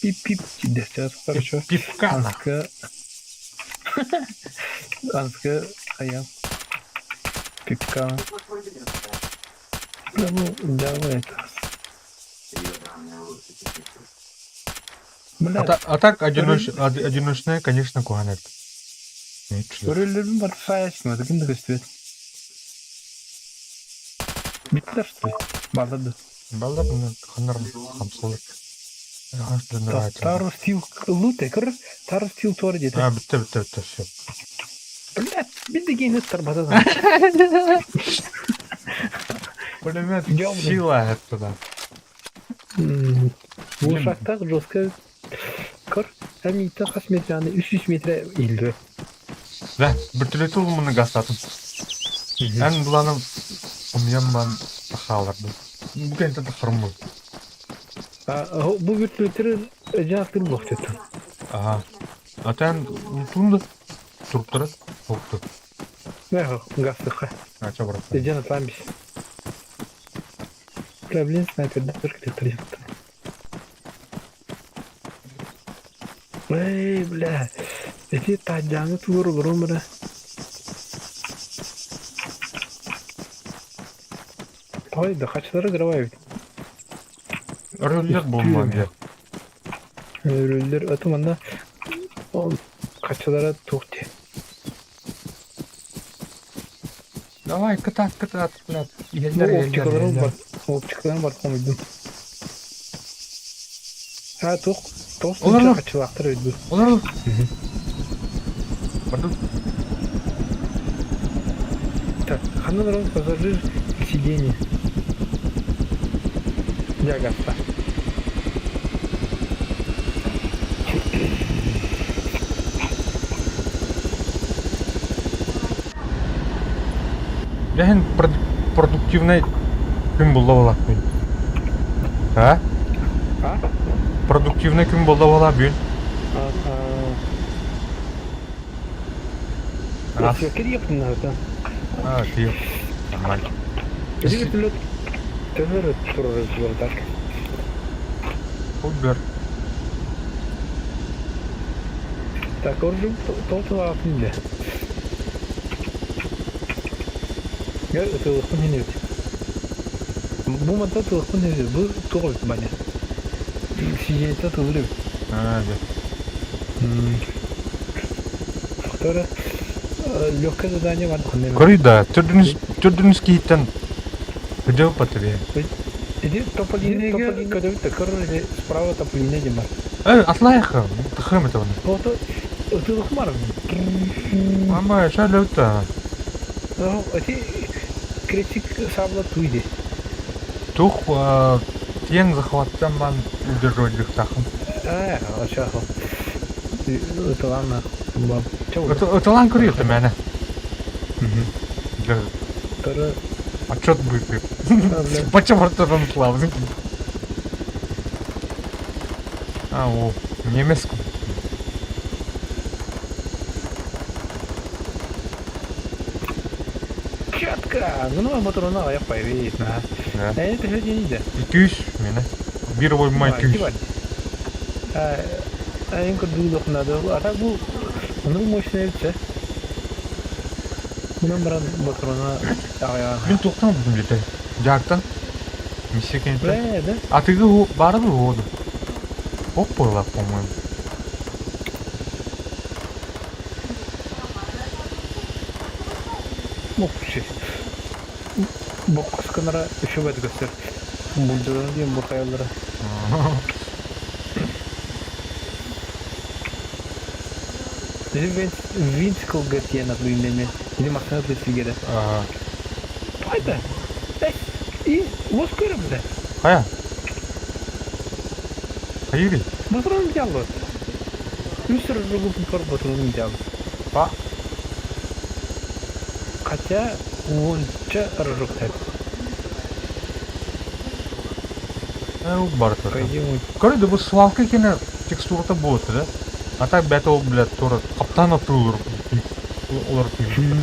Пип. Дәстер хорошо. Пипкана. Анска аян. Пипкана. Ну, давай это. А так одиночная, конечно, куанет. Өрелердің бар саясың өті кімді көстіп еді? Биттілер что ли? Балады. Балдар мені қанар қамсылыр. Тару стил луте, кір? Тару стил торы деді. А, бітті, все. Блядь, білді кейін өттір батадан. Пулемет сила это да. Бұл шақтақ жосқа кір? Әмейті қас метраны 300 метр елді. Да, біртілеті ол мұны ғастатын. Ән бұланым ұмиян бан тақаларды. Бұкен тәді қырым бұл. Бұл вертолеттері жаңақтыр бұқ деді. Ага. Атан тұнды тұрып тұрады. Оқты. Ғастыққа. Ача бұрат. Жана там бис. Проблем снайперді түркілі тұрықты. Эй, бля. Эти таджаңы туыр бұрын бұры. Ой, да қачылары қырабай бит. Рөлдер болмады. Рөлдер атыманда қачылары тоқты. Давай, катат, блядь. Оптикаларым бар қомыйдым. Тоқ Олар сынша қачылақтыр өйді. Олар. Барды. Так, қандан раунд пассажир сиденье. Ягатта. Ләхен продуктивный күн болды бала бүн. А? Продуктивный күн болды бала бүн. Керептің нағыта. Тиіп. Нормально. Вертолет төнер тұрыр жолдар. Убер. Так, оржым толтыл алтында. Gel ıtılıqın henüz. Bu madde ıtılıqın henüz. Bu tuğul bana. Sijente tuğulu. Evet. Тора легкое задание var дохнем. Көрүй да, түрдүнүз кейттен үдеу патыры. Иди тополинеге көдөбүт көрүр справа тополине дем бар. Атлайық, тахым это оны. Ото ытылык бар. Ама, шәлі өтті. Эти критик сабла туйди. Тух, тең захваттан бан удерживать тахым. Ачахо. Ытыланна. Ытылан көрүй өтті мәні. Тора Отчет будет. Почему артырын ұтылабыз? О, немес. Четко. Ну, моторуна аяк появит, на. Это же не идет. 200 мені. Bir оймай 200. En kırdığı надо. А так bu onun мощный bitse. Bundan bir motoruna ayağı. Мен тоқтан бұдым жете. Жақтан. Миссия кенті. Да. Атығы барды оды. Оп бойлап, по-моему. Мокши. Бокс канара еще в это гостер. Бульдуран дем бухайлара. Винтикл гатье на блиндене. Или машина для сигера. Пайда. И вот скоро буде. Қая? Қайыры? Батырын дело. Үсір жугу пар батырын дело. Па? Хотя он че рожок так. Бар тұр. Пойдем. Көрі де бұл свалка кені текстурата болады, да? А так бәті ол, блядь, тұры қаптан атыр олар күйіп.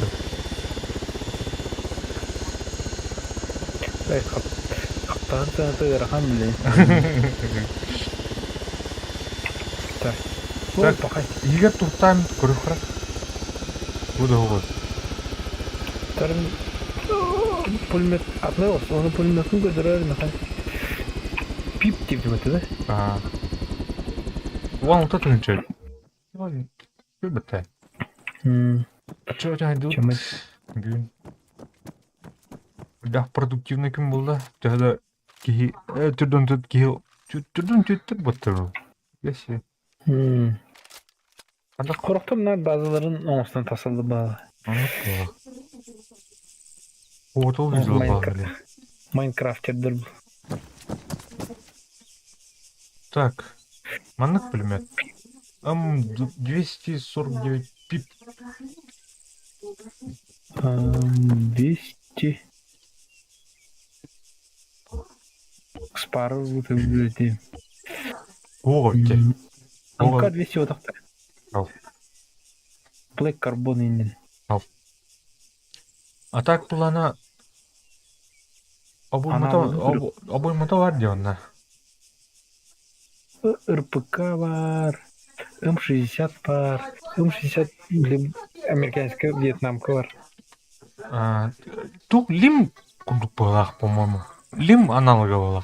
Каптан ты рахан блин. Так. Вот пахай. Егер тұртайым көрі қырак. Бұда оғыз. Тарым пулемет атлеос, оны пулеметін көдірер механ. Пип деп демеді, да? Оған ұлта түгінші. Көл бітті. Чо жайды Чамай. Гүн. Дақ продуктивный кім болды? Жағы кейі түрден түт кейі түрден түттік бұттыр. Есі. Қорықты мұна базаларын оңыстан тасылды бағы. Анық болға. Оғытыл жүзілі бағы. Майнкрафтердер бұл. Так. Манық пулемет. 249 пип. 200. Спару бұты білді. Оға өтте. МК 200 отақты. Ал. Black Carbon енген. А так бұл ана... Обоймата бар де онна. РПК бар. М60 бар. М60 американская вьетнамка бар. Тут лим кудук болақ, по-моему. Лим аналога болақ.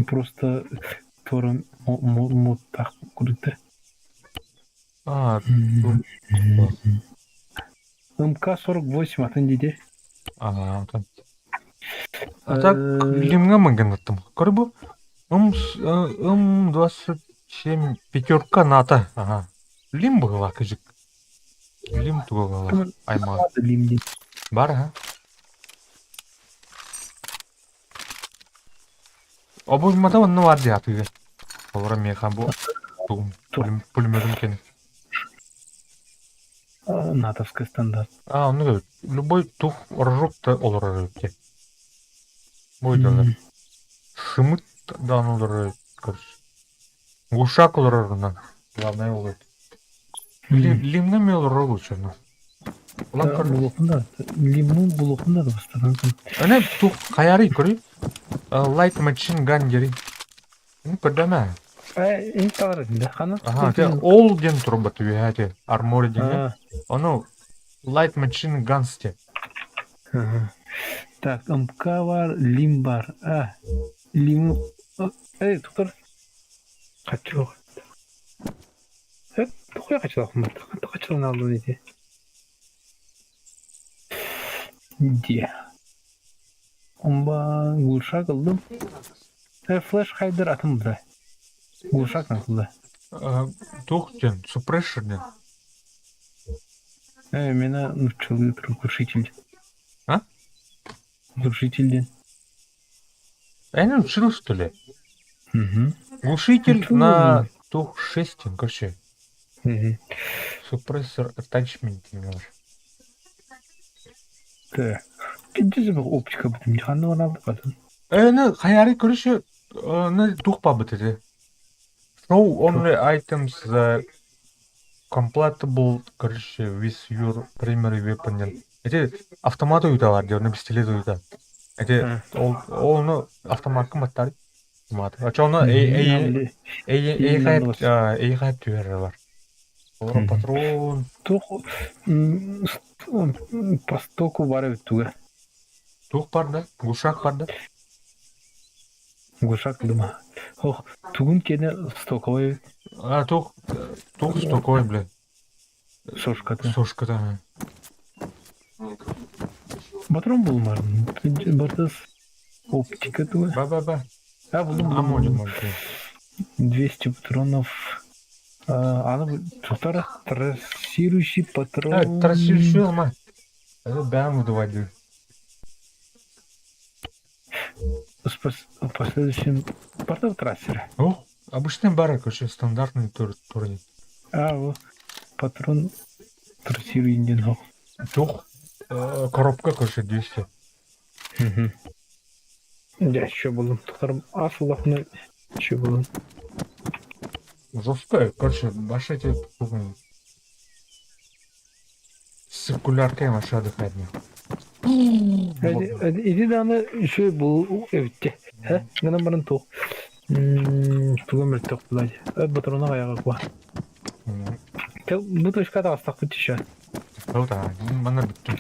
Просто торым мод так кудукта. МК-48 атын дейді. А так лимға мәнген аттым. Көрі бұл? М27 пятерка НАТО. Лим бұғыла күжік. Лим тұғыла. Айма. Бар, а? Обоймада оны бар де атығы. Олара механ бұл. Пулеметім кені. Натовский стандарт. Оны көбіт. Любой тух ржукта олара өтте. Бойдалар. Шымыт да олара көріш. Ушак олара рынан. Главное олар. Лимна ме олара өтшіні. Лимнің бұлықында да бастаған. Әне тух қаяры көрі. Light machine gun жері. Көрдәмә. Ең талар едінде, қаны? Ол ден тұры бұты өйәте. Арморы дене. Оны light machine guns де. Так, МК бар, лим бар. Лим... Туқтар. Қатшы оғы. To'ya kaçalım. Kaçalım aldı dedi. Diye. Omba gulşak aldım. Flash kaydır atım bura. Gulşak nasıl? Тухтен, супрессорден. Мені навчили глушитель. А? Глушительден. Они учил, что ли? Угу. Глушитель Учил, на Тух 6, короче. Угу. Супрессор attachment var. Так. Пиздец, оптика бутым. Диханны оны алды kadın. Ne hayali короче, ne Тух dedi. Show only items that compatible, короче, with your primary weapon. Это автомат uyda var diyor, ne pistolet uyda. Это onu автомат kımıtlar. Açı onu iyi kayıp tüyeri var. Sonra patron. Тух по стоку бар өттүгө. Тух бар да, глушак бар да. Глушак дыма. Ох, тугун кене стоковой Тух стоковой, бля. сошкаты. Сошката. Патрон булмар. Бартас оптика тугу. Ба. Булдым. Амолим. 200 патронов. Аны тутар трассирующий патрон. Трассирующий ama. Бෑм удавайды. С последующим портал трассера. О, обычный бар, короче, стандартный турнир. Вот патрон трассирующий. Тух. Коробка, короче, 200. Я еще был. Тутарым асылахны еще был. Жестко, короче, ваши эти циркуляркой машина дыхание. İdi tane şey bu evde. He? Ne numaran to? Tuğum bir tok bulay. Patrona ayağa koy. Bu da şu kadar astak tutuşa. O da, bana bitti.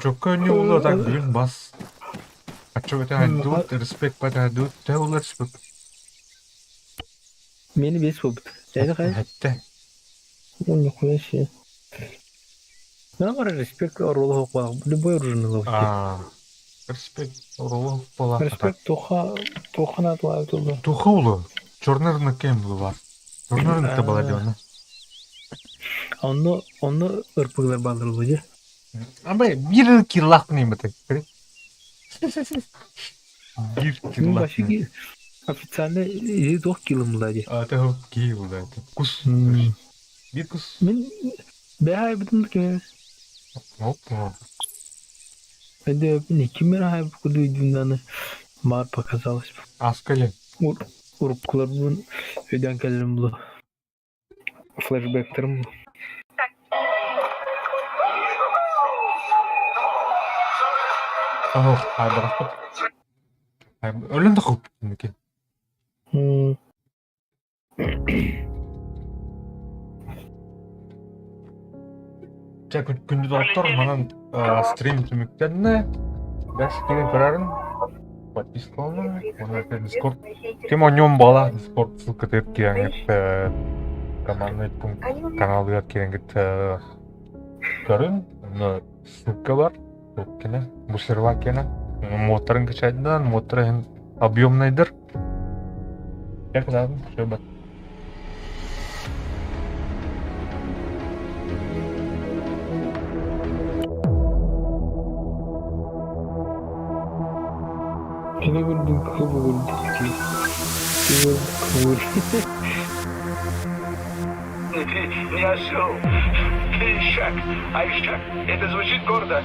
Çok önemli oldu da bugün bas. Açık öte dut, respect pada dut, devlet respect. Beni bir soğuk. Yani kay. Hatta. Onu koyuyor. Ne var respect rolu hokwa. Любой оружие ловит. Respect rolu pola. Respect тоха на твою туда. Туха улы. Черный рынок кем var. Черный рынокта была диyorlar. Onu ırpıklar bandırılıyor. Ama bir kirlak neyim batık? Bir kirlak Başı ki официально 9 киломдады. Ата ки улы. Кус. Bir kus. Мен бәһай битен кеме. Опа. Это не кемера хай куду идинданы мар показалось. Аскали. Уруккулар бун өйдөн келем бул. Флешбектерим. Hay bırakıp. Ölen de kop. Peki. Күндү доктор манан стрим түмүктөрүнө даш келин көрөрүн подпискаланы мына Discord кем оньон бала Discord ссылка деп киреңет командный пункт каналга киреңет көрүн ссылка бар кене бул сервер кене моторун качайдан мотор объемныйдыр якдан шөбөт Ini gundung kubur. Я шел. Шаг. Айшак. Это звучит гордо.